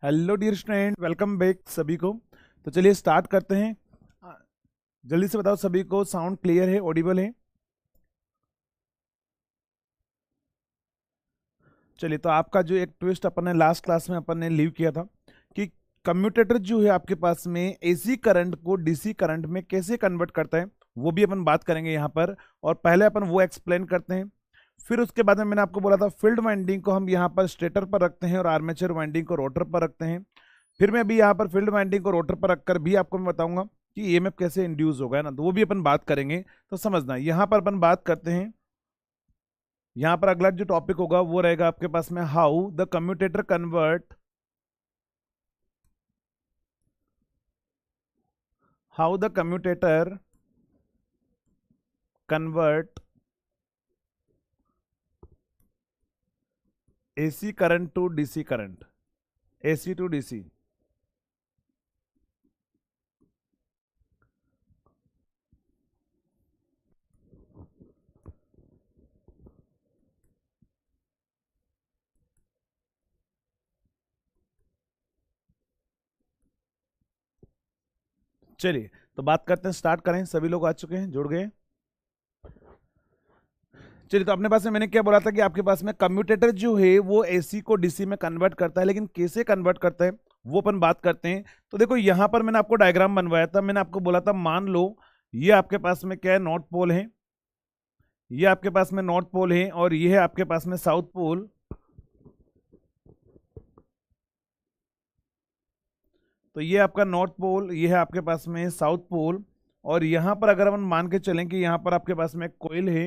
Hello dear student, welcome back सभी को। तो चलिए स्टार्ट करते हैं। जल्दी से बताओ सभी को साउंड क्लियर है, ऑडिबल है? चलिए, तो आपका जो एक ट्विस्ट अपन ने लास्ट क्लास में अपन ने लीव किया था कि कम्यूटेटर जो है आपके पास में एसी करंट को डीसी करंट में कैसे कन्वर्ट करता है, वो भी अपन बात करेंगे यहाँ पर। और पहले अपन वो एक्सप्लेन करते हैं, फिर उसके बाद में मैंने आपको बोला था फील्ड वाइंडिंग को हम यहाँ पर स्टेटर पर रखते हैं और आर्मेचर वाइंडिंग को रोटर पर रखते हैं। फिर मैं अभी यहाँ पर फील्ड वाइंडिंग को रोटर पर रखकर भी आपको मैं बताऊंगा कि ईएमएफ कैसे इंड्यूस होगा, है ना, तो वो भी अपन बात करेंगे। तो समझना, यहाँ पर अपन बात करते हैं। यहाँ पर अगला जो टॉपिक होगा वो रहेगा आपके पास में how the commutator convert how the commutator convert AC current to DC current, AC to DC. चलिए, तो बात करते हैं, स्टार्ट करें। सभी लोग आ चुके हैं, जुड़ गए। चलिए, तो अपने पास में मैंने क्या बोला था कि आपके पास में कम्यूटेटर जो है वो एसी को डीसी में कन्वर्ट करता है, लेकिन कैसे कन्वर्ट करता है वो अपन बात करते हैं। तो देखो, यहां पर मैंने आपको डायग्राम बनवाया था। मैंने आपको बोला था मान लो ये आपके पास में क्या है, नॉर्थ पोल है, ये आपके पास में नॉर्थ पोल है और ये है आपके पास में साउथ पोल। तो ये आपका नॉर्थ पोल, ये है आपके पास में साउथ पोल। और यहां पर अगर हम मान के चलें कि यहां पर आपके पास में कोयल है,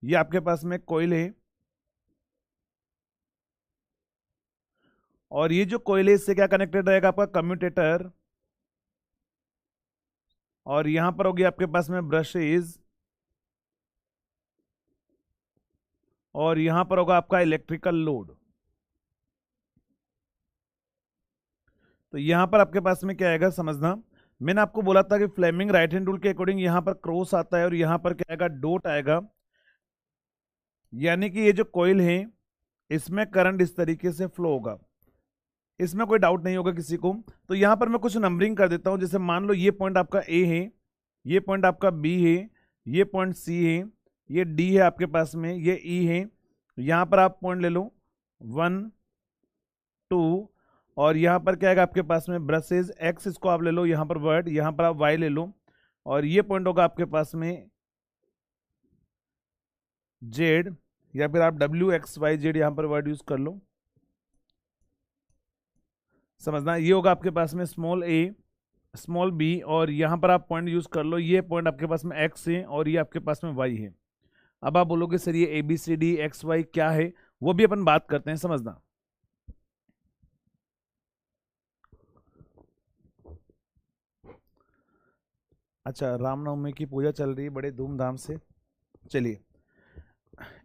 ये आपके पास में कोयल है, और ये जो कोयल है इससे क्या कनेक्टेड रहेगा, आपका कम्यूटेटर। और यहां पर होगी आपके पास में ब्रशेज, और यहां पर होगा आपका इलेक्ट्रिकल लोड। तो यहां पर आपके पास में क्या आएगा, समझना। मैंने आपको बोला था कि फ्लेमिंग राइट हैंड रूल के अकॉर्डिंग यहां पर क्रॉस आता है और यहां पर क्या आएगा, डॉट आएगा। यानी कि ये जो कॉइल है इसमें करंट इस तरीके से फ्लो होगा, इसमें कोई डाउट नहीं होगा किसी को। तो यहां पर मैं कुछ नंबरिंग कर देता हूं। जैसे मान लो ये पॉइंट आपका ए है, ये पॉइंट आपका बी है, ये पॉइंट सी है, ये डी है आपके पास में, ये ई है। यहां पर आप पॉइंट ले लो 1 2, और यहां पर क्या आएगा आपके पास में ब्रशेज एक्स, इसको आप ले लो यहां पर वर्ड, यहां पर आप वाई ले लो, और ये पॉइंट होगा आपके पास में जेड, या फिर आप डब्ल्यू एक्स वाई जेड यहां पर वर्ड यूज कर लो। समझना, ये होगा आपके पास में स्मॉल ए, स्मॉल बी, और यहां पर आप पॉइंट यूज कर लो। ये पॉइंट आपके पास में एक्स है और ये आपके पास में वाई है। अब आप बोलोगे सर ये A B C D X Y क्या है, वो भी अपन बात करते हैं, समझना। अच्छा, रामनवमी की पूजा चल रही है बड़े धूमधाम से। चलिए,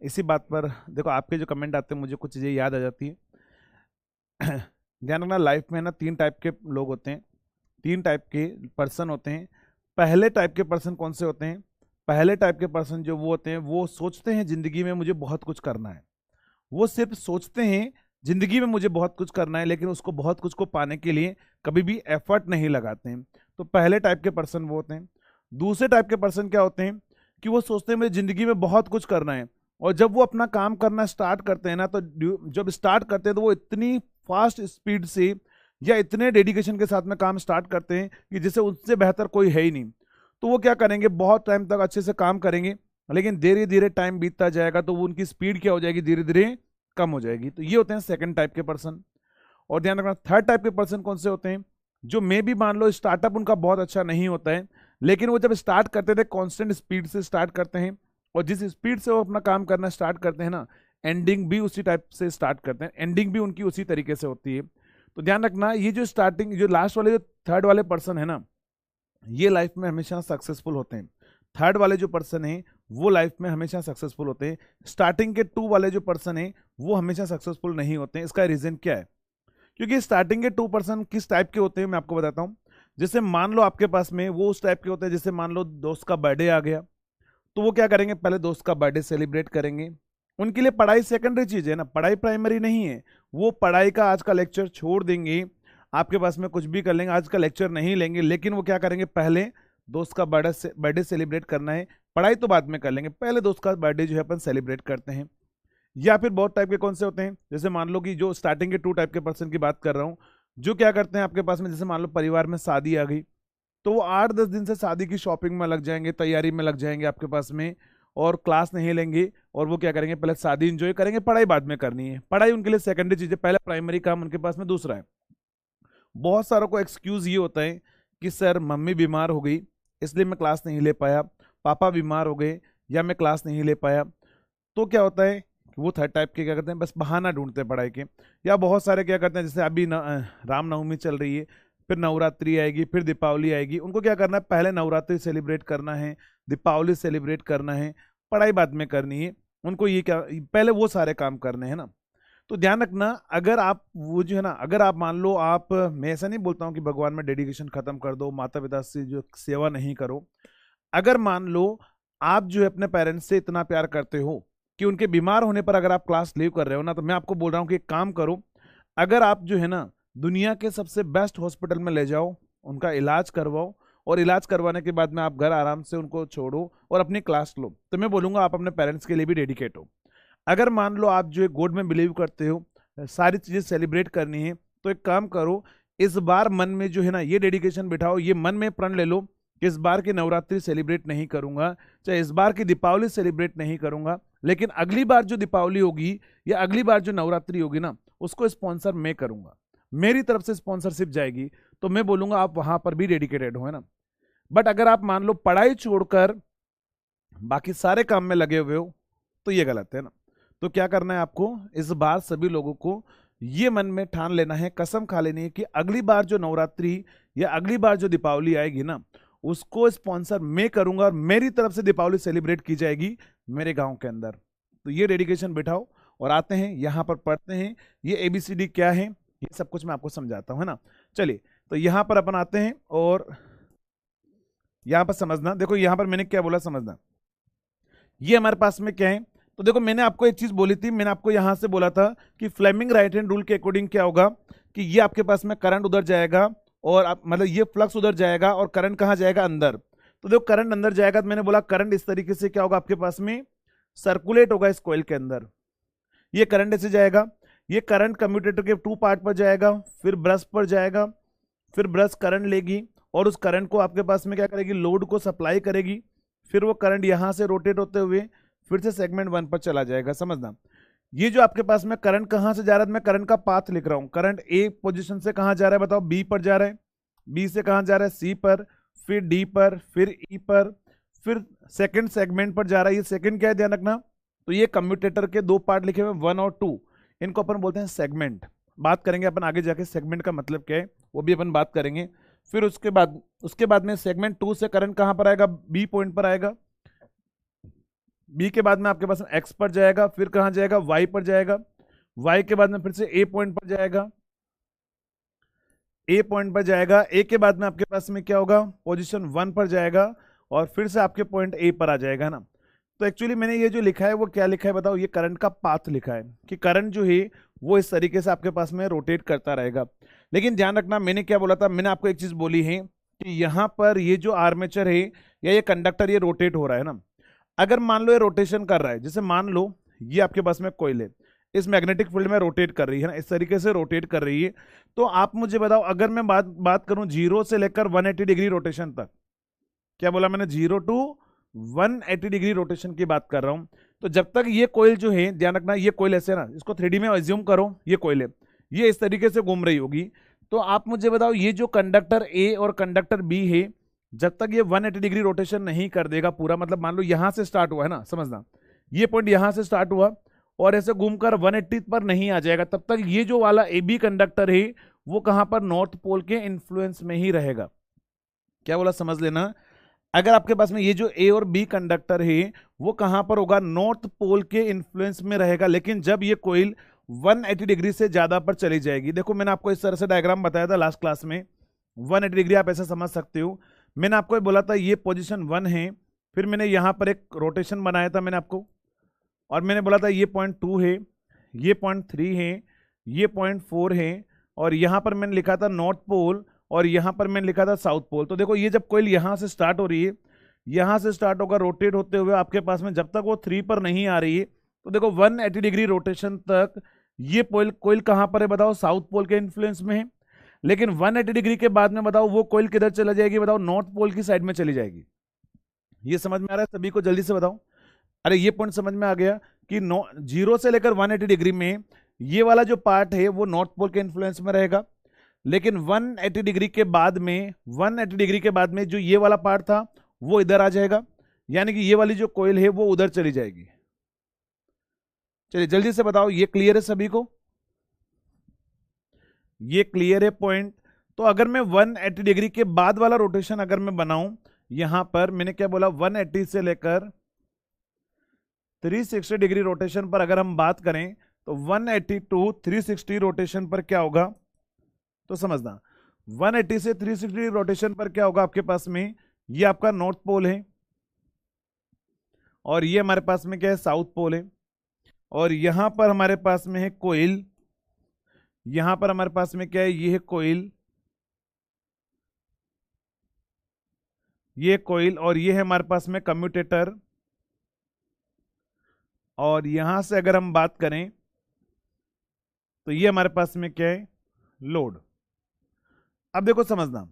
इसी बात पर देखो, आपके जो कमेंट आते हैं मुझे कुछ चीज़ें याद आ जाती है। ध्यान रखना, लाइफ में ना 3 टाइप के लोग होते हैं, 3 टाइप के पर्सन होते हैं। पहले टाइप के पर्सन कौन से होते हैं? पहले टाइप के पर्सन जो वो होते हैं, वो सोचते हैं जिंदगी में मुझे बहुत कुछ करना है। वो सिर्फ सोचते हैं जिंदगी में मुझे बहुत कुछ करना है, लेकिन उसको बहुत कुछ को पाने के लिए कभी भी एफर्ट नहीं लगाते हैं। तो पहले टाइप के पर्सन वो होते हैं। दूसरे टाइप के पर्सन क्या होते हैं कि वो सोचते हैं मुझे जिंदगी में बहुत कुछ करना है, और जब वो अपना काम करना स्टार्ट करते हैं ना, तो जब स्टार्ट करते हैं तो वो इतनी फास्ट स्पीड से या इतने डेडिकेशन के साथ में काम स्टार्ट करते हैं कि जिसे उससे बेहतर कोई है ही नहीं। तो वो क्या करेंगे, बहुत टाइम तक अच्छे से काम करेंगे, लेकिन धीरे धीरे टाइम बीतता जाएगा तो वो उनकी स्पीड क्या हो जाएगी, धीरे धीरे कम हो जाएगी। तो ये होते हैं सेकंड टाइप के पर्सन। और ध्यान रखना, थर्ड टाइप के पर्सन कौन से होते हैं? जो मे भी मान लो स्टार्टअप उनका बहुत अच्छा नहीं होता है, लेकिन वो जब स्टार्ट करते थे कांस्टेंट स्पीड से स्टार्ट करते हैं, और जिस स्पीड से वो अपना काम करना स्टार्ट करते हैं ना, एंडिंग भी उसी टाइप से स्टार्ट करते हैं, एंडिंग भी उनकी उसी तरीके से होती है। तो ध्यान रखना, ये जो स्टार्टिंग जो लास्ट वाले जो थर्ड वाले पर्सन है ना, ये लाइफ में हमेशा सक्सेसफुल होते हैं। थर्ड वाले जो पर्सन है वो लाइफ में हमेशा सक्सेसफुल होते हैं। स्टार्टिंग के 2 वाले जो पर्सन है वो हमेशा सक्सेसफुल नहीं होते हैं। इसका रीजन क्या है? क्योंकि स्टार्टिंग के 2% किस टाइप के होते हैं मैं आपको बताता हूं। जैसे मान लो आपके पास में वो उस टाइप के होते हैं, जैसे मान लो दोस्त का बर्थडे आ गया, तो वो क्या करेंगे, पहले दोस्त का बर्थडे सेलिब्रेट करेंगे। उनके लिए पढ़ाई सेकेंडरी चीज है ना, पढ़ाई प्राइमरी नहीं है। वो पढ़ाई का आज का लेक्चर छोड़ देंगे, आपके पास में कुछ भी कर लेंगे, आज का लेक्चर नहीं लेंगे, लेकिन वो क्या करेंगे, पहले दोस्त का बर्थडे सेलिब्रेट करना है, पढ़ाई तो बाद में कर लेंगे, पहले दोस्त का बर्थडे जो है अपन सेलिब्रेट करते हैं। या फिर बहुत टाइप के कौन से होते हैं, जैसे मान लो कि जो स्टार्टिंग के 2 टाइप के पर्सन की बात कर रहा हूँ, जो क्या करते हैं आपके पास में, जैसे मान लो परिवार में शादी आ गई, तो वो 8-10 दिन से शादी की शॉपिंग में लग जाएंगे, तैयारी में लग जाएंगे आपके पास में, और क्लास नहीं लेंगे, और वो क्या करेंगे, पहले शादी इंजॉय करेंगे, पढ़ाई बाद में करनी है। पढ़ाई उनके लिए सेकेंडरी चीज है, पहले प्राइमरी काम उनके पास में दूसरा है। बहुत सारों को एक्सक्यूज ये होता है कि सर मम्मी बीमार हो गई इसलिए मैं क्लास नहीं ले पाया, पापा बीमार हो गए या मैं क्लास नहीं ले पाया। तो क्या होता है कि वो थर्ड टाइप के क्या करते हैं, बस बहाना ढूंढते हैं पढ़ाई के। या बहुत सारे क्या करते हैं, जैसे अभी रामनवमी चल रही है, फिर नवरात्रि आएगी, फिर दीपावली आएगी, उनको क्या करना है, पहले नवरात्रि सेलिब्रेट करना है, दीपावली सेलिब्रेट करना है, पढ़ाई बाद में करनी है, उनको ये क्या पहले वो सारे काम करने हैं ना। तो ध्यान रखना, अगर आप वो जो है ना, अगर आप मान लो आप, मैं ऐसा नहीं बोलता हूँ कि भगवान में डेडिकेशन खत्म कर दो, माता पिता से जो सेवा नहीं करो, अगर मान लो आप जो है अपने पेरेंट्स से इतना प्यार करते हो कि उनके बीमार होने पर अगर आप क्लास लीव कर रहे हो ना, तो मैं आपको बोल रहा हूँ कि एक काम करो, अगर आप जो है ना दुनिया के सबसे बेस्ट हॉस्पिटल में ले जाओ, उनका इलाज करवाओ, और इलाज करवाने के बाद में आप घर आराम से उनको छोड़ो और अपनी क्लास लो, तो मैं बोलूंगा आप अपने पेरेंट्स के लिए भी डेडिकेट हो। अगर मान लो आप जो है गॉड में बिलीव करते हो, सारी चीजें सेलिब्रेट करनी है, तो एक काम करो, इस बार मन में जो है ना ये डेडिकेशन बिठाओ, ये मन में प्रण ले लो कि इस बार की नवरात्रि सेलिब्रेट नहीं करूंगा, चाहे इस बार की दीपावली सेलिब्रेट नहीं करूंगा, लेकिन अगली बार जो दीपावली होगी या अगली बार जो नवरात्रि होगी ना, उसको स्पॉन्सर मैं करूंगा, मेरी तरफ से स्पॉन्सरशिप जाएगी, तो मैं बोलूंगा आप वहां पर भी डेडिकेटेड हो, है ना। बट अगर आप मान लो पढ़ाई छोड़कर बाकी सारे काम में लगे हुए हो, तो ये गलत है ना। तो क्या करना है आपको, इस बार सभी लोगों को ये मन में ठान लेना है, कसम खा लेनी है कि अगली बार जो नवरात्रि या अगली बार जो दीपावली आएगी ना, उसको स्पॉन्सर मैं करूंगा और मेरी तरफ से दीपावली सेलिब्रेट की जाएगी मेरे गांव के अंदर। तो ये डेडिकेशन बिठाओ और आते हैं यहाँ पर पढ़ते हैं ये ABCD क्या है, ये सब कुछ मैं आपको समझाता हूँ, है ना। चलिए, तो यहाँ पर अपन आते हैं और यहाँ पर समझना, देखो यहाँ पर मैंने क्या बोला समझना, ये हमारे पास में क्या है। तो देखो मैंने आपको एक चीज बोली थी, मैंने आपको यहां से बोला था कि फ्लेमिंग राइट हैंड रूल के अकॉर्डिंग क्या होगा कि ये आपके पास में करंट उधर जाएगा और आप मतलब ये फ्लक्स उधर जाएगा और करंट कहाँ जाएगा, अंदर। तो देखो करंट अंदर जाएगा, तो मैंने बोला करंट इस तरीके से क्या होगा आपके पास में, सर्कुलेट होगा इस कॉइल के अंदर। ये करंट ऐसे जाएगा, ये करंट कम्यूटेटर के 2 पार्ट पर जाएगा, फिर ब्रश पर जाएगा, फिर ब्रश करंट लेगी और उस करंट को आपके पास में क्या करेगी, लोड को सप्लाई करेगी, फिर वो करंट यहां से रोटेट होते हुए फिर से सेगमेंट 1 पर चला जाएगा। समझना, ये जो आपके पास में करंट कहां से जा रहा है, मैं करंट का पाथ लिख रहा हूं, करंट ए पोजीशन से कहां जा रहा है बताओ, बी पर जा रहा है, बी से कहां जा रहा है, सी पर, फिर डी पर, फिर ई पर, फिर सेकंड सेगमेंट पर जा रहा है। ये सेकंड क्या है ध्यान रखना, तो ये कम्यूटेटर के 2 पार्ट लिखे हुए 1 और 2, इनको अपन बोलते हैं सेगमेंट। बात करेंगे अपन आगे जाके सेगमेंट का मतलब क्या है, वो भी अपन बात करेंगे। फिर उसके बाद में सेगमेंट 2 से करंट कहां पर आएगा, बी पॉइंट पर आएगा, बी के बाद में आपके पास एक्स पर जाएगा, फिर कहां जाएगा, वाई पर जाएगा, वाई के बाद में फिर से ए पॉइंट पर जाएगा, ए पॉइंट पर जाएगा, ए के बाद में आपके पास में क्या होगा, पोजीशन 1 पर जाएगा और फिर से आपके पॉइंट ए पर आ जाएगा ना। तो एक्चुअली मैंने ये जो लिखा है वो क्या लिखा है बताओ, ये करंट का पाथ लिखा है कि करंट जो है वो इस तरीके से आपके पास में रोटेट करता रहेगा। लेकिन ध्यान रखना मैंने क्या बोला था, मैंने आपको एक चीज बोली है कि यहाँ पर ये जो आर्मेचर है या ये कंडक्टर ये रोटेट हो रहा है ना, अगर मान लो ये रोटेशन कर रहा है, जैसे मान लो ये आपके पास में कोइल है, इस मैग्नेटिक फील्ड में रोटेट कर रही है ना, इस तरीके से रोटेट कर रही है, तो आप मुझे बताओ अगर मैं बात करूं 0 से लेकर 180 डिग्री रोटेशन तक, क्या बोला मैंने, 0 to 180 डिग्री रोटेशन की बात कर रहा हूं, तो जब तक ये कोइल जो है, ध्यान रखना ये कोइल ऐसे ना, इसको 3D में एज्यूम करो, ये कोइल है, ये इस तरीके से घूम रही होगी, तो आप मुझे बताओ ये जो कंडक्टर ए और कंडक्टर बी है, जब तक ये 180 डिग्री रोटेशन नहीं कर देगा पूरा, मतलब मान लो यहां से स्टार्ट हुआ है ना, समझना ये पॉइंट यहां से स्टार्ट हुआ और ऐसे घूमकर 180 पर नहीं आ जाएगा, तब तक ये जो वाला ए बी कंडक्टर है वो कहां पर, नॉर्थ पोल के इन्फ्लुएंस में ही रहेगा। क्या बोला समझ लेना, अगर आपके पास में ये जो ए और बी कंडक्टर है वो कहां पर होगा, नॉर्थ पोल के इन्फ्लुएंस में रहेगा, लेकिन जब ये कोइल 180 डिग्री से ज्यादा पर चली जाएगी, देखो मैंने आपको इस तरह से डायग्राम बताया था लास्ट क्लास में, 180 डिग्री आप ऐसे समझ सकते हो। मैंने आपको बोला था ये पोजीशन 1 है, फिर मैंने यहां पर एक रोटेशन बनाया था मैंने आपको, और मैंने बोला था ये पॉइंट 2 है, ये पॉइंट 3 है, ये 0.4 है, और यहां पर मैंने लिखा था नॉर्थ पोल, और यहां पर मैंने लिखा था साउथ पोल। तो देखो ये जब कोयल यहां से स्टार्ट हो रही है, यहां से स्टार्ट होकर रोटेट होते हुए आपके पास में जब तक वो 3 पर नहीं आ रही है, तो देखो 180 डिग्री रोटेशन तक ये कोयल कोयल कहां पर है बताओ, साउथ पोल के इन्फ्लुएंस में है। लेकिन 180 डिग्री के बाद में बताओ वो कोयल किधर चला जाएगी, बताओ नॉर्थ पोल की साइड में चली जाएगी। ये समझ में आ रहा है सभी को, जल्दी से बताओ। अरे ये पॉइंट समझ में आ गया कि 0 से लेकर 180 डिग्री में ये वाला जो पार्ट है वो नॉर्थ पोल के इन्फ्लुएंस में रहेगा। लेकिन 180 डिग्री के बाद में 180 डिग्री के बाद में जो ये वाला पार्ट था वो इधर आ जाएगा, यानी कि ये वाली जो कोयल है वो उधर चली जाएगी। चलिए जल्दी से बताओ, ये क्लियर है सभी को? ये क्लियर है पॉइंट? तो अगर मैं 180 डिग्री के बाद वाला रोटेशन अगर मैं बनाऊं, यहां पर मैंने क्या बोला, 180 से लेकर 360 डिग्री रोटेशन पर अगर हम बात करें, तो 180 टू 360 रोटेशन पर क्या होगा, तो समझना 180 से 360 रोटेशन पर क्या होगा आपके पास में, ये आपका नॉर्थ पोल है, और ये हमारे पास में क्या है, साउथ पोल है। और यहां पर हमारे पास में है कोयल, यहां पर हमारे पास में क्या है, ये है कोयल, ये कोयल, और ये है हमारे पास में कम्यूटेटर। और यहां से अगर हम बात करें तो ये हमारे पास में क्या है, लोड। अब देखो समझना,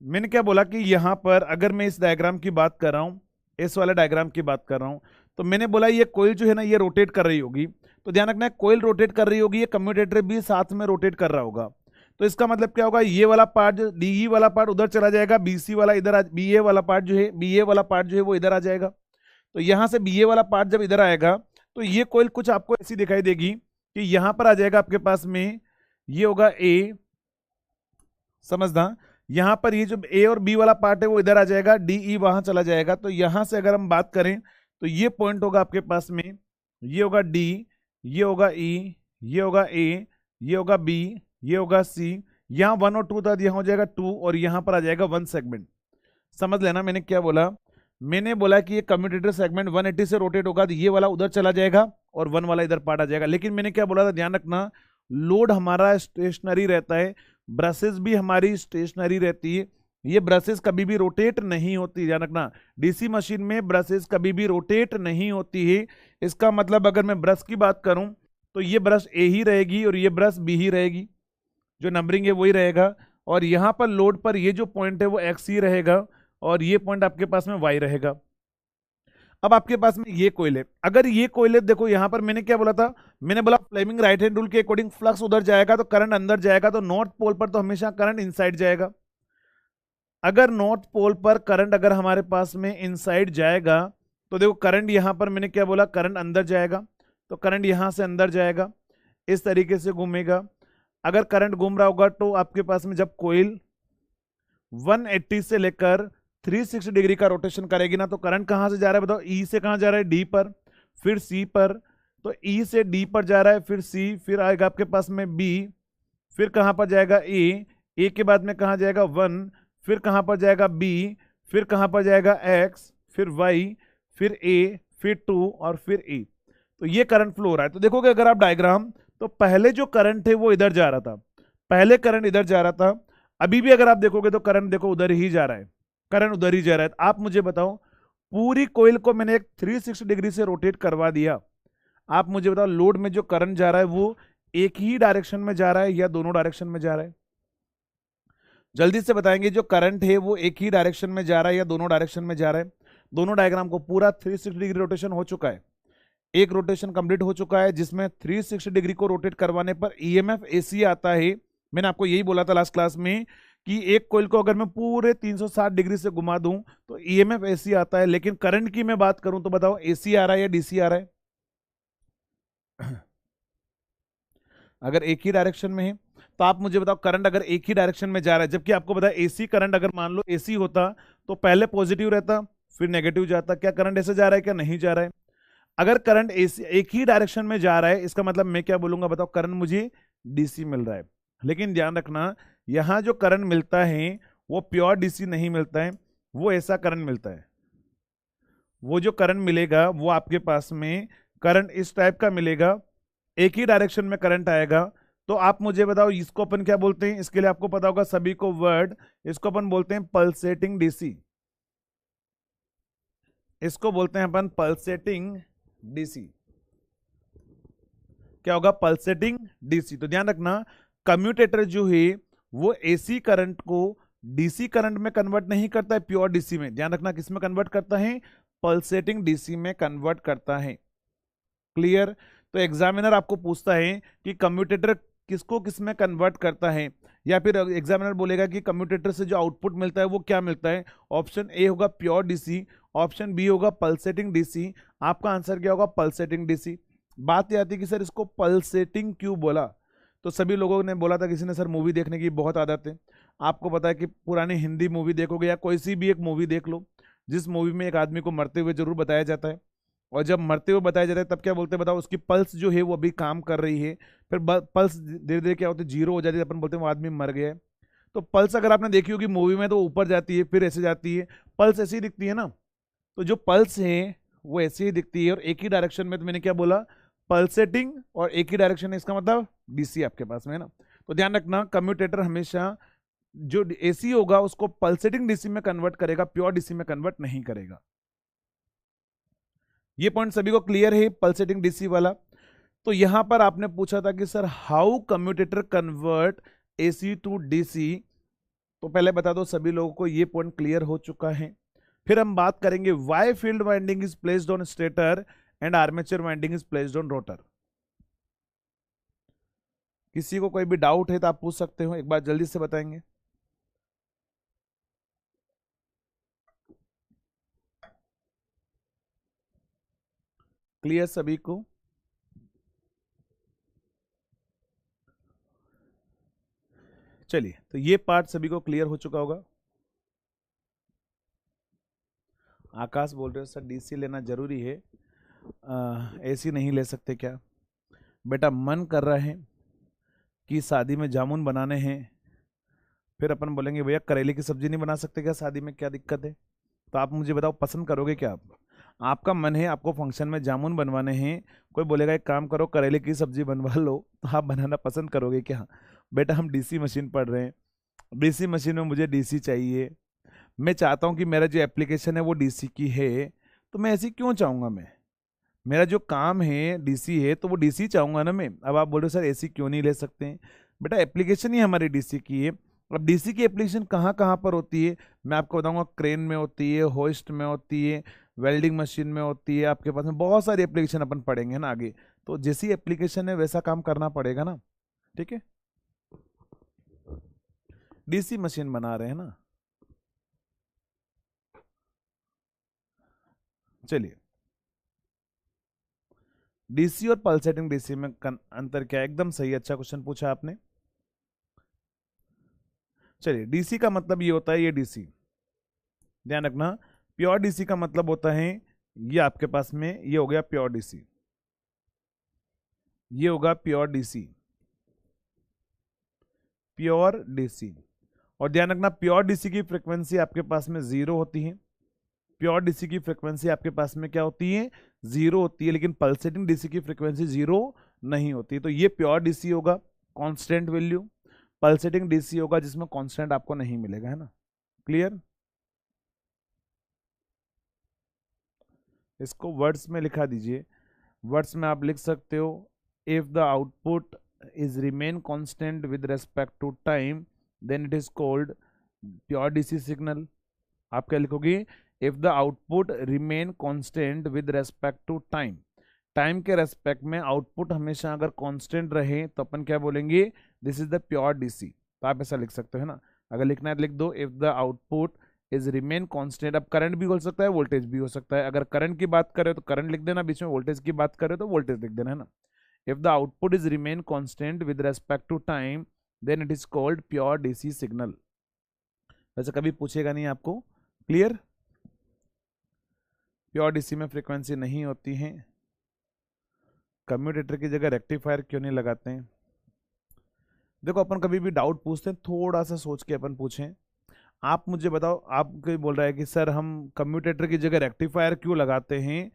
मैंने क्या बोला कि यहां पर अगर मैं इस डायग्राम की बात कर रहा हूं, इस वाले डायग्राम की बात कर रहा हूं, तो मैंने बोला ये कोयल जो है ना ये रोटेट कर रही होगी। तो ध्यान रखना है, कोयल रोटेट कर रही होगी, ये कम्यूटेटर भी साथ में रोटेट कर रहा होगा। तो इसका मतलब क्या होगा, ये वाला पार्ट जो डीई वाला पार्ट उधर चला जाएगा, बीसी वाला इधर, बीए वाला पार्ट जो है, बीए वाला पार्ट जो है वो इधर आ जाएगा। तो यहां से बीए वाला पार्ट जब इधर आएगा तो ये कोयल कुछ आपको ऐसी दिखाई देगी कि यहां पर आ जाएगा आपके पास में, ये होगा ए, समझना, यहां पर ये जो ए और बी वाला पार्ट है वो इधर आ जाएगा, डी ई वहां चला जाएगा। तो यहां से अगर हम बात करें तो ये पॉइंट होगा आपके पास में, ये होगा डी, ये होगा ई, ये होगा ए, ये होगा बी, ये होगा सी, यहां 1 और 2 था, यहां हो जाएगा 2, और यहां पर आ जाएगा 1 सेगमेंट। समझ लेना मैंने क्या बोला, मैंने बोला कि ये कम्यूटेटर सेगमेंट 180 से रोटेट होगा, तो ये वाला उधर चला जाएगा और 1 वाला इधर पार्ट आ जाएगा। लेकिन मैंने क्या बोला था, ध्यान रखना, लोड हमारा स्टेशनरी रहता है, ब्रशेस भी हमारी स्टेशनरी रहती है, ये ब्रशेस कभी भी रोटेट नहीं होती। ध्यान रखना, डीसी मशीन में ब्रशेस कभी भी रोटेट नहीं होती है। इसका मतलब अगर मैं ब्रश की बात करूं तो ये ब्रश ए ही रहेगी और ये ब्रश बी ही रहेगी, जो नंबरिंग है वही रहेगा। और यहां पर लोड पर ये जो पॉइंट है वो एक्स ही रहेगा, और ये पॉइंट आपके पास में वाई रहेगा। अब आपके पास में ये कोयल है, अगर ये कोयल है, देखो यहां पर मैंने क्या बोला था, मैंने बोला फ्लेमिंग राइट हैंड रूल के अकॉर्डिंग फ्लक्स उधर जाएगा तो करंट अंदर जाएगा, तो नॉर्थ पोल पर तो हमेशा करंट इनसाइड जाएगा। अगर नॉर्थ पोल पर करंट अगर हमारे पास में इनसाइड जाएगा तो देखो करंट यहां पर मैंने क्या बोला, करंट अंदर जाएगा, तो करंट यहां से अंदर जाएगा, इस तरीके से घूमेगा। अगर करंट घूम रहा होगा तो आपके पास में जब कोयल 180 से लेकर 360 डिग्री का रोटेशन करेगी ना, तो करंट कहां से जा रहा है बताओ, ई से कहां जा रहा है, डी पर, फिर सी पर, तो ई से डी पर जा रहा है, फिर सी, फिर आएगा आपके पास में बी, फिर कहां पर जाएगा ए के बाद में कहां जाएगा 1, फिर कहां पर जाएगा बी, फिर कहां पर जाएगा एक्स, फिर वाई, फिर ए, फिर 2 और फिर ए। तो ये करंट फ्लो हो रहा है। तो देखोगे अगर आप डायग्राम, तो पहले जो करंट है वो इधर जा रहा था, पहले करंट इधर जा रहा था, अभी भी अगर आप देखोगे तो करंट देखो उधर ही जा रहा है, करंट उधर ही जा रहा है। आप मुझे बताओ, पूरी कोयल को मैंने एक 360 डिग्री से रोटेट करवा दिया, आप मुझे बताओ लोड में जो करंट जा रहा है वो एक ही डायरेक्शन में जा रहा है या दोनों डायरेक्शन में जा रहा है? जल्दी से बताएंगे, जो करंट है वो एक ही डायरेक्शन में जा रहा है या दोनों डायरेक्शन में जा रहा है? दोनों डायग्राम को पूरा 360 डिग्री रोटेशन हो चुका है, एक रोटेशन कंप्लीट हो चुका है जिसमें 360 डिग्री को रोटेट करवाने पर ईएमएफ एसी आता है। मैंने आपको यही बोला था लास्ट क्लास में कि एक कोयल को अगर मैं पूरे 360 डिग्री से घुमा दूं तो ईएमएफ एसी आता है। लेकिन करंट की मैं बात करूं तो बताओ एसी आ रहा है या डीसी आ रहा है? अगर एक ही डायरेक्शन में है तो आप मुझे बताओ, करंट अगर एक ही डायरेक्शन में जा रहा है, जबकि आपको पता है एसी करंट अगर मान लो एसी होता तो पहले पॉजिटिव रहता फिर नेगेटिव जाता, क्या करंट ऐसे जा रहा है क्या नहीं जा रहा है? अगर करंट एसी एक ही डायरेक्शन में जा रहा है, इसका मतलब मैं क्या बोलूंगा बताओ, करंट मुझे डीसी मिल रहा है। लेकिन ध्यान रखना, यहां जो करंट मिलता है वो प्योर डीसी नहीं मिलता है, वो ऐसा करंट मिलता है, वो जो करंट मिलेगा वो आपके पास में करंट इस टाइप का मिलेगा, एक ही डायरेक्शन में करंट आएगा तो आप मुझे बताओ इसको अपन क्या बोलते हैं, इसके लिए आपको पता होगा सभी को वर्ड, इसको अपन बोलते हैं पल्सेटिंग डीसी, इसको बोलते हैं अपन पल्सेटिंग डीसी। क्या होगा? Pulsating DC. तो ध्यान रखना कम्यूटेटर जो है वो एसी करंट को डीसी करंट में कन्वर्ट नहीं करता है, प्योर डीसी में। ध्यान रखना किस में कन्वर्ट करता है? पल्सेटिंग डीसी में कन्वर्ट करता है। क्लियर? तो एग्जामिनर आपको पूछता है कि कम्यूटेटर किसको किस में कन्वर्ट करता है, या फिर एग्जामिनर बोलेगा कि कम्यूटेटर से जो आउटपुट मिलता है वो क्या मिलता है। ऑप्शन ए होगा प्योर डीसी, ऑप्शन बी होगा पल्सेटिंग डीसी। आपका आंसर क्या होगा? Pulsating DC. बात यह आती है कि सर इसको पल्सेटिंग क्यों बोला, तो सभी लोगों ने बोला था, किसी ने सर मूवी देखने की बहुत आदत है, आपको पता है कि पुरानी हिंदी मूवी देखोगे या कोई सी भी एक मूवी देख लो, जिस मूवी में एक आदमी को मरते हुए जरूर बताया जाता है, और जब मरते हुए बताया जाता है तब क्या बोलते हैं बताओ? उसकी पल्स जो है वो अभी काम कर रही है, फिर पल्स धीरे धीरे क्या होती है? जीरो हो जाती है, अपन बोलते हैं वो आदमी मर गया है। तो पल्स अगर आपने देखी होगी मूवी में तो ऊपर जाती है फिर ऐसे जाती है, पल्स ऐसी ही दिखती है ना। तो जो पल्स है वो ऐसे ही दिखती है और एक ही डायरेक्शन में, तो मैंने क्या बोला? पल्सेटिंग, और एक ही डायरेक्शन है, इसका मतलब डीसी आपके पास में है ना। तो ध्यान रखना कम्यूटेटर हमेशा जो एसी होगा उसको पल्सेटिंग डीसी में कन्वर्ट करेगा, प्योर डीसी में कन्वर्ट नहीं करेगा। ये पॉइंट सभी को क्लियर है पल्सेटिंग डीसी वाला। तो यहां पर आपने पूछा था कि sir how commutator convert AC to DC, तो पहले बता दो सभी लोगों को ये पॉइंट क्लियर हो चुका है। फिर हम बात करेंगे why field winding is placed on stator and armature winding is placed on rotor. किसी को कोई भी डाउट है तो आप पूछ सकते हो, एक बार जल्दी से बताएंगे। क्लियर सभी को? चलिए, तो ये पार्ट सभी को क्लियर हो चुका होगा। आकाश बोल रहे हो सर डीसी लेना जरूरी है, एसी नहीं ले सकते क्या? बेटा मन कर रहा है कि शादी में जामुन बनाने हैं, फिर अपन बोलेंगे भैया करेले की सब्जी नहीं बना सकते क्या शादी में, क्या दिक्कत है? तो आप मुझे बताओ पसंद करोगे क्या? आप, आपका मन है आपको फंक्शन में जामुन बनवाने हैं, कोई बोलेगा एक काम करो करेले की सब्जी बनवा लो, तो आप बनाना पसंद करोगे क्या? बेटा हम डीसी मशीन पढ़ रहे हैं, डीसी मशीन में मुझे डीसी चाहिए, मैं चाहता हूँ कि मेरा जो एप्लीकेशन है वो डीसी की है, तो मैं ऐसी क्यों चाहूँगा? मैं, मेरा जो काम है डीसी है तो वो डीसी चाहूँगा ना मैं। अब आप बोल रहे हो सर एसी क्यों नहीं ले सकते हैं? बेटा एप्लीकेशन ही हमारी डीसी की है। अब डीसी की एप्लीकेशन कहाँ कहाँ पर होती है मैं आपको बताऊंगा। क्रेन में होती है, होइस्ट में होती है, वेल्डिंग मशीन में होती है, आपके पास में बहुत सारी एप्लीकेशन अपन पढ़ेंगे ना आगे, तो जैसी एप्लीकेशन है वैसा काम करना पड़ेगा ना। ठीक है, डीसी मशीन बना रहे हैं ना। चलिए, डीसी और पल्सेटिंग डीसी में अंतर क्या है? एकदम सही, अच्छा क्वेश्चन पूछा आपने। चलिए, डीसी का मतलब ये होता है, ये डीसी ध्यान रखना, प्योर डीसी का मतलब होता है ये आपके पास में, ये हो गया प्योर डीसी, ये होगा प्योर डीसी, प्योर डीसी। और ध्यान रखना प्योर डीसी की फ्रीक्वेंसी आपके पास में जीरो होती है, प्योर डीसी की फ्रीक्वेंसी आपके पास में क्या होती है? जीरो होती है, लेकिन पल्सेटिंग डीसी की फ्रीक्वेंसी जीरो नहीं होती। तो ये प्योर डीसी होगा कांस्टेंट वैल्यू, पल्सेटिंग डीसी होगा जिसमें कांस्टेंट आपको नहीं मिलेगा, है ना। क्लियर? इसको वर्ड्स में लिखा दीजिए, वर्ड्स में आप लिख सकते हो if the output is remain constant with respect to time then it is called pure DC signal. आप क्या लिखोगे? If the output remain constant with respect to time, time के रेस्पेक्ट में आउटपुट हमेशा अगर कांस्टेंट रहे तो अपन क्या बोलेंगे? This is the pure DC. तो आप ऐसा लिख सकते हो, है ना। अगर लिखना है तो लिख दो if the output is remain constant. अब करंट भी हो सकता है, वोल्टेज भी हो सकता है, अगर करंट की बात करें तो करंट लिख देना बीच में, वोल्टेज की बात करें तो वोल्टेज लिख देना, है ना। If the output is remain constant with respect to time then it is called pure DC signal. वैसे कभी पूछेगा नहीं आपको। क्लियर? प्योर डीसी में फ्रीक्वेंसी नहीं होती है। कम्यूटेटर की जगह रेक्टिफायर क्यों नहीं लगाते हैं? देखो अपन कभी भी डाउट पूछते हैं थोड़ा सा सोच के अपन पूछें। आप मुझे बताओ, आप कोई बोल रहा है कि सर हम कम्यूटेटर की जगह रेक्टिफायर क्यों लगाते हैं?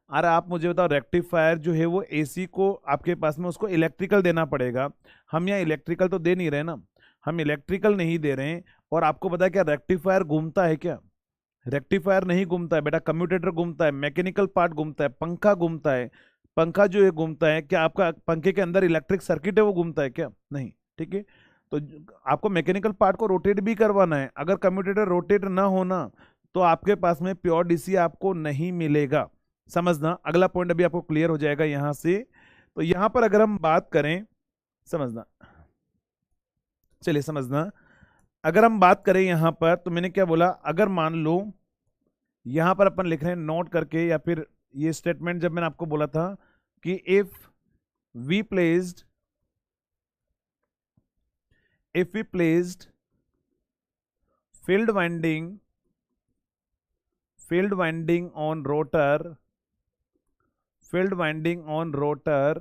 अरे आप मुझे बताओ, रेक्टिफायर जो है वो एसी को आपके पास में उसको इलेक्ट्रिकल देना पड़ेगा। हम यहाँ इलेक्ट्रिकल तो दे नहीं रहे ना, हम इलेक्ट्रिकल नहीं दे रहे हैं। और आपको पता है क्या रेक्टिफायर घूमता है क्या? रेक्टिफायर नहीं घूमता है बेटा, कम्यूटेटर घूमता है, मैकेनिकल पार्ट घूमता है, पंखा घूमता है। पंखा जो है घूमता है, क्या आपका पंखे के अंदर इलेक्ट्रिक सर्किट है वो घूमता है क्या? नहीं। ठीक है, तो आपको मैकेनिकल पार्ट को रोटेट भी करवाना है। अगर कम्यूटेटर रोटेट ना होना तो आपके पास में प्योर डीसी आपको नहीं मिलेगा। समझना, अगला पॉइंट अभी आपको क्लियर हो जाएगा यहां से। तो यहां पर अगर हम बात करें, समझना, चलिए समझना, अगर हम बात करें यहां पर, तो मैंने क्या बोला, अगर मान लो यहां पर अपन लिख रहे हैं नोट करके, या फिर ये स्टेटमेंट जब मैंने आपको बोला था कि we placed if we placed field winding on rotor, field winding on rotor,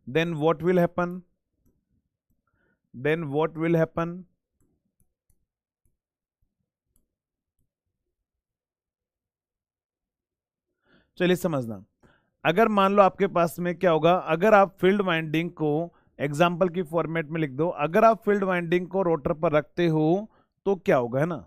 then what will happen? Then what will happen? चलिए समझना, अगर मान लो आपके पास में क्या होगा, अगर आप फील्ड वाइंडिंग को एग्जाम्पल की फॉर्मेट में लिख दो, अगर आप फील्ड वाइंडिंग को रोटर पर रखते हो तो क्या होगा, है ना?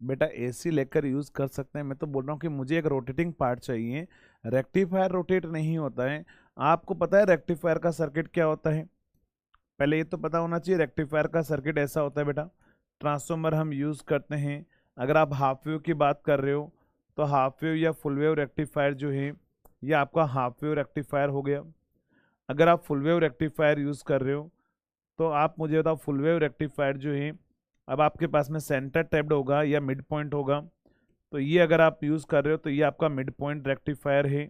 बेटा एसी लेकर यूज कर सकते हैं, मैं तो बोल रहा हूँ कि मुझे एक रोटेटिंग पार्ट चाहिए। रेक्टिफायर रोटेट नहीं होता है। आपको पता है रेक्टिफायर का सर्किट क्या होता है? पहले ये तो पता होना चाहिए, रेक्टिफायर का सर्किट ऐसा होता है बेटा, ट्रांसफॉर्मर हम यूज करते हैं। अगर आप हाफ वेव की बात कर रहे हो तो हाफ वेव या फुल वेव रेक्टिफायर जो है ये आपका हाफ वेव रेक्टिफायर हो गया। अगर आप फुल वेव रेक्टिफायर यूज कर रहे हो तो आप मुझे बताओ, फुल वेव रेक्टिफायर जो है अब आपके पास में सेंटर टैप्ड होगा या मिड पॉइंट होगा। तो ये अगर आप यूज कर रहे हो तो ये आपका मिड पॉइंट रेक्टिफायर है।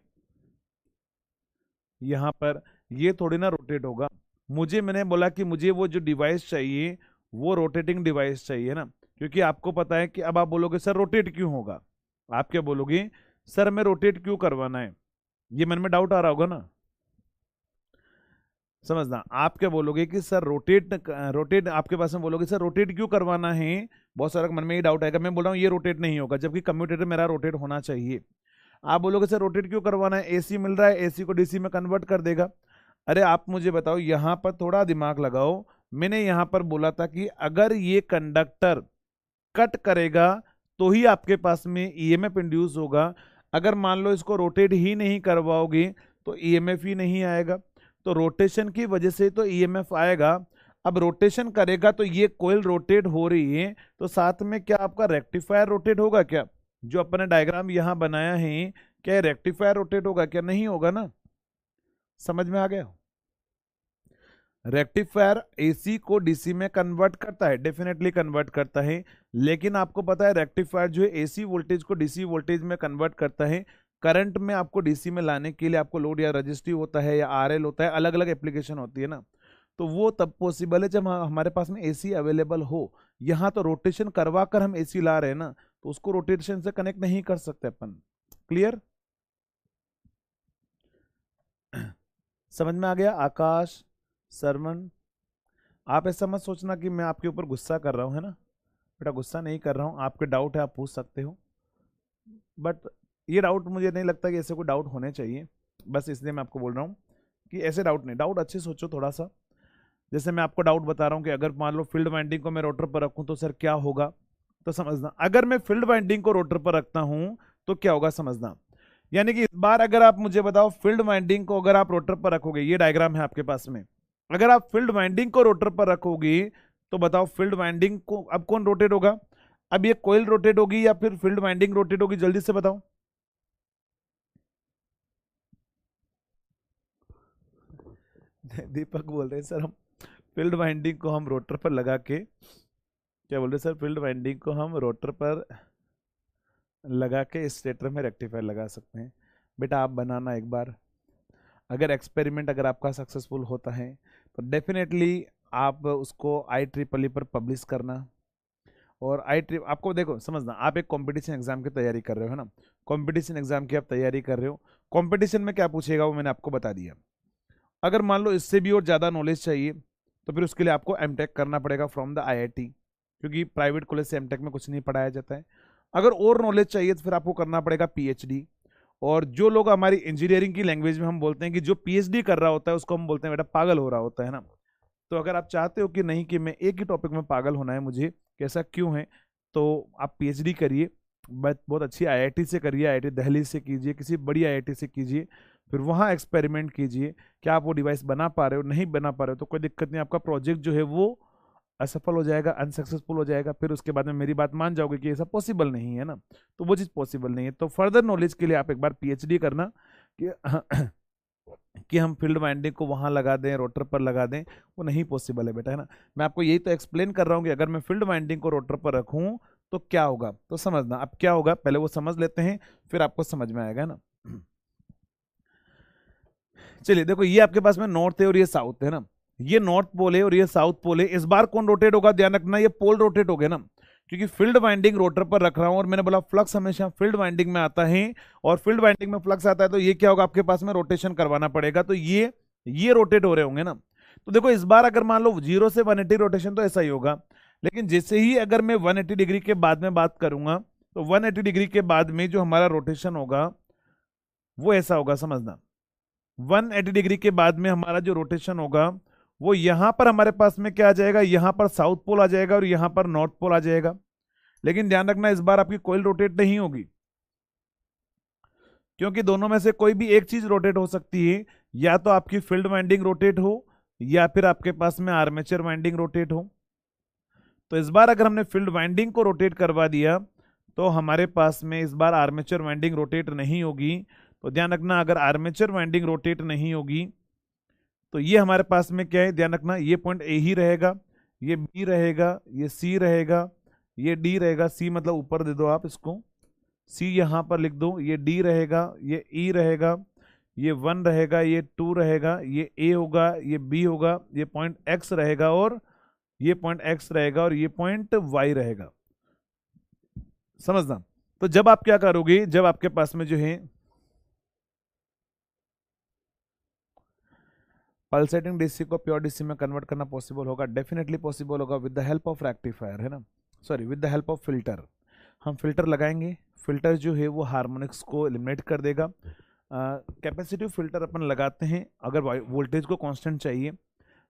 यहाँ पर ये थोड़ी ना रोटेट होगा। मैंने बोला कि मुझे वो जो डिवाइस चाहिए वो रोटेटिंग डिवाइस चाहिए ना, क्योंकि आपको पता है कि अब आप बोलोगे सर रोटेट क्यों होगा, आप क्या बोलोगे, सर मैं रोटेट क्यों करवाना है, ये मन में डाउट आ रहा होगा ना। समझना, आप क्या बोलोगे कि सर रोटेट रोटेट आपके पास में बोलोगे सर रोटेट क्यों करवाना है। बहुत सारा मन में ये डाउट आएगा, मैं बोल रहा हूँ ये रोटेट नहीं होगा, जबकि कम्यूटेटर मेरा रोटेट होना चाहिए। आप बोलोगे सर रोटेट क्यों करवाना है, एसी मिल रहा है, एसी को डीसी में कन्वर्ट कर देगा। अरे आप मुझे बताओ, यहां पर थोड़ा दिमाग लगाओ। मैंने यहां पर बोला था कि अगर ये कंडक्टर कट करेगा तो ही आपके पास में ईएमएफ इंड्यूस होगा। अगर मान लो इसको रोटेट ही नहीं करवाओगे तो ईएमएफ ही नहीं आएगा। तो रोटेशन की वजह से तो ईएमएफ आएगा। अब रोटेशन करेगा तो ये कोयल रोटेट हो रही है, तो साथ में क्या आपका रेक्टिफायर रोटेट होगा क्या? जो अपने डायग्राम यहां बनाया है, क्या रेक्टिफायर रोटेट होगा क्या? नहीं होगा ना। समझ में आ गया? रेक्टिफायर एसी को डीसी में कन्वर्ट करता है, डेफिनेटली कन्वर्ट करता है। लेकिन आपको पता है रेक्टिफायर जो है एसी वोल्टेज को डीसी वोल्टेज में कन्वर्ट करता है। करंट में आपको डीसी में लाने के लिए आपको लोड या रजिस्टिव होता है या आरएल होता है, अलग अलग एप्लीकेशन होती है ना। तो वो तब पॉसिबल है जब हमारे पास में एसी अवेलेबल हो। यहाँ तो रोटेशन करवा कर हम एसी ला रहे हैं ना, तो उसको रोटेशन से कनेक्ट नहीं कर सकते अपन। क्लियर? समझ में आ गया आकाश, सरमन? आप ऐसा मत सोचना कि मैं आपके ऊपर गुस्सा कर रहा हूँ, है ना बेटा, गुस्सा नहीं कर रहा हूँ। आपके डाउट है, आप पूछ सकते हो, बट ये डाउट मुझे नहीं लगता कि ऐसे कोई डाउट होने चाहिए। बस इसलिए मैं आपको बोल रहा हूँ कि ऐसे डाउट नहीं, डाउट अच्छे सोचो थोड़ा सा। जैसे मैं आपको डाउट बता रहा हूँ कि अगर मान लो फील्ड वाइंडिंग को मैं रोटर पर रखूँ तो सर क्या होगा। तो समझना, अगर मैं फील्ड वाइंडिंग को रोटर पर रखता हूँ तो क्या होगा, समझना। यानी कि इस बार अगर आप मुझे बताओ, फील्ड वाइंडिंग को अगर आप रोटर पर रखोगे, ये डायग्राम है आपके पास में, अगर आप फील्ड वाइंडिंग को रोटर पर रखोगे तो बताओ फील्ड वाइंडिंग को अब कौन रोटेट होगा? अब ये कोयल रोटेट होगी या फिर फील्ड वाइंडिंग रोटेट होगी, जल्दी से बताओ। दीपक बोल रहे हैं सर हम फील्ड वाइंडिंग को हम रोटर पर लगा के, क्या बोल रहे सर, फील्ड वाइंडिंग को हम रोटर पर लगा के स्टेटर में रेक्टिफायर लगा सकते हैं। बेटा आप बनाना एक बार, अगर एक्सपेरिमेंट अगर आपका सक्सेसफुल होता है तो डेफिनेटली आप उसको IEEE पर पब्लिश करना। और आई ट्रिप आपको देखो समझना, आप एक कंपटीशन एग्जाम की तैयारी कर रहे हो है ना, कंपटीशन एग्जाम की आप तैयारी कर रहे हो, कंपटीशन में क्या पूछेगा वो मैंने आपको बता दिया। अगर मान लो इससे भी और ज़्यादा नॉलेज चाहिए तो फिर उसके लिए आपको एमटेक करना पड़ेगा फ्रॉम द आईआईटी, क्योंकि प्राइवेट कॉलेज से एमटेक में कुछ नहीं पढ़ाया जाता है। अगर और नॉलेज चाहिए तो फिर आपको करना पड़ेगा पीएचडी। और जो लोग हमारी इंजीनियरिंग की लैंग्वेज में हम बोलते हैं कि जो पीएचडी कर रहा होता है उसको हम बोलते हैं बेटा पागल हो रहा होता है ना। तो अगर आप चाहते हो कि नहीं कि मैं एक ही टॉपिक में पागल होना है मुझे, कैसा क्यों है, तो आप पीएचडी करिए, बहुत अच्छी आईआईटी से करिए, आईआईटी दिल्ली से कीजिए, किसी बड़ी आईआईटी से कीजिए, फिर वहाँ एक्सपेरिमेंट कीजिए। क्या आप वो डिवाइस बना पा रहे हो, नहीं बना पा रहे हो तो कोई दिक्कत नहीं, आपका प्रोजेक्ट जो है वो असफल हो जाएगा, अनसक्सेसफुल हो जाएगा, फिर उसके बाद में मेरी बात मान जाओगे कि ऐसा पॉसिबल नहीं है ना, तो वो चीज़ पॉसिबल नहीं है। तो फर्दर नॉलेज के लिए आप एक बार पीएचडी करना कि कि हम फील्ड वाइंडिंग को वहां लगा दें, रोटर पर लगा दें, वो नहीं पॉसिबल है बेटा, है ना। मैं आपको यही तो एक्सप्लेन कर रहा हूँ कि अगर मैं फील्ड वाइंडिंग को रोटर पर रखूं तो क्या होगा, तो समझना अब क्या होगा, पहले वो समझ लेते हैं फिर आपको समझ में आएगा ना। चलिए देखो, ये आपके पास में नॉर्थ है और ये साउथ है ना, ये नॉर्थ पोल है और ये साउथ पोल है। इस बार कौन रोटेट होगा, ध्यान रखना, ये पोल रोटेट हो गए ना, क्योंकि फील्ड वाइंडिंग रोटर पर रख रहा हूं और मैंने बोला फ्लक्स हमेशा फील्ड वाइंडिंग में आता है, और फील्ड वाइंडिंग में फ्लक्स आता है तो ये क्या होगा, आपके पास में रोटेशन करवाना पड़ेगा, तो ये रोटेट हो रहे होंगे ना। तो देखो इस बार अगर मान लो 0 से 180 रोटेशन तो ऐसा ही होगा, लेकिन जैसे ही अगर मैं 180 डिग्री के बाद में बात करूंगा तो 180 डिग्री के बाद में जो हमारा रोटेशन होगा वो ऐसा होगा, समझना। 180 डिग्री के बाद में हमारा जो रोटेशन होगा वो यहां पर हमारे पास में क्या आ जाएगा, यहां पर साउथ पोल आ जाएगा और यहां पर नॉर्थ पोल आ जाएगा। लेकिन ध्यान रखना इस बार आपकी कोयल रोटेट नहीं होगी, क्योंकि दोनों में से कोई भी एक चीज रोटेट हो सकती है, या तो आपकी फील्ड वाइंडिंग रोटेट हो या फिर आपके पास में आर्मेचर वाइंडिंग रोटेट हो। तो इस बार अगर हमने फील्ड वाइंडिंग को रोटेट करवा दिया तो हमारे पास में इस बार आर्मेचर वाइंडिंग रोटेट नहीं होगी। तो ध्यान रखना, अगर आर्मेचर वाइंडिंग रोटेट नहीं होगी तो ये हमारे पास में क्या है, ध्यान रखना, ये पॉइंट ए ही रहेगा, ये बी रहेगा, ये सी रहेगा, ये डी रहेगा, सी मतलब ऊपर दे दो आप इसको, सी यहां पर लिख दो, ये डी रहेगा, ये ई रहेगा, ये 1 रहेगा, ये 2 रहेगा, ये ए होगा, ये बी होगा, ये पॉइंट एक्स रहेगा और ये पॉइंट एक्स रहेगा और ये पॉइंट वाई रहेगा, समझना। तो जब आप क्या करोगे, जब आपके पास में जो है पल्सेटिंग डीसी को प्योर डीसी में कन्वर्ट करना पॉसिबल होगा, डेफिनेटली पॉसिबल होगा with the help of rectifier, है ना, sorry with the help of filter. हम फिल्टर लगाएंगे, फिल्टर जो है वो हार्मोनिक्स को एलिमिनेट कर देगा। कैपेसिटिव फिल्टर अपन लगाते हैं अगर वोल्टेज को कांस्टेंट चाहिए,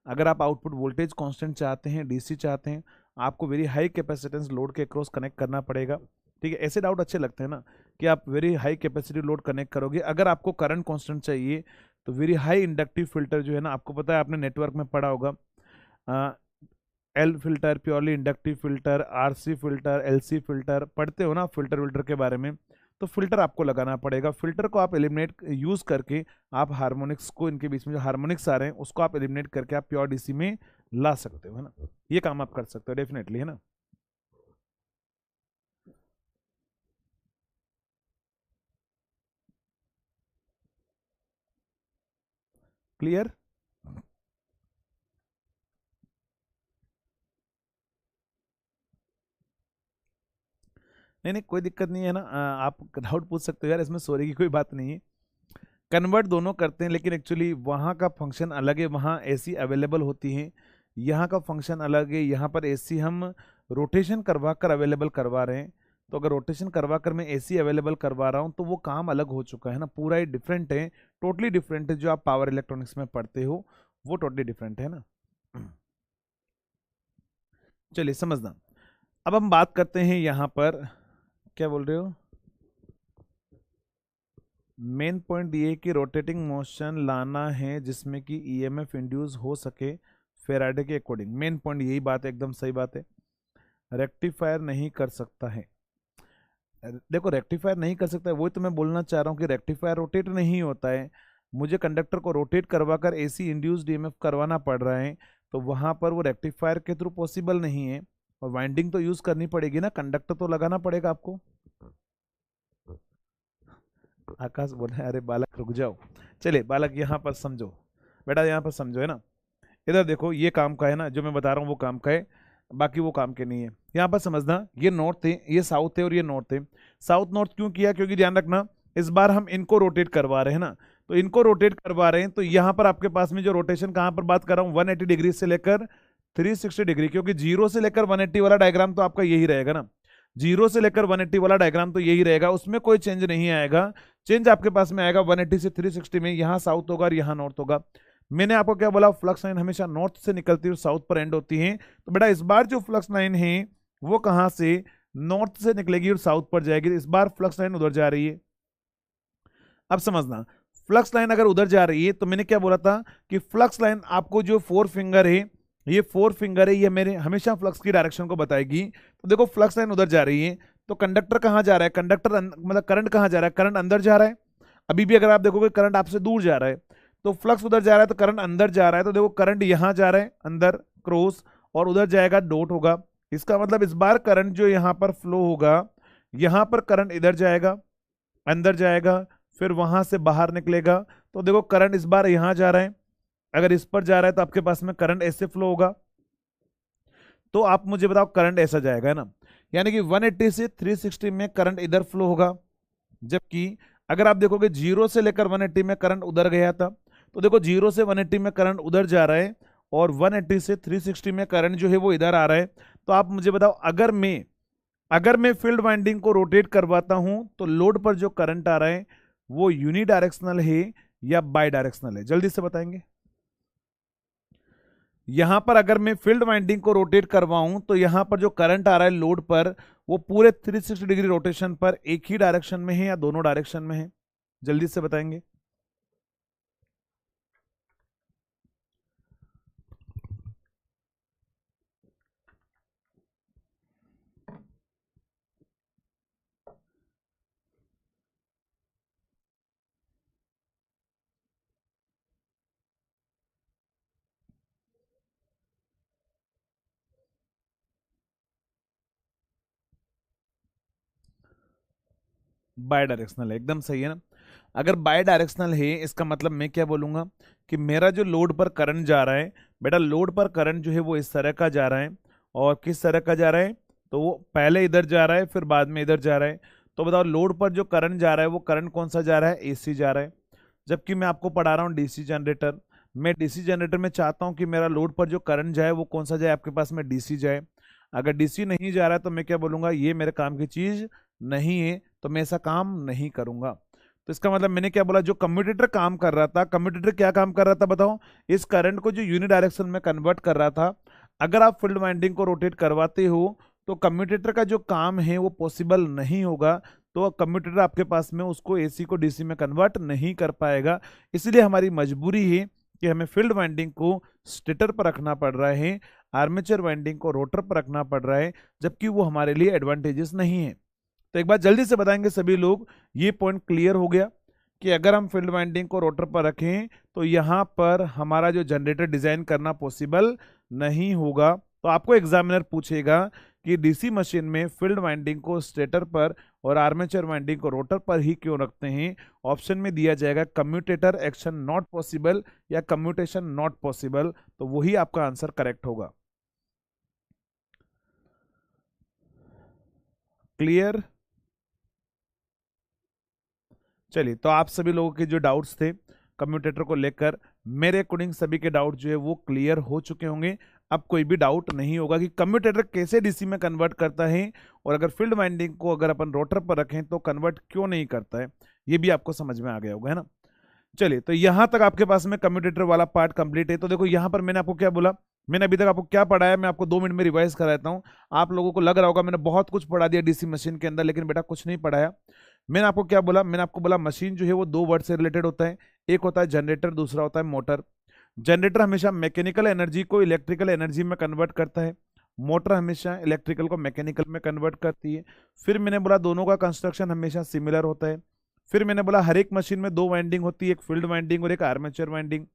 अगर आप आउटपुट वोल्टेज कांस्टेंट चाहते हैं, डीसी चाहते हैं, आपको वेरी हाई कैपेसिटेंस लोड के क्रॉस कनेक्ट करना पड़ेगा। ठीक है, ऐसे डाउट अच्छे लगते हैं ना कि आप very high capacity load connect करोगे। अगर आपको करंट कांस्टेंट चाहिए तो वेरी हाई इंडक्टिव फिल्टर जो है ना, आपको पता है, आपने नेटवर्क में पढ़ा होगा, L filter, purely inductive filter, RC filter, LC filter, पढ़ते हो ना फिल्टर विल्टर के बारे में। तो फिल्टर आपको लगाना पड़ेगा, फिल्टर को आप एलिमिनेट यूज करके आप हार्मोनिक्स को, इनके बीच में जो हार्मोनिक्स आ रहे हैं उसको आप एलिमिनेट करके आप प्योर डीसी में ला सकते हो, है ना। ये काम आप कर सकते हो डेफिनेटली, है ना। क्लियर? नहीं नहीं, कोई दिक्कत नहीं है ना, आप डाउट पूछ सकते हो यार, इसमें सॉरी की कोई बात नहीं है। कन्वर्ट दोनों करते हैं लेकिन एक्चुअली वहाँ का फंक्शन अलग है, वहाँ एसी अवेलेबल होती है, यहाँ का फंक्शन अलग है। यहाँ पर एसी हम रोटेशन करवा कर अवेलेबल करवा रहे हैं, तो अगर रोटेशन करवा कर मैं एसी अवेलेबल करवा रहा हूँ तो वो काम अलग हो चुका है ना, पूरा ही डिफरेंट है, टोटली डिफरेंट है। जो आप पावर इलेक्ट्रॉनिक्स में पढ़ते हो वो टोटली डिफरेंट है ना। चलिए समझना, अब हम बात करते हैं यहाँ पर, क्या बोल रहे हो, मेन पॉइंट ये कि रोटेटिंग मोशन लाना है जिसमें कि ईएमएफ इंड्यूस हो सके फेराडे के अकॉर्डिंग। मेन पॉइंट यही बात है, एकदम सही बात है। रेक्टिफायर नहीं कर सकता है, देखो रेक्टिफायर नहीं कर सकता है, वही तो मैं बोलना चाह रहा हूँ कि रेक्टिफायर रोटेट नहीं होता है, मुझे कंडक्टर को रोटेट करवा कर एसी इंड्यूस्ड ईएमएफ करवाना पड़ रहा है, तो वहां पर वो रेक्टिफायर के थ्रू पॉसिबल नहीं है। और वाइंडिंग तो यूज करनी पड़ेगी ना, कंडक्टर तो लगाना पड़ेगा आपको। आकाश बोले अरे बालक रुक जाओ, चले बालक यहाँ पर समझो, बेटा यहाँ पर समझो, है ना। इधर देखो, ये काम का है ना, जो मैं बता रहा हूँ वो काम का है, बाकी वो काम के नहीं है। यहाँ पर समझना, ये नॉर्थ है, ये साउथ है और ये नॉर्थ है। साउथ नॉर्थ क्यों किया? क्योंकि ध्यान रखना इस बार हम इनको रोटेट करवा रहे हैं ना, तो इनको रोटेट करवा रहे हैं, तो यहाँ पर आपके पास में जो रोटेशन कहाँ पर बात कर रहा हूँ, 180 डिग्री से लेकर 360 डिग्री, क्योंकि जीरो से लेकर 180 वाला डायग्राम तो आपका यही रहेगा ना, जीरो से लेकर 180 वाला डायग्राम तो यही रहेगा, उसमें कोई चेंज नहीं आएगा। चेंज आपके पास में आएगा 180 से 360 में, यहाँ साउथ होगा और यहाँ नॉर्थ होगा। मैंने आपको क्या बोला, फ्लक्स लाइन हमेशा नॉर्थ से निकलती है और साउथ पर एंड होती है। तो बेटा इस बार जो फ्लक्स लाइन है वो कहाँ से, नॉर्थ से निकलेगी और साउथ पर जाएगी। इस बार फ्लक्स लाइन उधर जा रही है। अब समझना, फ्लक्स लाइन अगर उधर जा रही है तो मैंने क्या बोला था कि फ्लक्स लाइन आपको जो 4 फिंगर है, ये 4 फिंगर है, ये मेरे हमेशा फ्लक्स की डायरेक्शन को बताएगी। तो देखो फ्लक्स लाइन उधर जा रही है, तो कंडक्टर कहाँ जा रहा है, कंडक्टर मतलब करंट कहाँ जा रहा है, करंट अंदर जा रहा है। अभी भी अगर आप देखोगे करंट आपसे दूर जा रहा है, तो फ्लक्स उधर जा रहा है तो करंट अंदर जा रहा है। तो देखो करंट यहाँ जा रहा है अंदर क्रॉस, और उधर जाएगा डॉट होगा। इसका मतलब इस बार करंट जो यहाँ पर फ्लो होगा, यहाँ पर करंट इधर जाएगा, अंदर जाएगा, फिर वहां से बाहर निकलेगा। तो देखो करंट इस बार यहां जा रहा है, अगर इस पर जा रहा है तो आपके पास में करंट ऐसे फ्लो होगा। तो आप मुझे बताओ करंट ऐसा जाएगा, है ना, यानी कि 180 से 360 में करंट इधर फ्लो होगा। जबकि अगर आप देखोगे जीरो से लेकर 180 में करंट उधर गया था, तो देखो जीरो से 180 में करंट उधर जा रहा है और 180 से 360 में करंट जो है वो इधर आ रहा है। तो आप मुझे बताओ, अगर मैं फील्ड वाइंडिंग को रोटेट करवाता हूं तो लोड पर जो करंट आ रहा है वो यूनिडायरेक्शनल है या बाई डायरेक्शनल है, जल्दी से बताएंगे। यहां पर अगर मैं फील्ड वाइंडिंग को रोटेट करवाऊं तो यहां पर जो करंट आ रहा है लोड पर, वो पूरे 360 डिग्री रोटेशन पर एक ही डायरेक्शन में है या दोनों डायरेक्शन में है, जल्दी से बताएंगे। बाय डायरेक्शनल है, एकदम सही है ना। अगर बाय डायरेक्शनल है इसका मतलब मैं क्या बोलूंगा कि मेरा जो लोड पर करंट जा रहा है, बेटा लोड पर करंट जो है वो इस तरह का जा रहा है, और किस तरह का जा रहा है, तो वो पहले इधर जा रहा है फिर बाद में इधर जा रहा है। तो बताओ लोड पर जो करंट जा रहा है वो करंट कौन सा जा रहा है, एसी जा रहा है। जबकि मैं आपको पढ़ा रहा हूँ डीसी जनरेटर, मैं डीसी जनरेटर में चाहता हूँ कि मेरा लोड पर जो करंट जाए वो कौन सा जाए, आपके पास में डीसी जाए। अगर डीसी नहीं जा रहा है तो मैं क्या बोलूंगा, ये मेरे काम की चीज नहीं है, तो मैं ऐसा काम नहीं करूंगा। तो इसका मतलब मैंने क्या बोला, जो कम्यूटेटर काम कर रहा था, कम्यूटेटर क्या काम कर रहा था बताओ, इस करंट को जो यूनि डायरेक्शन में कन्वर्ट कर रहा था। अगर आप फील्ड वाइंडिंग को रोटेट करवाते हो तो कम्यूटेटर का जो काम है वो पॉसिबल नहीं होगा। तो कम्यूटेटर आपके पास में उसको एसी को डीसी में कन्वर्ट नहीं कर पाएगा। इसलिए हमारी मजबूरी है कि हमें फील्ड वाइंडिंग को स्टेटर पर रखना पड़ रहा है, आर्मेचर वाइंडिंग को रोटर पर रखना पड़ रहा है, जबकि वो हमारे लिए एडवांटेजेस नहीं है। तो एक बार जल्दी से बताएंगे सभी लोग, ये पॉइंट क्लियर हो गया कि अगर हम फील्ड वाइंडिंग को रोटर पर रखें तो यहाँ पर हमारा जो जनरेटर डिजाइन करना पॉसिबल नहीं होगा। तो आपको एग्जामिनर पूछेगा कि डीसी मशीन में फील्ड वाइंडिंग को स्टेटर पर और आर्मेचर वाइंडिंग को रोटर पर ही क्यों रखते हैं। ऑप्शन में दिया जाएगा कम्यूटेटर एक्शन नॉट पॉसिबल या कम्यूटेशन नॉट पॉसिबल, तो वही आपका आंसर करेक्ट होगा। क्लियर। चलिए, तो आप सभी लोगों के जो डाउट्स थे कम्यूटेटर को लेकर, मेरे अकॉर्डिंग सभी के डाउट जो है वो क्लियर हो चुके होंगे। अब कोई भी डाउट नहीं होगा कि कम्यूटेटर कैसे डीसी में कन्वर्ट करता है, और अगर फील्ड वाइंडिंग को अगर अपन रोटर पर रखें तो कन्वर्ट क्यों नहीं करता है, ये भी आपको समझ में आ गया होगा, है ना। चलिए, तो यहां तक आपके पास में कम्यूटेटर वाला पार्ट कंप्लीट है। तो देखो यहां पर मैंने आपको क्या बोला, मैंने अभी तक आपको क्या पढ़ाया, मैं आपको 2 मिनट में रिवाइज कराता हूं। आप लोगों को लग रहा होगा मैंने बहुत कुछ पढ़ा दिया डीसी मशीन के अंदर, लेकिन बेटा कुछ नहीं पढ़ाया। मैंने आपको क्या बोला, मैंने आपको बोला मशीन जो है वो 2 वर्ड से रिलेटेड होता है, एक होता है जनरेटर, दूसरा होता है मोटर। जनरेटर हमेशा मैकेनिकल एनर्जी को इलेक्ट्रिकल एनर्जी में कन्वर्ट करता है, मोटर हमेशा इलेक्ट्रिकल को मैकेनिकल में कन्वर्ट करती है। फिर मैंने बोला दोनों का कंस्ट्रक्शन हमेशा सिमिलर होता है। फिर मैंने बोला हर एक मशीन में 2 वाइंडिंग होती है, एक फील्ड वाइंडिंग और एक आर्मेचर वाइंडिंग।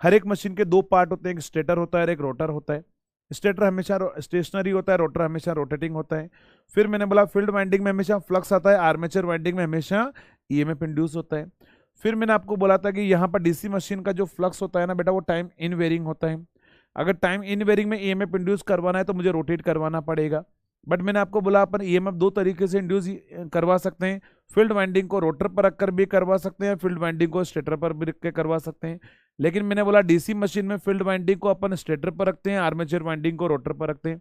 हर एक मशीन के 2 पार्ट होते हैं, एक स्टेटर होता है और एक रोटर होता है। स्टेटर हमेशा स्टेशनरी होता है, रोटर हमेशा रोटेटिंग होता है। फिर मैंने बोला फील्ड वाइंडिंग में हमेशा फ्लक्स आता है, आर्मेचर वाइंडिंग में हमेशा ईएमएफ इंड्यूस होता है। फिर मैंने आपको बोला था कि यहाँ पर डीसी मशीन का जो फ्लक्स होता है ना बेटा, वो टाइम इन वेरिंग होता है। अगर टाइम इन वेरिंग में ईएमएफ इंड्यूस करवाना है तो मुझे रोटेट करवाना पड़ेगा। बट मैंने आपको बोला अपन ईएमएफ दो तरीके से इंड्यूस करवा सकते हैं, फील्ड वाइंडिंग को रोटर पर रखकर भी करवा सकते हैं, फील्ड वाइंडिंग को स्टेटर पर भी रख के करवा सकते हैं। लेकिन मैंने बोला डीसी मशीन में फील्ड वाइंडिंग को अपन स्टेटर पर रखते हैं, आर्मेचर वाइंडिंग को रोटर पर रखते हैं।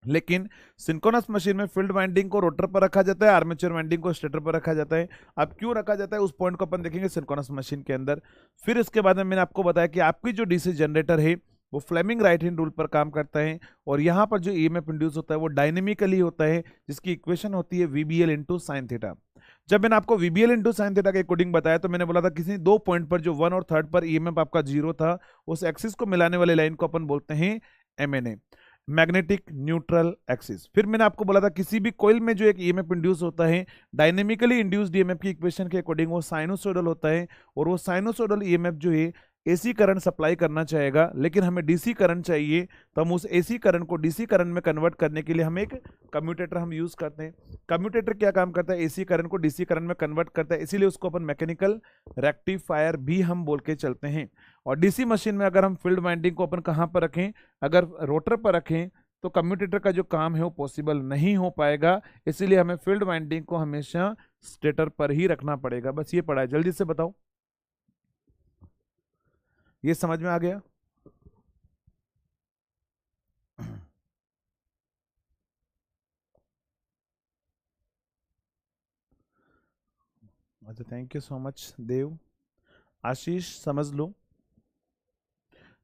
लेकिन सिंक्रोनस मशीन में फील्ड वाइंडिंग को रोटर पर रखा जाता है, आर्मेचर वाइंडिंग को स्टेटर पर रखा जाता है। अब क्यों रखा जाता है उस पॉइंट को अपन देखेंगे सिंक्रोनस मशीन के अंदर। फिर इसके बाद में मैंने आपको बताया कि आपकी जो डीसी जनरेटर है वो फ्लेमिंग राइट हैंड रूल पर काम करता है, और यहाँ पर जो ईएमएफ इंड्यूस होता है वो डायनेमिकली होता है, जिसकी इक्वेशन होती है वीबीएल इंटू साइन थीटा। जब मैंने आपको वीबीएल इंटू साइन थीटा के अकॉर्डिंग बताया तो मैंने बोला था किसी दो पॉइंट पर जो 1 और 3 पर ईएमएफ आपका जीरो था, उस एक्सिस को मिलाने वाले लाइन को अपन बोलते हैं एमएनए, मैग्नेटिक न्यूट्रल एक्सिस। फिर मैंने आपको बोला था किसी भी कॉइल में जो एक ईएमएफ इंड्यूस होता है, डायनेमिकली इंड्यूस्ड ईएमएफ की इक्वेशन के अकॉर्डिंग वो साइनोसॉइडल होता है, और वो साइनोसॉइडल ईएमएफ जो है एसी करंट सप्लाई करना चाहेगा, लेकिन हमें डीसी करंट चाहिए, तो हम उस एसी करंट को डीसी करंट में कन्वर्ट करने के लिए हम एक कम्यूटेटर हम यूज करते हैं। कम्यूटेटर क्या काम करता है, एसी करंट को डीसी करंट में कन्वर्ट करता है, इसीलिए उसको अपन मैकेनिकल रेक्टिफायर भी हम बोल के चलते हैं। और डीसी मशीन में अगर हम फील्ड वाइंडिंग को अपन कहाँ पर रखें, अगर रोटर पर रखें तो कम्यूटेटर का जो काम है वो पॉसिबल नहीं हो पाएगा, इसीलिए हमें फील्ड वाइंडिंग को हमेशा स्टेटर पर ही रखना पड़ेगा। बस ये पढ़ा है, जल्दी से बताओ, ये समझ में आ गया? अच्छा, थैंक यू सो मच देव। आशीष समझ लो,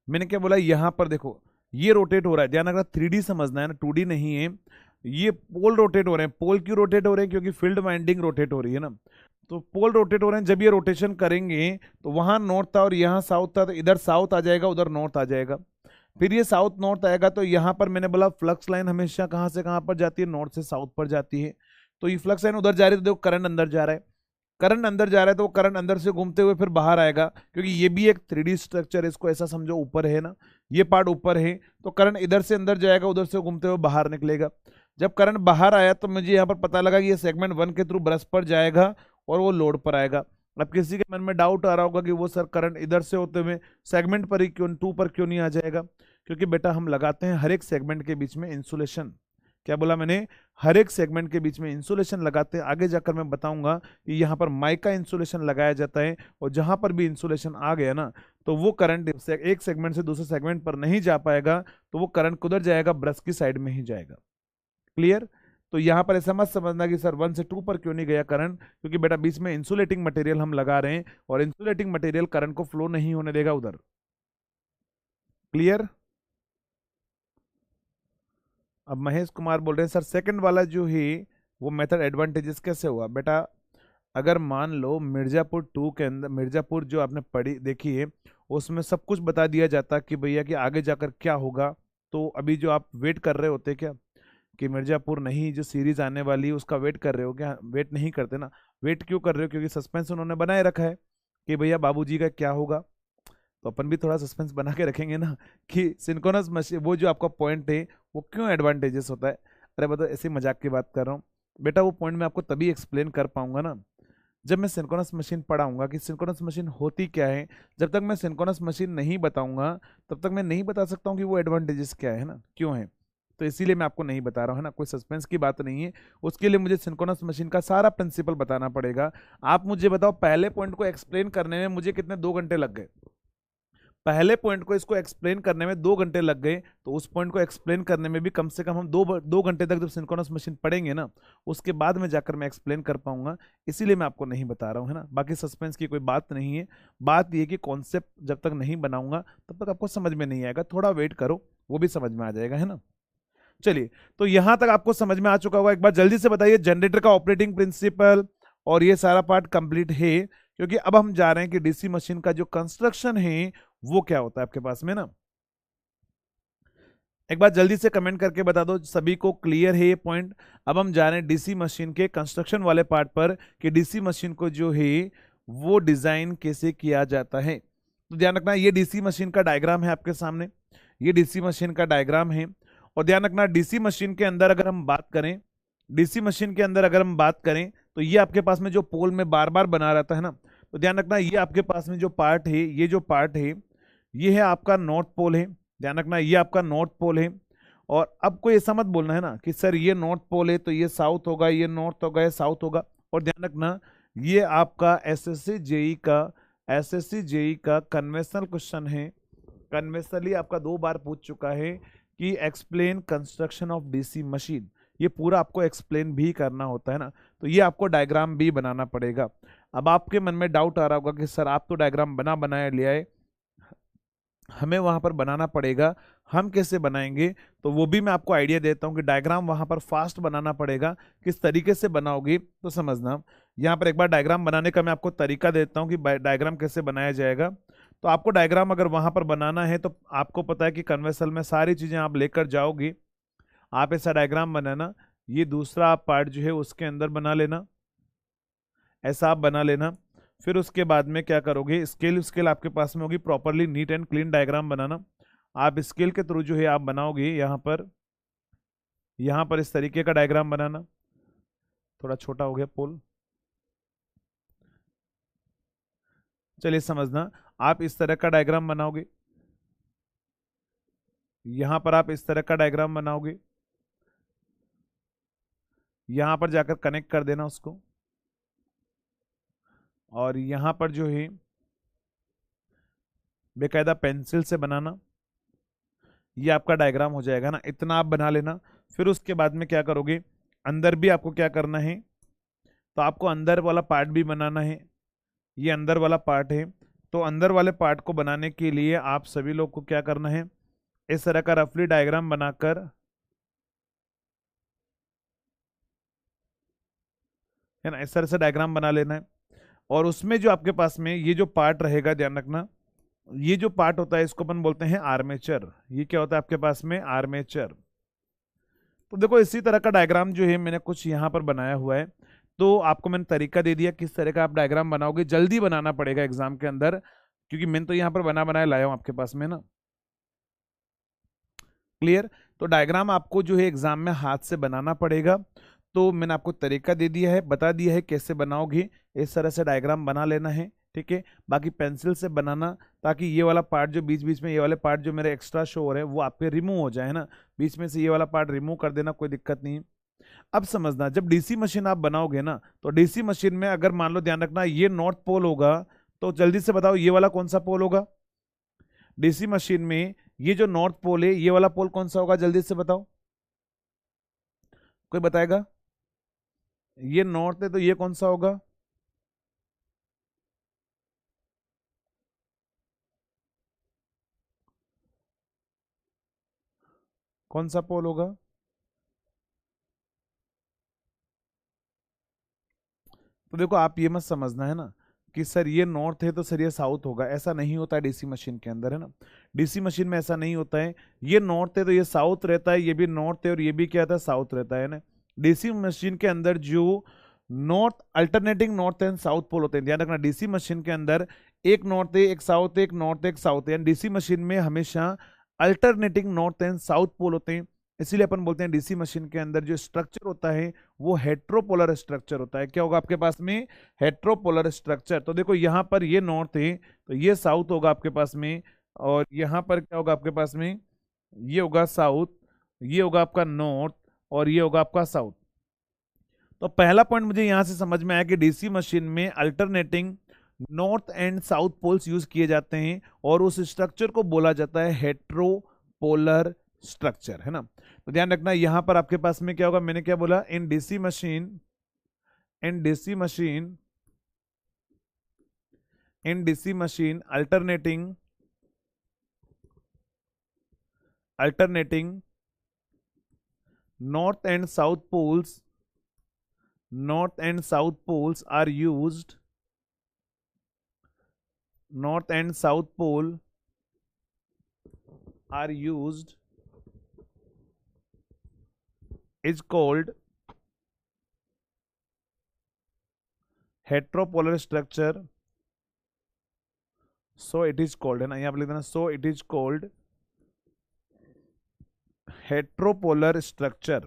मैंने क्या बोला, यहां पर देखो ये रोटेट हो रहा है, ध्यान रखना 3D समझना है ना, 2D नहीं है। ये पोल रोटेट हो रहे हैं, पोल क्यों रोटेट हो रहे हैं, क्योंकि फील्ड वाइंडिंग रोटेट हो रही है ना, तो पोल रोटेट हो रहे हैं। जब ये रोटेशन करेंगे तो वहां नॉर्थ था और यहाँ साउथ था, तो इधर साउथ आ जाएगा, उधर नॉर्थ आ जाएगा। फिर ये साउथ नॉर्थ आएगा, तो यहाँ पर मैंने बोला फ्लक्स लाइन हमेशा कहाँ से कहाँ पर जाती है, नॉर्थ से साउथ पर जाती है। तो ये फ्लक्स लाइन उधर जा रही है, तो देखो करंट अंदर जा रहा है, करंट अंदर जा रहा है, तो वो करंट अंदर से घूमते हुए फिर बाहर आएगा, क्योंकि ये भी एक 3D स्ट्रक्चर है, इसको ऐसा समझो ऊपर है ना, ये पार्ट ऊपर है, तो करंट इधर से अंदर जाएगा, उधर से घूमते हुए बाहर निकलेगा। जब करंट बाहर आया तो मुझे यहाँ पर पता लगा कि ये सेगमेंट 1 के थ्रू ब्रश पर जाएगा और वो लोड पर आएगा। अब किसी के मन में डाउट आ रहा होगा कि वो सर करंट इधर से होते हुए सेगमेंट पर ही क्यों, 2 पर क्यों नहीं आ जाएगा? क्योंकि बेटा हम लगाते हैं हर एक सेगमेंट के बीच में इंसुलेशन। क्या बोला मैंने? हर एक सेगमेंट के बीच में इंसुलेशन लगाते हैं। आगे जाकर मैं बताऊंगा कि यहाँ पर माइका इंसुलेशन लगाया जाता है, और जहां पर भी इंसुलेशन आ गया ना, तो वो करंट एक सेगमेंट से दूसरे सेगमेंट पर नहीं जा पाएगा, तो वो करंट किधर जाएगा, ब्रश की साइड में ही जाएगा। क्लियर? तो यहाँ पर ऐसा मत समझना कि सर 1 से 2 पर क्यों नहीं गया करंट, क्योंकि बेटा बीच में इंसुलेटिंग मटेरियल हम लगा रहे हैं, और इंसुलेटिंग मटेरियल करंट को फ्लो नहीं होने देगा उधर। क्लियर? अब महेश कुमार बोल रहे हैं सर सेकंड वाला जो है वो मेथड एडवांटेजेस कैसे हुआ? बेटा अगर मान लो मिर्जापुर 2 के अंदर, मिर्जापुर जो आपने पढ़ी देखी है, उसमें सब कुछ बता दिया जाता कि भैया कि आगे जाकर क्या होगा, तो अभी जो आप वेट कर रहे होते क्या कि मिर्जापुर नहीं, जो सीरीज आने वाली है उसका वेट कर रहे हो क्या? वेट नहीं करते ना। वेट क्यों कर रहे हो? क्योंकि सस्पेंस उन्होंने बनाए रखा है कि भैया बाबूजी का क्या होगा, तो अपन भी थोड़ा सस्पेंस बना के रखेंगे ना कि सिंक्रोनस मशीन, वो जो आपका पॉइंट है वो क्यों एडवांटेजेस होता है। अरे बताओ, ऐसे मजाक की बात कर रहा हूँ बेटा, वो पॉइंट मैं आपको तभी एक्सप्लेन कर पाऊंगा ना जब मैं सिंक्रोनस मशीन पढ़ाऊंगा कि सिंक्रोनस मशीन होती क्या है। जब तक मैं सिंक्रोनस मशीन नहीं बताऊंगा तब तक मैं नहीं बता सकता हूँ कि वो एडवांटेजेस क्या है ना, क्यों है। तो इसीलिए मैं आपको नहीं बता रहा हूँ, है ना, कोई सस्पेंस की बात नहीं है। उसके लिए मुझे सिंक्रोनस मशीन का सारा प्रिंसिपल बताना पड़ेगा। आप मुझे बताओ, पहले पॉइंट को एक्सप्लेन करने में मुझे कितने 2 घंटे लग गए? पहले पॉइंट को इसको एक्सप्लेन करने में 2 घंटे लग गए, तो उस पॉइंट को एक्सप्लेन करने में भी कम से कम हम दो घंटे तक जब सिंक्रोनस मशीन पढ़ेंगे ना, उसके बाद में जाकर मैं एक्सप्लेन कर पाऊंगा। इसीलिए मैं आपको नहीं बता रहा हूँ, है ना। बाकी सस्पेंस की कोई बात नहीं है। बात यह कि कॉन्सेप्ट जब तक नहीं बनाऊंगा तब तक आपको समझ में नहीं आएगा, थोड़ा वेट करो, वो भी समझ में आ जाएगा, है ना। चलिए, तो यहां तक आपको समझ में आ चुका होगा। एक बार जल्दी से बताइए जनरेटर का ऑपरेटिंग प्रिंसिपल, और ये सारा पार्ट कंप्लीट है, क्योंकि अब हम जा रहे हैं कि डीसी मशीन का जो कंस्ट्रक्शन है वो क्या होता है आपके पास में ना। एक बार जल्दी से कमेंट करके बता दो सभी को क्लियर है ये पॉइंट। अब हम जा रहे हैं डीसी मशीन के कंस्ट्रक्शन वाले पार्ट पर कि डीसी मशीन को जो है वो डिजाइन कैसे किया जाता है। तो ध्यान रखना, ये डीसी मशीन का डायग्राम है आपके सामने, ये डीसी मशीन का डायग्राम है। और ध्यान रखना, डीसी मशीन के अंदर अगर हम बात करें, डीसी मशीन के अंदर अगर हम बात करें तो ये आपके पास में जो पोल में बार बार बना रहता है ना, तो ध्यान रखना ये आपके पास में जो पार्ट है, ये जो पार्ट है ये है आपका नॉर्थ पोल है। ध्यान रखना ये आपका नॉर्थ पोल है, और अब कोई ऐसा मत बोलना है ना कि सर ये नॉर्थ पोल है तो ये साउथ होगा, ये नॉर्थ होगा, ये साउथ होगा। और ध्यान रखना ये आपका एसएससी जेई का कन्वेंशनल क्वेश्चन है। कन्वेंशनली आपका 2 बार पूछ चुका है कि explain construction of DC machine. ये पूरा आपको एक्सप्लेन भी करना होता है ना, तो ये आपको डायग्राम भी बनाना पड़ेगा। अब आपके मन में डाउट आ रहा होगा कि सर आप तो डायग्राम बनाया ले आए, हमें वहां पर बनाना पड़ेगा, हम कैसे बनाएंगे? तो वो भी मैं आपको आइडिया देता हूँ कि डायग्राम वहां पर फास्ट बनाना पड़ेगा। किस तरीके से बनाओगे तो समझना। यहाँ पर एक बार डायग्राम बनाने का मैं आपको तरीका देता हूँ कि डायग्राम कैसे बनाया जाएगा। तो आपको डायग्राम अगर वहां पर बनाना है तो आपको पता है कि कन्वेंशनल में सारी चीजें आप लेकर जाओगे। आप ऐसा डायग्राम बनाना, ये दूसरा पार्ट जो है उसके अंदर बना लेना, ऐसा आप बना लेना। फिर उसके बाद में क्या करोगे, स्केल आपके पास में होगी, properly neat and clean diagram बनाना। आप स्केल के थ्रू जो है आप बनाओगे यहाँ पर इस तरीके का डायग्राम बनाना। थोड़ा छोटा हो गया पोल, चलिए समझना। आप इस तरह का डायग्राम बनाओगे, यहां पर आप इस तरह का डायग्राम बनाओगे, यहां पर जाकर कनेक्ट कर देना उसको, और यहां पर जो है बेकायदा पेंसिल से बनाना। ये आपका डायग्राम हो जाएगा ना, इतना आप बना लेना। फिर उसके बाद में क्या करोगे, अंदर भी आपको क्या करना है, तो आपको अंदर वाला पार्ट भी बनाना है। ये अंदर वाला पार्ट है, तो अंदर वाले पार्ट को बनाने के लिए आप सभी लोग को क्या करना है, इस तरह का रफली डायग्राम बनाकर, है ना, इस तरह से डायग्राम बना लेना है। और उसमें जो आपके पास में ये जो पार्ट रहेगा, ध्यान रखना, ये जो पार्ट होता है इसको अपन बोलते हैं आर्मेचर। ये क्या होता है आपके पास में, आर्मेचर। तो देखो इसी तरह का डायग्राम जो है मैंने कुछ यहाँ पर बनाया हुआ है। तो आपको मैंने तरीका दे दिया किस तरह का आप डायग्राम बनाओगे। जल्दी बनाना पड़ेगा एग्जाम के अंदर, क्योंकि मैंने तो यहाँ पर बनाया लाया हूँ आपके पास में ना। क्लियर? तो डायग्राम आपको जो है एग्जाम में हाथ से बनाना पड़ेगा। तो मैंने आपको तरीका दे दिया है, बता दिया है कैसे बनाओगे। इस तरह से डायग्राम बना लेना है, ठीक है। बाकी पेंसिल से बनाना, ताकि ये वाला पार्ट जो बीच बीच में, ये वाले पार्ट जो मेरे एक्स्ट्रा शो हो रहे हैं वो आपके रिमूव हो जाए ना। बीच में से ये वाला पार्ट रिमूव कर देना, कोई दिक्कत नहीं। अब समझना, जब डीसी मशीन आप बनाओगे ना, तो डीसी मशीन में अगर मान लो, ध्यान रखना, ये नॉर्थ पोल होगा, तो जल्दी से बताओ ये वाला कौन सा पोल होगा डीसी मशीन में? ये जो नॉर्थ पोल है, ये वाला पोल कौन सा होगा, जल्दी से बताओ, कोई बताएगा? ये नॉर्थ है तो ये कौन सा होगा? कौन सा पोल होगा? तो देखो आप ये मत समझना है ना कि सर ये नॉर्थ है तो सर ये साउथ होगा, ऐसा नहीं होता है डीसी मशीन के अंदर, है ना। डीसी मशीन में ऐसा नहीं होता है। ये नॉर्थ है तो ये साउथ रहता है, ये भी नॉर्थ है और ये भी क्या था, साउथ रहता है ना। डीसी मशीन के अंदर जो north, alternating north and south pole होते हैं, ध्यान रखना, डीसी मशीन के अंदर एक नॉर्थ है, एक साउथ है, एक नॉर्थ है, एक साउथ है। डीसी मशीन में हमेशा alternating north and south pole होते हैं। इसीलिए अपन बोलते हैं डीसी मशीन के अंदर जो स्ट्रक्चर होता है वो हेट्रोपोलर स्ट्रक्चर होता है। क्या होगा आपके पास में, हेट्रोपोलर स्ट्रक्चर। तो देखो यहाँ पर ये नॉर्थ है तो ये साउथ होगा आपके पास में, और यहाँ पर क्या होगा आपके पास में, ये होगा साउथ, ये होगा आपका नॉर्थ, और ये होगा आपका साउथ। तो पहला पॉइंट मुझे यहां से समझ में आया कि डीसी मशीन में alternating north and south poles use किए जाते हैं, और उस स्ट्रक्चर को बोला जाता है हेट्रोपोलर स्ट्रक्चर, है ना। तो ध्यान रखना यहां पर आपके पास में क्या होगा, मैंने क्या बोला, in DC machine, in DC machine, in DC machine alternating north and south poles, north and south poles are used, north and south pole are used, is called heteropolar structure. So it is called, है ना, यहाँ पे लिख देना, so it is called heteropolar structure.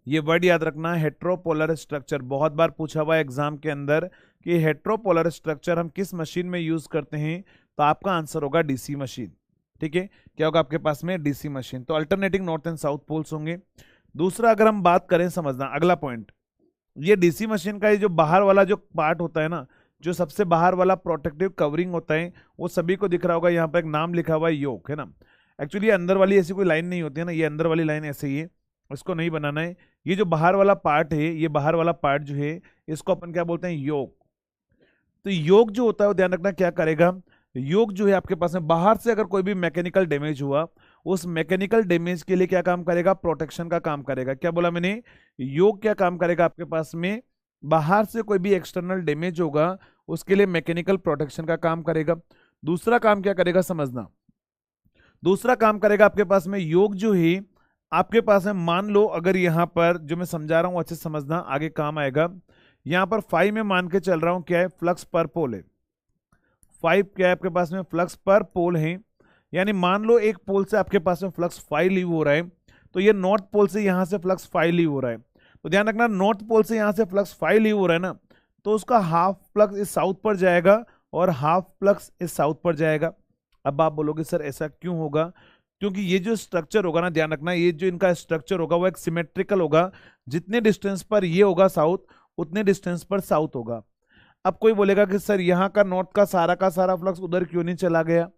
ये word याद रखना, हेट्रोपोलर structure. बहुत बार पूछा हुआ है एग्जाम के अंदर कि हेट्रोपोलर स्ट्रक्चर हम किस मशीन में यूज करते हैं, तो आपका आंसर होगा डीसी मशीन। ठीक है, क्या होगा आपके पास में डीसी मशीन। तो alternating north and south poles होंगे। दूसरा अगर हम बात करें, समझना अगला पॉइंट, ये डीसी मशीन का ये जो बाहर वाला जो पार्ट होता है ना, जो सबसे बाहर वाला प्रोटेक्टिव कवरिंग होता है, वो सभी को दिख रहा होगा, यहाँ पर एक नाम लिखा हुआ है योक, है ना। एक्चुअली अंदर वाली ऐसी कोई लाइन नहीं होती है ना, ये अंदर वाली लाइन ऐसे ही है, इसको नहीं बनाना है। ये जो बाहर वाला पार्ट है, ये बाहर वाला पार्ट जो है, इसको अपन क्या बोलते हैं, योक। तो योक जो होता है वो ध्यान रखना क्या करेगा, योक जो है आपके पास में बाहर से अगर कोई भी मैकेनिकल डैमेज हुआ, उस मैकेनिकल डैमेज के लिए क्या काम करेगा, प्रोटेक्शन का काम करेगा। क्या बोला मैंने, योक क्या काम करेगा आपके पास में, बाहर से कोई भी एक्सटर्नल डैमेज होगा उसके लिए मैकेनिकल प्रोटेक्शन का काम करेगा। दूसरा काम क्या करेगा समझना, दूसरा काम करेगा आपके पास में योक जो है आपके पास में, मान लो अगर यहां पर जो मैं समझा रहा हूं अच्छे से समझना, आगे काम आएगा। यहां पर 5 में मान के चल रहा हूं, क्या है, फ्लक्स पर पोल है। 5 क्या है आपके पास में, फ्लक्स पर पोल है। यानी मान लो एक पोल से आपके पास में फ्लक्स 5 लीव हो रहा है, तो ये नॉर्थ पोल से यहां से फ्लक्स 5 लीव हो रहा है। तो ध्यान रखना, नॉर्थ पोल से यहां से फ्लक्स 5 लीव हो रहा है ना, तो उसका हाफ फ्लक्स इस साउथ पर जाएगा और हाफ फ्लक्स इस साउथ पर जाएगा। अब आप बोलोगे सर ऐसा क्यों होगा, क्योंकि ये जो स्ट्रक्चर होगा ना, ध्यान रखना, ये जो इनका स्ट्रक्चर होगा वो एक सिमेट्रिकल होगा। जितने डिस्टेंस पर ये होगा साउथ, उतने डिस्टेंस पर साउथ होगा। अब कोई बोलेगा कि सर यहाँ का सारा फ्लक्स उधर क्यों नहीं चला गया,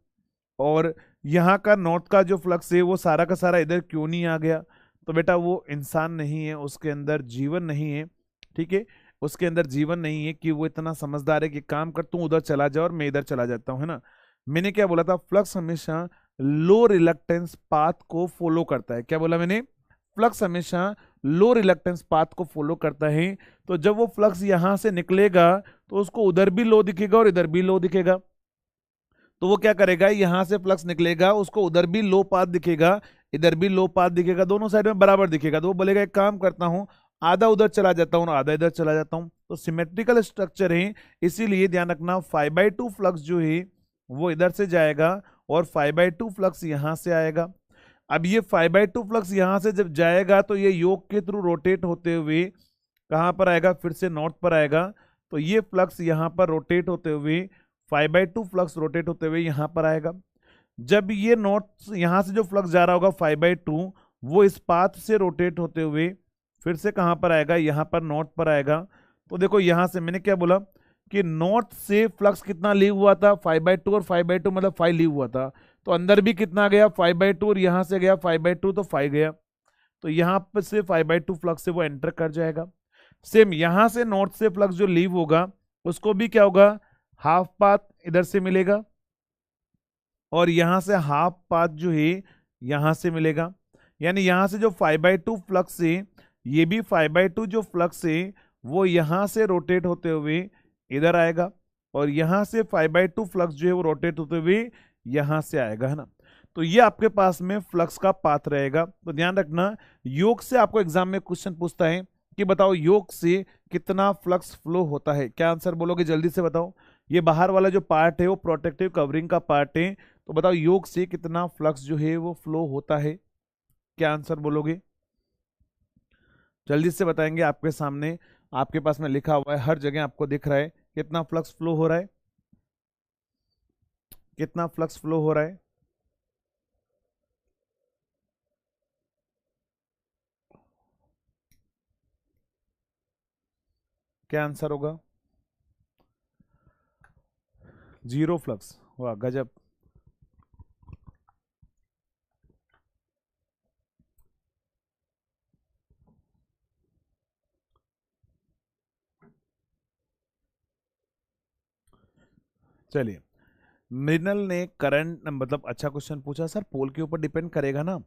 और यहाँ का नॉर्थ का जो फ्लक्स है वो सारा का सारा इधर क्यों नहीं आ गया। तो बेटा वो इंसान नहीं है, उसके अंदर जीवन नहीं है, ठीक है, उसके अंदर जीवन नहीं है कि वो इतना समझदार है कि काम कर तू उधर चला जा और मैं इधर चला जाता हूँ, है ना। मैंने क्या बोला था, फ्लक्स हमेशा लो रिलक्टेंस पाथ को फॉलो करता है। क्या बोला मैंने, फ्लक्स हमेशा लो रिलक्टेंस पाथ को फॉलो करता है। तो जब वो फ्लक्स यहां से निकलेगा तो उसको उधर भी लो दिखेगा और इधर भी लो दिखेगा। तो वो क्या करेगा, यहां से फ्लक्स निकलेगा, उसको उधर भी लो पाथ दिखेगा, इधर भी लो पाथ दिखेगा, दोनों साइड में बराबर दिखेगा। तो वो बोलेगा एक काम करता हूं, आधा उधर चला जाता हूं, आधा इधर चला जाता हूं। तो सिमेट्रिकल स्ट्रक्चर है, इसीलिए ध्यान रखना 5/2 फ्लक्स जो है वो इधर से जाएगा और 5/2 फ्लक्स यहां से आएगा। अब ये 5/2 फ्लक्स यहां से जब जाएगा तो ये योक के थ्रू रोटेट होते हुए कहां पर आएगा, फिर से नॉर्थ पर आएगा। तो ये फ्लक्स यहां पर रोटेट होते हुए 5/2 फ्लक्स रोटेट होते हुए यहां पर आएगा। जब ये नॉर्थ यहां से जो फ्लक्स जा रहा होगा 5/2, वो इस पाथ से रोटेट होते हुए फिर से कहां पर आएगा, यहां पर नॉर्थ पर आएगा। तो देखो यहां से मैंने क्या बोला कि नॉर्थ से फ्लक्स कितना लीव हुआ था, 5/2, और 5/2 मतलब 5 लीव हुआ था। तो अंदर भी कितना गया, 5/2, और यहां से गया 5/2, तो 5 गया। तो यहां पर से 5/2 फ्लक्स से वो एंटर कर जाएगा। सेम यहां से नॉर्थ से फ्लक्स जो लीव होगा उसको भी क्या होगा, हाफ पाथ इधर से मिलेगा, और यहां से हाफ पाथ जो है यहां से मिलेगा। यानी यहां से जो 5/2 फ्लक्स है, ये भी 5/2 जो फ्लक्स है वो यहां से रोटेट होते हुए इधर आएगा, और यहां से 5/2 फ्लक्स जो है वो रोटेट होते हुए यहां से आएगा, है ना। तो ये आपके पास में फ्लक्स का पाथ रहेगा। तो ध्यान रखना, योग से आपको एग्जाम में क्वेश्चन पूछता है कि बताओ योग से कितना फ्लक्स फ्लो होता है। क्या आंसर बोलोगे, जल्दी से बताओ। ये बाहर वाला जो पार्ट है वो प्रोटेक्टिव कवरिंग का पार्ट है। तो बताओ योग से कितना फ्लक्स जो है वो फ्लो होता है, क्या आंसर बोलोगे, जल्दी से बताएंगे। आपके सामने आपके पास में लिखा हुआ है, हर जगह आपको दिख रहा है कितना फ्लक्स फ्लो हो रहा है, कितना फ्लक्स फ्लो हो रहा है। क्या आंसर होगा, 0 फ्लक्स। वाह गजब। चलिए, मृणाल ने करंट मतलब अच्छा क्वेश्चन पूछा, सर पोल के ऊपर डिपेंड करेगा ना।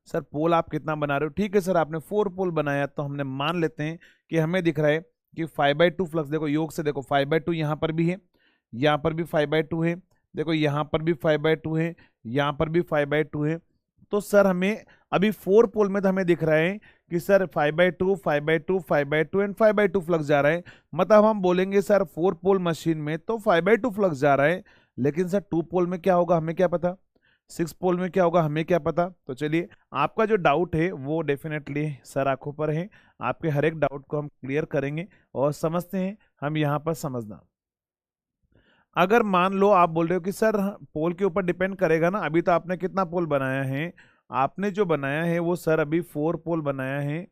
सर पोल आप कितना बना रहे हो, ठीक है सर आपने 4 पोल बनाया, तो हमने मान लेते हैं कि हमें दिख रहा है कि 5/2 फ्लक्स, देखो योग से देखो 5/2 यहाँ पर भी है, यहाँ पर भी 5/2 है, देखो यहाँ पर भी 5/2 है, यहाँ पर भी 5/2 है। तो सर हमें अभी 4 पोल में तो हमें दिख रहा है कि सर 5/2 5/2 5/2 एंड 5/2 फ्लक्स जा रहा है। मतलब हम बोलेंगे सर 4 पोल मशीन में तो 5/2 फ्लक्स जा रहा है, लेकिन सर 2 पोल में क्या होगा हमें क्या पता, 6 पोल में क्या होगा हमें क्या पता। तो चलिए, आपका जो डाउट है वो डेफिनेटली सर आंखों पर है, आपके हर एक डाउट को हम क्लियर करेंगे और समझते हैं हम यहाँ पर समझना। अगर मान लो आप बोल रहे हो कि सर पोल के ऊपर डिपेंड करेगा ना, अभी तो आपने कितना पोल बनाया है, आपने जो बनाया है वो सर अभी 4 पोल बनाया है,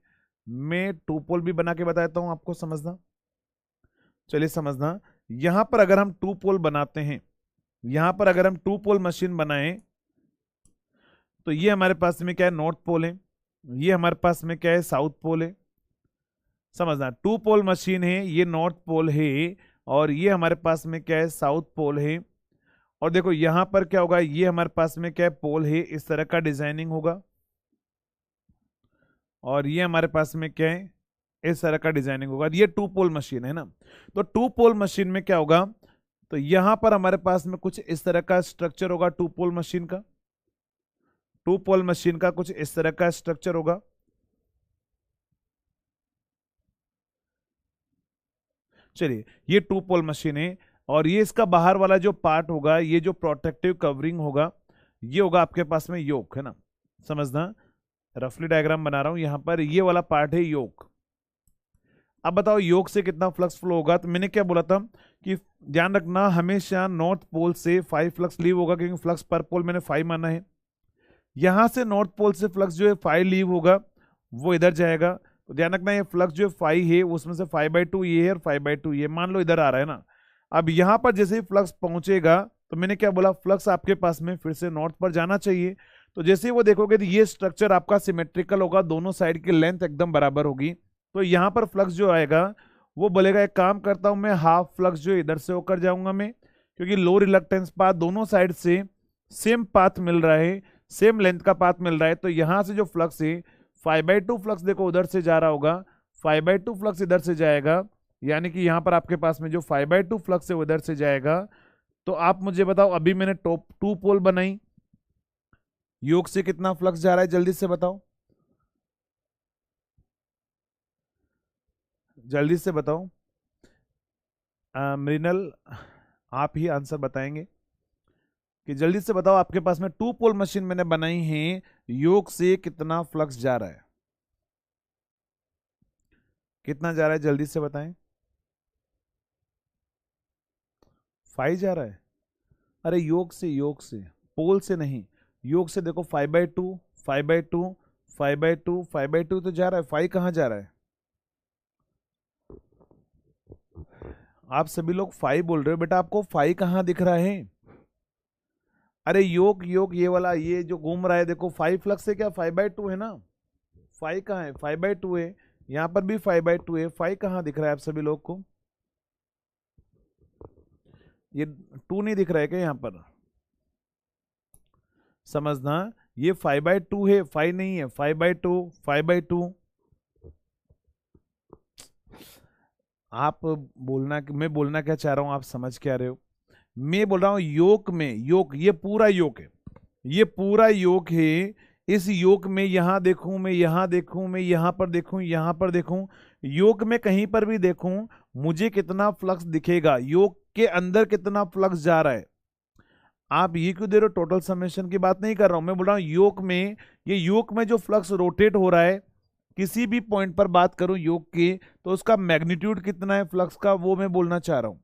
मैं 2 पोल भी बना के बताता हूं आपको, समझना। चलिए समझना, यहां पर अगर हम 2 पोल बनाते हैं, यहां पर अगर हम 2 पोल मशीन बनाएं, तो ये हमारे पास में क्या है, नॉर्थ पोल है, ये हमारे पास में क्या है, साउथ पोल है। समझना, 2 पोल मशीन है, ये नॉर्थ पोल है, और ये हमारे पास में क्या है, साउथ पोल है। और देखो यहां पर क्या होगा, ये हमारे पास में क्या है, पोल है, इस तरह का डिजाइनिंग होगा, और ये हमारे पास में क्या है, इस तरह का डिजाइनिंग होगा। ये 2 पोल मशीन है ना, तो 2 पोल मशीन में क्या होगा, तो यहां पर हमारे पास में कुछ इस तरह का स्ट्रक्चर होगा, 2 पोल मशीन का, 2 पोल मशीन का कुछ इस तरह का स्ट्रक्चर होगा। चलिए, ये 2 पोल मशीन है, और ये इसका बाहर वाला जो पार्ट होगा, ये जो प्रोटेक्टिव कवरिंग होगा, ये होगा आपके पास में योक, है ना। समझना, रफली डायग्राम बना रहा हूं, यहां पर ये वाला पार्ट है योक। अब बताओ योक से कितना फ्लक्स फ्लो होगा, तो मैंने क्या बोला था कि ध्यान रखना, हमेशा नॉर्थ पोल से 5 फ्लक्स लीव होगा, क्योंकि फ्लक्स पर पोल मैंने 5 माना है। यहां से नॉर्थ पोल से फ्लक्स जो है 5 लीव होगा, वो इधर जाएगा। तो ध्यान रखना, ये फ्लक्स जो 5 है उसमें से 5/2 ये है और 5/2 ये, मान लो इधर आ रहा है ना। अब यहां पर जैसे ही फ्लक्स पहुंचेगा, तो मैंने क्या बोला, फ्लक्स आपके पास में फिर से नॉर्थ पर जाना चाहिए। तो जैसे ही वो देखोगे तो ये स्ट्रक्चर आपका सिमेट्रिकल होगा, दोनों साइड की लेंथ एकदम बराबर होगी। तो यहाँ पर फ्लक्स जो आएगा वो बोलेगा, एक काम करता हूं मैं, हाफ फ्लक्स जो इधर से होकर जाऊंगा मैं, क्योंकि लो रिलक्टेंस पाथ, दोनों साइड से सेम पाथ मिल रहा है, सेम लेंथ का पाथ मिल रहा है। तो यहां से जो फ्लक्स है 5/2 फ्लक्स देखो उधर से जा रहा होगा, 5/2 फ्लक्स इधर से जाएगा, यानी कि यहां पर आपके पास में जो 5/2 फ्लक्स है वो इधर से जाएगा। तो आप मुझे बताओ, अभी मैंने टॉप 2 पोल बनाई, योग से कितना फ्लक्स जा रहा है, जल्दी से बताओ, जल्दी से बताओ। मृणल, आप ही आंसर बताएंगे कि जल्दी से बताओ, आपके पास में 2 पोल मशीन मैंने बनाई है, योग से कितना फ्लक्स जा रहा है, कितना जा रहा है, जल्दी से बताएं। 5 जा रहा है? अरे योग से पोल से नहीं, योग से देखो 5/2 5/2 5/2 5/2 तो जा रहा है, 5 कहाँ जा रहा है? आप सभी लोग 5 बोल रहे हो, बेटा आपको 5 कहाँ दिख रहा है? अरे योग योग ये वाला, ये जो घूम रहा है देखो, 5 फ्लक्स है क्या, 5/2 है ना, 5 कहाँ है, 5/2 है, यहाँ पर भी 5/2 है, 5 कहाँ दिख रहा है आप सभी लोग को? ये 2 नहीं दिख रहा है क्या यहाँ पर? समझना, ये 5/2 है, 5 नहीं है, 5/2 5/2। आप बोलना, मैं बोलना क्या चाह रहा हूं आप समझ क्या रहे हो? मैं बोल रहा हूं योग में, योग ये पूरा योग है, ये पूरा योग है। इस योग में यहां देखूं मैं, यहां देखूं मैं, यहां पर देखूं, यहां पर देखूं, योग में कहीं पर भी देखूं, मुझे कितना फ्लक्स दिखेगा, योग के अंदर कितना फ्लक्स जा रहा है। आप ये क्यों दे रहे हो, टोटल समेशन की बात नहीं कर रहा हूं, मैं बोल रहा हूं योग में, ये योग में जो फ्लक्स रोटेट हो रहा है, किसी भी पॉइंट पर बात करूं योग की, तो उसका मैग्नीट्यूड कितना है फ्लक्स का, वो मैं बोलना चाह रहा हूं।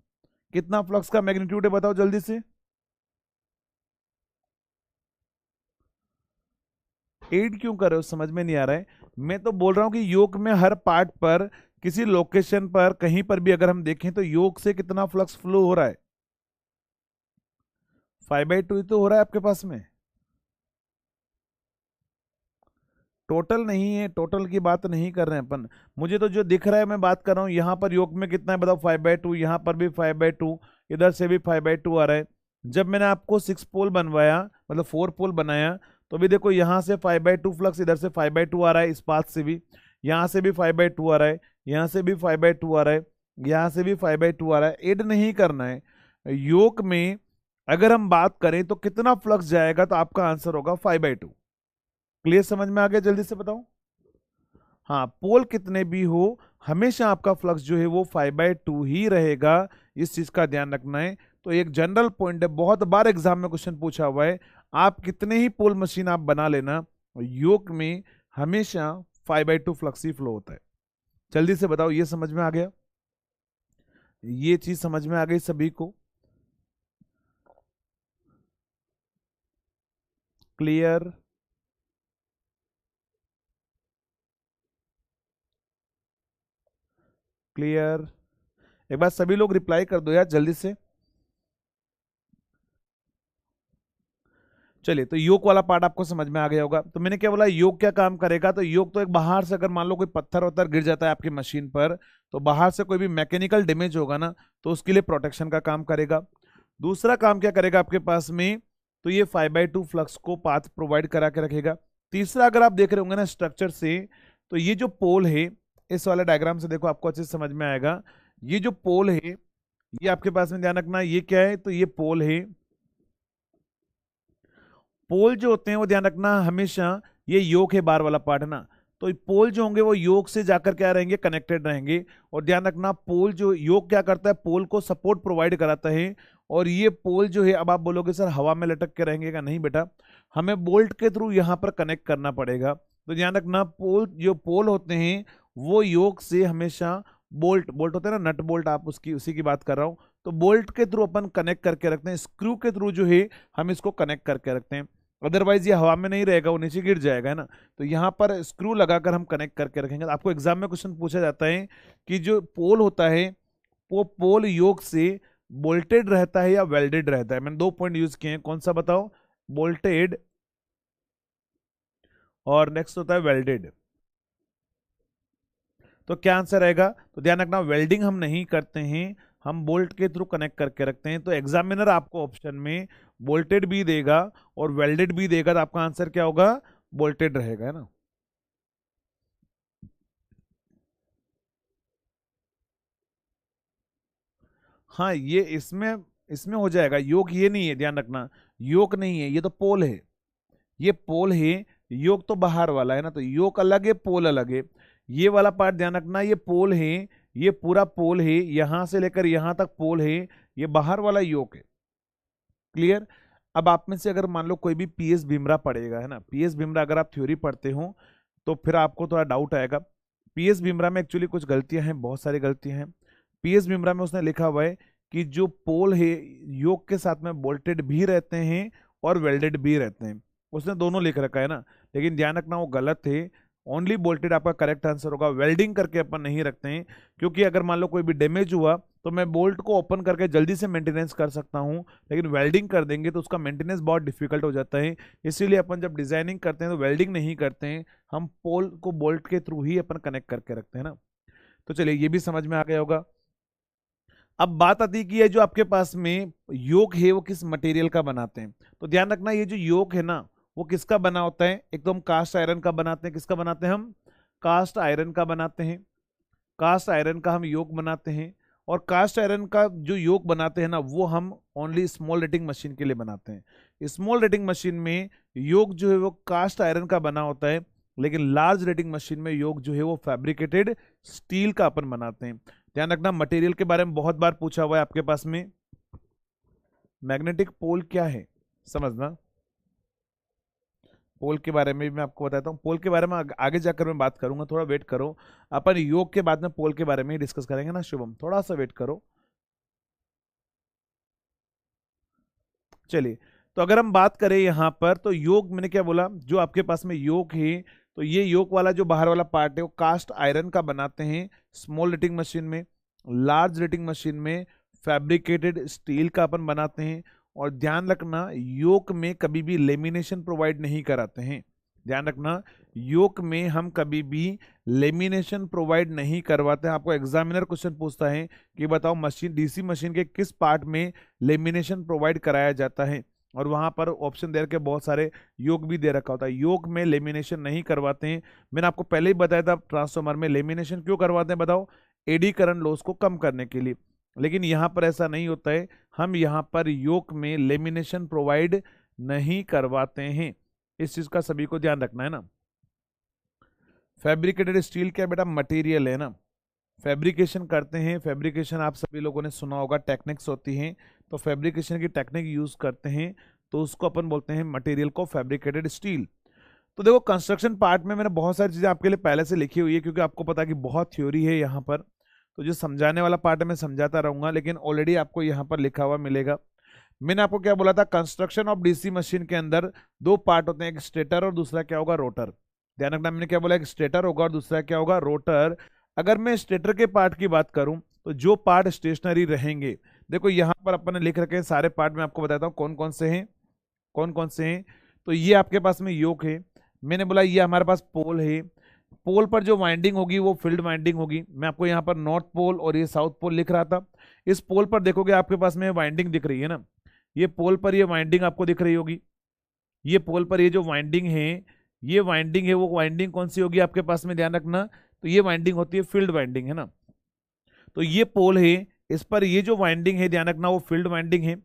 कितना फ्लक्स का मैग्नीट्यूड है बताओ जल्दी से। 8 क्यों कर रहे हो, समझ में नहीं आ रहा है। मैं तो बोल रहा हूं कि योग में हर पार्ट पर, किसी लोकेशन पर, कहीं पर भी अगर हम देखें तो योग से कितना फ्लक्स फ्लो हो रहा है, 5/2 तो हो रहा है आपके पास में। टोटल नहीं है, टोटल की बात नहीं कर रहे हैं अपन, मुझे तो जो दिख रहा है मैं बात कर रहा हूँ। यहाँ पर योग में कितना है बताओ, 5/2, यहाँ पर भी 5/2, इधर से भी 5/2 आ रहा है। जब मैंने आपको 6 पोल बनवाया, मतलब 4 पोल बनाया, तो भी देखो यहाँ से 5/2 फ्लक्स, इधर से 5/2 आ रहा है, इस पाथ से भी, यहाँ से भी 5/2 आ रहा है, यहाँ से भी 5/2 आ रहा है, यहाँ से भी 5/2 आ रहा है। ऐड नहीं करना है, योग में अगर हम बात करें तो कितना फ्लक्स जाएगा, तो आपका आंसर होगा 5/2। क्लियर, समझ में आ गया, जल्दी से बताओ। हाँ, पोल कितने भी हो, हमेशा आपका फ्लक्स जो है वो 5/2 ही रहेगा, इस चीज का ध्यान रखना है। तो एक जनरल पॉइंट है, बहुत बार एग्जाम में क्वेश्चन पूछा हुआ है, आप कितने ही पोल मशीन आप बना लेना, योग में हमेशा 5/2 फ्लक्स ही फ्लो होता है। जल्दी से बताओ, ये समझ में आ गया, ये चीज समझ में आ गई सभी को? Clear, clear. एक बार सभी लोग रिप्लाई कर दो यार जल्दी से। चलिए, तो योग वाला पार्ट आपको समझ में आ गया होगा। तो मैंने क्या बोला, योग क्या काम करेगा, तो योग तो एक बाहर से अगर मान लो कोई पत्थर वत्थर गिर जाता है आपकी मशीन पर, तो बाहर से कोई भी मैकेनिकल डैमेज होगा ना, तो उसके लिए प्रोटेक्शन का काम करेगा। दूसरा काम क्या करेगा आपके पास में, तो ये 5/2 फ्लक्स को पाथ प्रोवाइड करा के रखेगा। तीसरा, अगर आप देख रहे होंगे ना स्ट्रक्चर से, तो ये जो पोल है, इस वाले डायग्राम से देखो आपको अच्छे से समझ में आएगा। ये जो पोल है, ये आपके पास में ध्यान रखना, ये क्या है, तो ये पोल है। पोल जो होते हैं वो ध्यान रखना हमेशा, ये योक है बार वाला पार्ट है ना, तो पोल जो होंगे वो योक से जाकर क्या रहेंगे, कनेक्टेड रहेंगे। और ध्यान रखना, पोल जो योक क्या करता है, पोल को सपोर्ट प्रोवाइड कराता है। और ये पोल जो है, अब आप बोलोगे सर हवा में लटक के रहेंगे का, नहीं बेटा, हमें बोल्ट के थ्रू यहाँ पर कनेक्ट करना पड़ेगा। तो ध्यान रखना, पोल जो पोल होते हैं वो योक से हमेशा, बोल्ट बोल्ट होते हैं ना, नट बोल्ट, आप उसकी उसी की बात कर रहा हूं, तो बोल्ट के थ्रू अपन कनेक्ट करके रखते हैं, स्क्रू के थ्रू जो है हम इसको कनेक्ट करके रखते हैं। अदरवाइज ये हवा में नहीं रहेगा, वो नीचे गिर जाएगा, है ना। तो यहाँ पर स्क्रू लगाकर हम कनेक्ट करके रखेंगे। तो आपको एग्जाम में क्वेश्चन पूछा जाता है कि जो पोल होता है वो पोल योक से बोल्टेड रहता है या वेल्डेड रहता है। मैंने 2 पॉइंट यूज किए हैं, कौन सा बताओ, बोल्टेड और नेक्स्ट होता है वेल्डेड। तो क्या आंसर रहेगा, तो ध्यान रखना, वेल्डिंग हम नहीं करते हैं, हम बोल्ट के थ्रू कनेक्ट करके रखते हैं। तो एग्जामिनर आपको ऑप्शन में बोल्टेड भी देगा और वेल्डेड भी देगा, तो आपका आंसर क्या होगा, बोल्टेड रहेगा, है ना। हाँ, ये इसमें इसमें हो जाएगा, योग ये नहीं है, ध्यान रखना, योग नहीं है, ये तो पोल है, ये पोल है। योग तो बाहर वाला है ना, तो योग अलग है, पोल अलग है। ये वाला पार्ट ध्यान रखना, ये पोल है, ये पूरा पोल है, यहां से लेकर यहां तक पोल है, ये बाहर वाला योग है। क्लियर। अब आप में से अगर मान लो कोई भी पीएस बिमरा पढ़ेगा, है ना, पीएस बिमरा अगर आप थ्योरी पढ़ते हो तो फिर आपको थोड़ा डाउट आएगा। पीएस बिमरा में एक्चुअली कुछ गलतियां हैं, बहुत सारी गलतियां हैं। पीएस बिमरा में उसने लिखा हुआ है कि जो पोल है योग के साथ में बोल्टेड भी रहते हैं और वेल्डेड भी रहते हैं, उसने दोनों लिख रखा है ना, लेकिन ध्यान रखना वो गलत है। ओनली बोल्टेड आपका करेक्ट आंसर होगा, वेल्डिंग करके अपन नहीं रखते हैं, क्योंकि अगर मान लो कोई भी डैमेज हुआ तो मैं बोल्ट को ओपन करके जल्दी से मेंटेनेंस कर सकता हूं, लेकिन वेल्डिंग कर देंगे तो उसका मेंटेनेंस बहुत डिफिकल्ट हो जाता है। इसीलिए अपन जब डिजाइनिंग करते हैं तो वेल्डिंग नहीं करते हैं, हम पोल को बोल्ट के थ्रू ही अपन कनेक्ट करके रखते हैं ना। तो चलिए, ये भी समझ में आ गया होगा। अब बात आती है कि ये जो आपके पास में योक है वो किस मटेरियल का बनाते हैं। तो ध्यान रखना, ये जो योक है ना वो किसका बना होता है, एक तो हम कास्ट आयरन का बनाते हैं। किसका बनाते हैं हम, कास्ट आयरन का बनाते हैं। कास्ट आयरन का हम योक बनाते हैं, और कास्ट आयरन का जो योक बनाते हैं ना वो हम ओनली स्मॉल रेटिंग मशीन के लिए बनाते हैं। स्मॉल रेटिंग मशीन में योक जो है वो कास्ट आयरन का बना होता है, लेकिन लार्ज रेटिंग मशीन में योक जो है वो फैब्रिकेटेड स्टील का अपन बनाते हैं। ध्यान रखना, मटेरियल के बारे में बहुत बार पूछा हुआ है आपके पास में। मैग्नेटिक पोल क्या है, समझना। पोल के बारे में भी मैं आपको बताता हूँ, पोल के बारे में आगे जाकर मैं बात करूंगा, थोड़ा वेट करो। अपन योग के बाद में पोल के बारे में ही डिस्कस करेंगे ना शुभम, थोड़ा सा वेट करो। चलिए, तो अगर हम बात करें यहाँ पर, तो योग मैंने क्या बोला, जो आपके पास में योग है, तो ये योग वाला जो बाहर वाला पार्ट है वो कास्ट आयरन का बनाते हैं स्मॉल रेटिंग मशीन में। लार्ज रेटिंग मशीन में फैब्रिकेटेड स्टील का अपन बनाते हैं। और ध्यान रखना, योक में कभी भी लेमिनेशन प्रोवाइड नहीं कराते हैं। ध्यान रखना, योक में हम कभी भी लेमिनेशन प्रोवाइड नहीं करवाते हैं। आपको एग्जामिनर क्वेश्चन पूछता है कि बताओ मशीन, डीसी मशीन के किस पार्ट में लेमिनेशन प्रोवाइड कराया जाता है, और वहां पर ऑप्शन दे रखे बहुत सारे, योग भी दे रखा होता है। योग में लेमिनेशन नहीं करवाते हैं। मैंने आपको पहले ही बताया था ट्रांसफार्मर में लेमिनेशन क्यों करवाते हैं, बताओ, एडी करंट लॉस को कम करने के लिए। लेकिन यहाँ पर ऐसा नहीं होता है, हम यहाँ पर योक में लेमिनेशन प्रोवाइड नहीं करवाते हैं। इस चीज का सभी को ध्यान रखना है ना। फैब्रिकेटेड स्टील क्या बेटा, मटेरियल है ना, फैब्रिकेशन करते हैं। फैब्रिकेशन आप सभी लोगों ने सुना होगा, टेक्निक्स होती हैं, तो फैब्रिकेशन की टेक्निक यूज करते हैं, तो उसको अपन बोलते हैं मटेरियल को फैब्रिकेटेड स्टील। तो देखो, कंस्ट्रक्शन पार्ट में मैंने बहुत सारी चीजें आपके लिए पहले से लिखी हुई है, क्योंकि आपको पता है कि बहुत थ्योरी है यहाँ पर, तो जो समझाने वाला पार्ट है मैं समझाता रहूंगा, लेकिन ऑलरेडी आपको यहाँ पर लिखा हुआ मिलेगा। मैंने आपको क्या बोला था, कंस्ट्रक्शन ऑफ डीसी मशीन के अंदर दो पार्ट होते हैं, एक स्टेटर और दूसरा क्या होगा, रोटर। ध्यान रखना, मैंने क्या बोला, एक स्टेटर होगा और दूसरा क्या होगा, रोटर। अगर मैं स्टेटर के पार्ट की बात करूं तो जो पार्ट स्टेशनरी रहेंगे, देखो यहां पर अपन ने लिख रखे हैं सारे पार्ट, मैं आपको बताता हूं कौन कौन से हैं, कौन कौन से हैं। तो ये आपके पास में योक है, मैंने बोला ये हमारे पास पोल है, पोल पर जो वाइंडिंग होगी वो फील्ड वाइंडिंग होगी। मैं आपको यहाँ पर नॉर्थ पोल और ये साउथ पोल लिख रहा था। इस पोल पर देखोगे आपके पास में वाइंडिंग दिख रही है ना, ये पोल पर ये वाइंडिंग आपको दिख रही होगी, ये पोल पर ये जो वाइंडिंग है, ये वाइंडिंग है, वो वाइंडिंग कौन सी होगी आपके पास में, ध्यान रखना। तो ये वाइंडिंग होती है फील्ड वाइंडिंग, है ना। तो ये पोल है, इस पर ये जो वाइंडिंग है, ध्यान रखना, वो फील्ड वाइंडिंग है।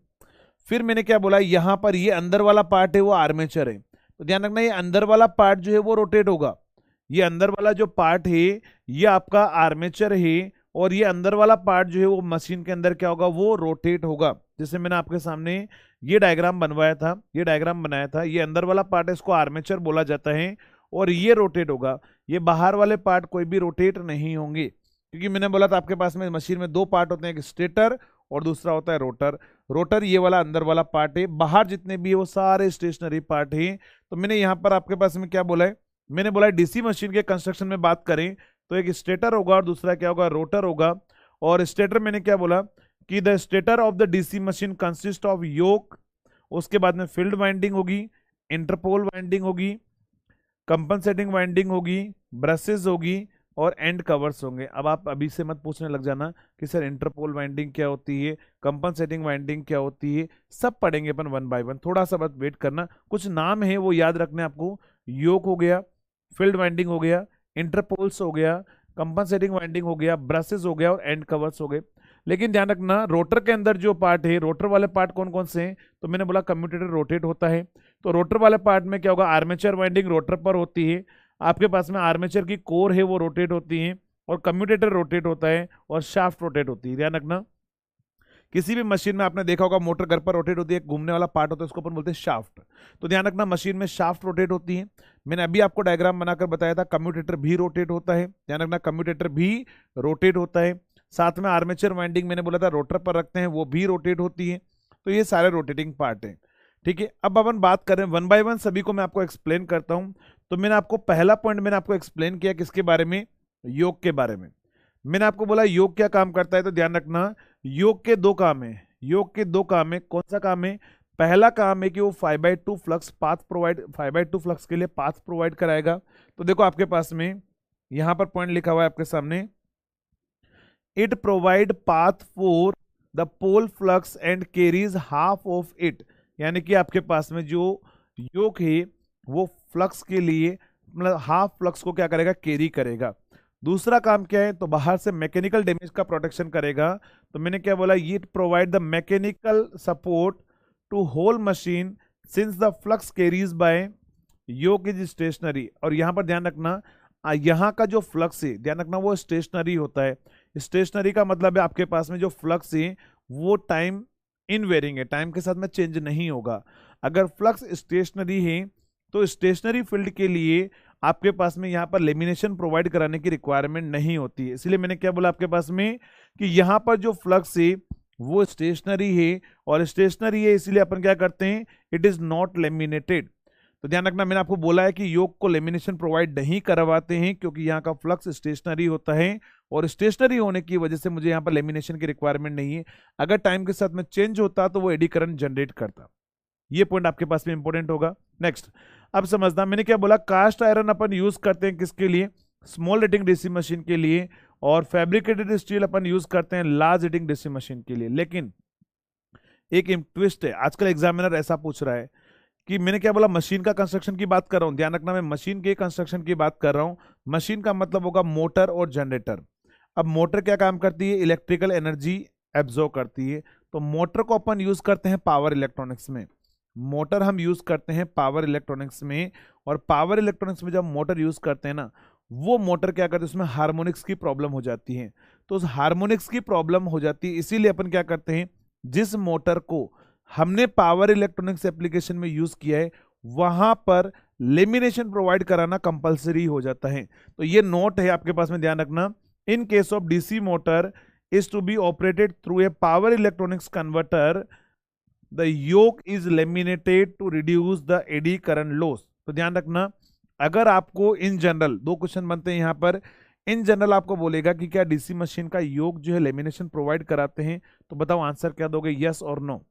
फिर मैंने क्या बोला, यहां पर ये अंदर वाला पार्ट है वो आर्मेचर है। तो ध्यान रखना, ये अंदर वाला पार्ट जो है वो रोटेट होगा, ये अंदर वाला जो पार्ट है ये आपका आर्मेचर है, और ये अंदर वाला पार्ट जो है वो मशीन के अंदर क्या होगा, वो रोटेट होगा। जैसे मैंने आपके सामने ये डायग्राम बनवाया था, ये डायग्राम बनाया था, ये अंदर वाला पार्ट है, इसको आर्मेचर बोला जाता है, और ये रोटेट होगा। ये बाहर वाले पार्ट कोई भी रोटेट नहीं होंगे, क्योंकि मैंने बोला था आपके पास में मशीन में दो पार्ट होते हैं, एक स्टेटर और दूसरा होता है रोटर। रोटर ये वाला अंदर वाला पार्ट है, बाहर जितने भी है वो सारे स्टेशनरी पार्ट हैं। तो मैंने यहाँ पर आपके पास में क्या बोला है, मैंने बोला है डीसी मशीन के कंस्ट्रक्शन में बात करें तो एक स्टेटर होगा और दूसरा क्या होगा, रोटर होगा। और स्टेटर मैंने क्या बोला कि the stator of the DC machine consist of yoke, उसके बाद में फील्ड वाइंडिंग होगी, इंटरपोल वाइंडिंग होगी, कंपनसेटिंग वाइंडिंग होगी, ब्रशेस होगी और एंड कवर्स होंगे। अब आप अभी से मत पूछने लग जाना कि सर इंटरपोल वाइंडिंग क्या होती है, कंपनसेटिंग वाइंडिंग क्या होती है, सब पढ़ेंगे अपन वन बाय वन, थोड़ा सा बस वेट करना। कुछ नाम है वो याद रखने आपको, योक हो गया, फील्ड वाइंडिंग हो गया, इंटरपोल्स हो गया, कंपनसेटिंग वाइंडिंग हो गया, ब्रशेस हो गया और एंड कवर्स हो गए। लेकिन ध्यान रखना, रोटर के अंदर जो पार्ट है, रोटर वाले पार्ट कौन कौन से हैं, तो मैंने बोला कम्यूटेटर रोटेट होता है। तो रोटर वाले पार्ट में क्या होगा, आर्मेचर वाइंडिंग रोटर पर होती है, आपके पास में आर्मेचर की कोर है वो रोटेट होती है, और कम्यूटेटर रोटेट होता है, और शाफ्ट रोटेट होती है। ध्यान रखना, किसी भी मशीन में आपने देखा होगा मोटर घर पर रोटेट होती है, एक घूमने वाला पार्ट होता है, उसको अपन बोलते हैं शाफ्ट। तो ध्यान रखना, मशीन में शाफ्ट रोटेट होती है। मैंने अभी आपको डायग्राम बनाकर बताया था, कम्यूटेटर भी रोटेट होता है, ध्यान रखना कम्यूटेटर भी रोटेट होता है। साथ में आर्मेचर वाइंडिंग मैंने बोला था रोटर पर रखते हैं, वो भी रोटेट होती है। तो ये सारे रोटेटिंग पार्ट है, ठीक है। अब अपन बात करें वन बाय वन, सभी को मैं आपको एक्सप्लेन करता हूं। तो मैंने आपको पहला पॉइंट मैंने आपको एक्सप्लेन किया किसके बारे में, योग के बारे में। मैंने आपको बोला योग क्या काम करता है, तो ध्यान रखना योग के दो काम है, योग के दो काम है। कौन सा काम है, पहला काम है कि वो 5/2 फ्लक्स पाथ प्रोवाइड, 5/2 फ्लक्स के लिए पाथ प्रोवाइड कराएगा। तो देखो आपके पास में यहां पर पॉइंट लिखा हुआ है आपके सामने, it provide path for the pole flux and carries half of it. यानी कि आपके पास में जो योग है वो फ्लक्स के लिए मतलब हाफ फ्लक्स को क्या करेगा, कैरी करेगा। दूसरा काम क्या है, तो बाहर से मैकेनिकल डैमेज का प्रोटेक्शन करेगा। तो मैंने क्या बोला, ये provide the mechanical support to whole machine since the flux carries by yoke is stationary. और यहां पर ध्यान रखना, यहाँ का जो फ्लक्स है ध्यान रखना वो स्टेशनरी होता है। स्टेशनरी का मतलब है आपके पास में जो फ्लक्स है वो टाइम इनवेरिंग है, टाइम के साथ में चेंज नहीं होगा। अगर फ्लक्स स्टेशनरी है तो स्टेशनरी फील्ड के लिए आपके पास में यहाँ पर लेमिनेशन प्रोवाइड कराने की रिक्वायरमेंट नहीं होती है। इसलिए मैंने क्या बोला आपके पास में कि यहाँ पर जो फ्लक्स है वो स्टेशनरी है, और स्टेशनरी है इसलिए अपन क्या करते हैं, इट इज नॉट लेमिनेटेड। तो ध्यान रखना, मैंने आपको बोला है कि योग को लेमिनेशन प्रोवाइड नहीं करवाते हैं क्योंकि यहाँ का फ्लक्स स्टेशनरी होता है, और स्टेशनरी होने की वजह से मुझे यहाँ पर लेमिनेशन की रिक्वायरमेंट नहीं है। अगर टाइम के साथ में चेंज होता तो वो एडी करंट जनरेट करता। ये पॉइंट आपके पास में इंपॉर्टेंट होगा। नेक्स्ट, अब समझना, मैंने क्या बोला, कास्ट आयरन अपन यूज करते हैं किसके लिए, स्मॉल रेटिंग डीसी मशीन के लिए, और फैब्रिकेटेड स्टील अपन यूज करते हैं लार्ज रेटिंग डीसी मशीन के लिए। लेकिन एक ट्विस्ट है, आजकल एग्जामिनर ऐसा पूछ रहा है कि मैंने क्या बोला, मशीन का कंस्ट्रक्शन की बात कर रहा हूं, ध्यान रखना मैं मशीन के कंस्ट्रक्शन की बात कर रहा हूं। मशीन का मतलब होगा मोटर और जनरेटर। अब मोटर क्या काम करती है, इलेक्ट्रिकल एनर्जी एब्जॉर्ब करती है। तो मोटर को अपन यूज करते हैं पावर इलेक्ट्रॉनिक्स में, मोटर हम यूज करते हैं पावर इलेक्ट्रॉनिक्स में। और पावर इलेक्ट्रॉनिक्स में जब मोटर यूज करते हैं ना, वो मोटर क्या करते हैं, उसमें हार्मोनिक्स की प्रॉब्लम हो जाती है। तो उस हार्मोनिक्स की प्रॉब्लम हो जाती है, इसीलिए अपन क्या करते हैं, जिस मोटर को हमने पावर इलेक्ट्रॉनिक्स एप्लीकेशन में यूज किया है वहां पर लेमिनेशन प्रोवाइड कराना कंपलसरी हो जाता है। तो ये नोट है आपके पास में, ध्यान रखना, in case of DC motor is to be operated through a power electronics converter, the yoke is laminated to reduce the eddy current loss. तो ध्यान रखना, अगर आपको इन जनरल, दो क्वेश्चन बनते हैं यहां पर, इन जनरल आपको बोलेगा कि क्या डीसी मशीन का योक जो है लेमिनेशन प्रोवाइड कराते हैं, तो बताओ आंसर क्या दोगे, यस और नो।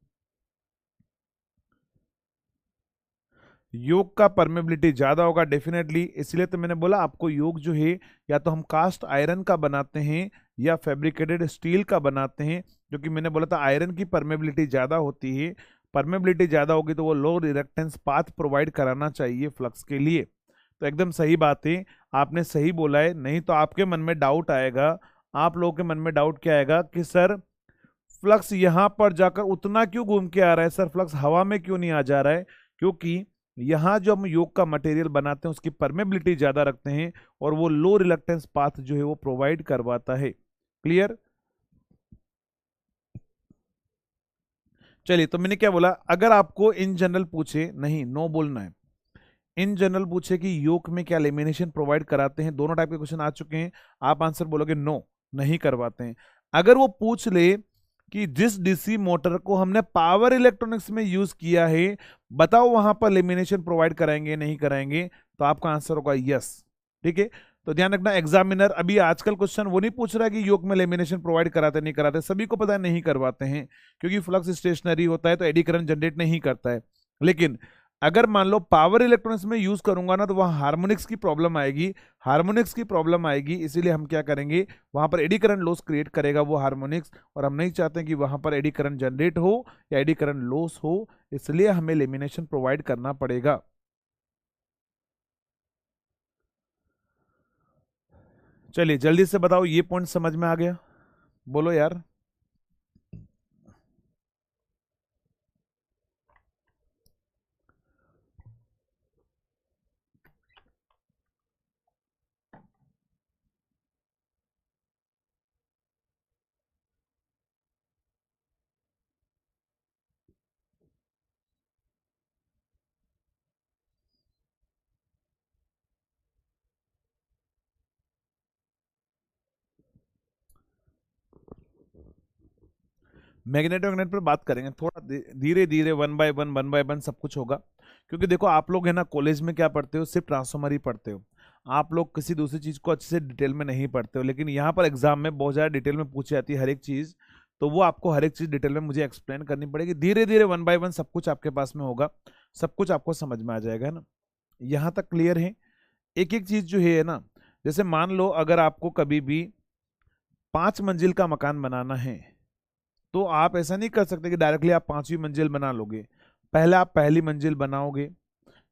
योग का परमेबिलिटी ज्यादा होगा डेफिनेटली, इसलिए तो मैंने बोला आपको योग जो है या तो हम कास्ट आयरन का बनाते हैं या फैब्रिकेटेड स्टील का बनाते हैं, जो कि मैंने बोला था आयरन की परमेबिलिटी ज्यादा होती है। परमेबिलिटी ज्यादा होगी तो वो लो रिडक्टेंस पाथ प्रोवाइड कराना चाहिए फ्लक्स के लिए। तो एकदम सही बात है, आपने सही बोला है। नहीं तो आपके मन में डाउट आएगा, आप लोगों के मन में डाउट क्या आएगा कि सर फ्लक्स यहां पर जाकर उतना क्यों घूम के आ रहा है, सर फ्लक्स हवा में क्यों नहीं आ जा रहा है, क्योंकि यहाँ जो हम योग का मटेरियल बनाते हैं उसकी परमेबिलिटी ज्यादा रखते हैं और वो लो रिलक्टेंस पाथ जो है वो प्रोवाइड करवाता है। क्लियर? चलिए, तो मैंने क्या बोला, अगर आपको इन जनरल पूछे, नहीं नो बोलना है, इन जनरल पूछे कि योग में क्या लेमिनेशन प्रोवाइड कराते हैं, दोनों टाइप के क्वेश्चन आ चुके हैं, आप आंसर बोलोगे नो, नहीं करवाते हैं। अगर वो पूछ ले कि जिस डीसी मोटर को हमने पावर इलेक्ट्रॉनिक्स में यूज किया है, बताओ वहां पर लेमिनेशन प्रोवाइड कराएंगे नहीं कराएंगे, तो आपका आंसर होगा यस। ठीक है, तो ध्यान रखना, एग्जामिनर अभी आजकल क्वेश्चन वो नहीं पूछ रहा कि योग में लेमिनेशन प्रोवाइड कराते नहीं कराते, सभी को पता है नहीं करवाते हैं, क्योंकि फ्लक्स स्टेशनरी होता है तो एडी करंट जनरेट नहीं करता है। लेकिन अगर मान लो पावर इलेक्ट्रॉनिक्स में यूज करूंगा ना, तो वहां हार्मोनिक्स की प्रॉब्लम आएगी, हार्मोनिक्स की प्रॉब्लम आएगी, इसीलिए हम क्या करेंगे, वहां पर एडी करंट लॉस क्रिएट करेगा वो हार्मोनिक्स, और हम नहीं चाहते हैं कि वहां पर एडी करंट जनरेट हो या एडी करंट लॉस हो, इसलिए हमें लेमिनेशन प्रोवाइड करना पड़ेगा। चलिए जल्दी से बताओ, ये पॉइंट समझ में आ गया? बोलो यार। मैग्नेट मैग्नेट पर बात करेंगे थोड़ा धीरे धीरे, वन बाय वन सब कुछ होगा। क्योंकि देखो आप लोग है ना कॉलेज में क्या पढ़ते हो, सिर्फ ट्रांसफॉर्मर ही पढ़ते हो, आप लोग किसी दूसरी चीज को अच्छे से डिटेल में नहीं पढ़ते हो, लेकिन यहाँ पर एग्जाम में बहुत ज्यादा डिटेल में पूछी जाती है हर एक चीज, तो वो आपको हर एक चीज डिटेल में मुझे एक्सप्लेन करनी पड़ेगी। धीरे धीरे वन बाय वन सब कुछ आपके पास में होगा, सब कुछ आपको समझ में आ जाएगा, है ना? यहाँ तक क्लियर है? एक एक चीज जो है ना, जैसे मान लो अगर आपको कभी भी 5 मंजिल का मकान बनाना है, तो आप ऐसा नहीं कर सकते कि डायरेक्टली आप 5वीं मंजिल बना लोगे। पहले आप पहली मंजिल बनाओगे,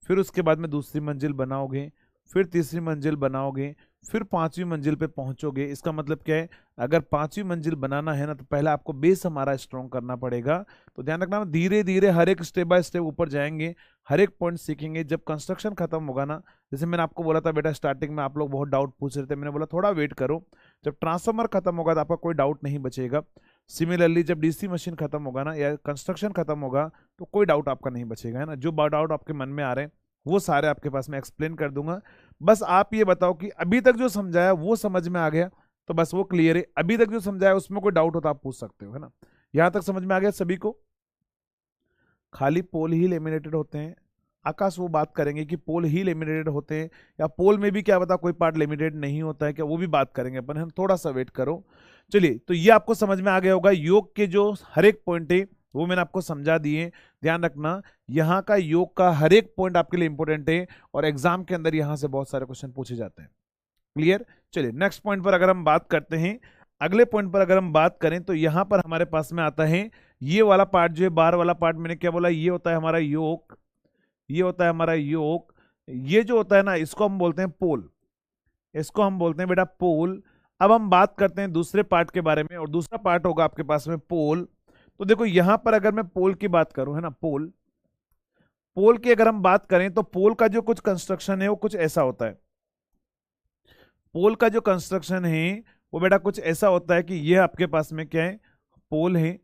फिर उसके बाद में दूसरी मंजिल बनाओगे, फिर तीसरी मंजिल बनाओगे, फिर 5वीं मंजिल पे पहुंचोगे। इसका मतलब क्या है, अगर 5वीं मंजिल बनाना है ना, तो पहले आपको बेस हमारा स्ट्रॉन्ग करना पड़ेगा। तो ध्यान रखना, धीरे धीरे हर एक स्टेप बाय स्टेप ऊपर जाएंगे, हर एक पॉइंट सीखेंगे। जब कंस्ट्रक्शन खत्म होगा ना, जैसे मैंने आपको बोला था बेटा, स्टार्टिंग में आप लोग बहुत डाउट पूछ रहे थे, मैंने बोला थोड़ा वेट करो, जब ट्रांसफार्मर खत्म होगा तो आपका कोई डाउट नहीं बचेगा। सिमिलरली जब डीसी मशीन खत्म होगा ना, या कंस्ट्रक्शन खत्म होगा, तो कोई डाउट आपका नहीं बचेगा, है ना? जो डाउट आपके मन में आ रहे हैं वो सारे आपके पास मैं एक्सप्लेन कर दूंगा। बस आप ये बताओ कि अभी तक जो समझाया वो समझ में आ गया, तो बस वो क्लियर है। अभी तक जो समझाया उसमें कोई डाउट हो तो आप पूछ सकते हो, है ना? यहां तक समझ में आ गया सभी को? खाली पोल ही लेमिनेटेड होते हैं, आकाश वो बात करेंगे कि पोल ही लेमिनेटेड होते हैं या पोल में भी क्या बता कोई पार्ट लेमिनेटेड नहीं होता है क्या, वो भी बात करेंगे अपन, हम थोड़ा सा वेट करो। चलिए, तो ये आपको समझ में आ गया होगा, योग के जो हर एक पॉइंट है वो मैंने आपको समझा दिए। ध्यान रखना, यहाँ का योग का हर एक पॉइंट आपके लिए इंपॉर्टेंट है और एग्जाम के अंदर यहाँ से बहुत सारे क्वेश्चन पूछे जाते हैं। क्लियर? चलिए नेक्स्ट पॉइंट पर अगर हम बात करते हैं, अगले पॉइंट पर अगर हम बात करें, तो यहां पर हमारे पास में आता है ये वाला पार्ट जो है, बार वाला पार्ट, मैंने क्या बोला, ये होता है हमारा योक, ये होता है हमारा योक, ये जो होता है ना इसको हम बोलते हैं पोल, इसको हम बोलते हैं बेटा पोल। अब हम बात करते हैं दूसरे पार्ट के बारे में, और दूसरा पार्ट होगा आपके पास में पोल। तो देखो यहां पर अगर मैं पोल की बात करूं, है ना, पोल, पोल की अगर हम बात करें, तो पोल का जो कुछ कंस्ट्रक्शन है वो कुछ ऐसा होता है। पोल का जो कंस्ट्रक्शन है वो बेटा कुछ ऐसा होता है कि ये आपके पास में क्या है, पोल है।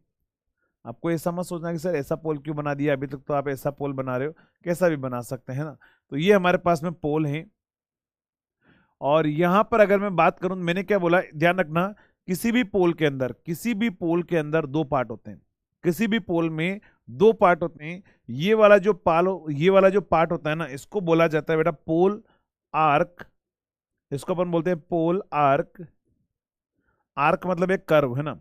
आपको ऐसा मत सोचना कि सर ऐसा पोल क्यों बना दिया, अभी तक तो आप ऐसा पोल बना रहे हो, कैसा भी बना सकते हैं ना। तो ये हमारे पास में पोल है, और यहां पर अगर मैं बात करूं, मैंने क्या बोला, ध्यान रखना, किसी भी पोल के अंदर, किसी भी पोल के अंदर दो पार्ट होते हैं। किसी भी पोल में दो पार्ट होते हैं। ये वाला जो पार्ट होता है ना, इसको बोला जाता है बेटा पोल आर्क। इसको अपन बोलते हैं पोल आर्क। आर्क मतलब एक कर्व है ना,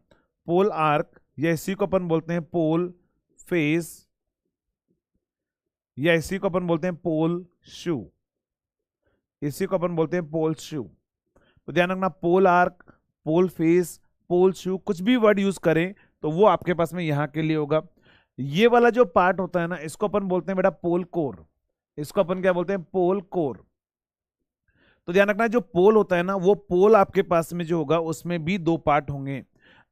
पोल आर्क, या इसी को अपन बोलते हैं पोल फेस, या इसी को अपन बोलते हैं पोल शू। इसी को अपन बोलते हैं पोल शू। तो ध्यान रखना, पोल आर्क, पोल फेस, पोल शू, कुछ भी वर्ड यूज करें तो वो आपके पास में यहां के लिए होगा। ये वाला जो पार्ट होता है ना, इसको अपन बोलते हैं बेटा पोल कोर। इसको अपन क्या बोलते हैं? पोल कोर। तो ध्यान रखना, जो पोल होता है ना, वो पोल आपके पास में जो होगा उसमें भी दो पार्ट होंगे।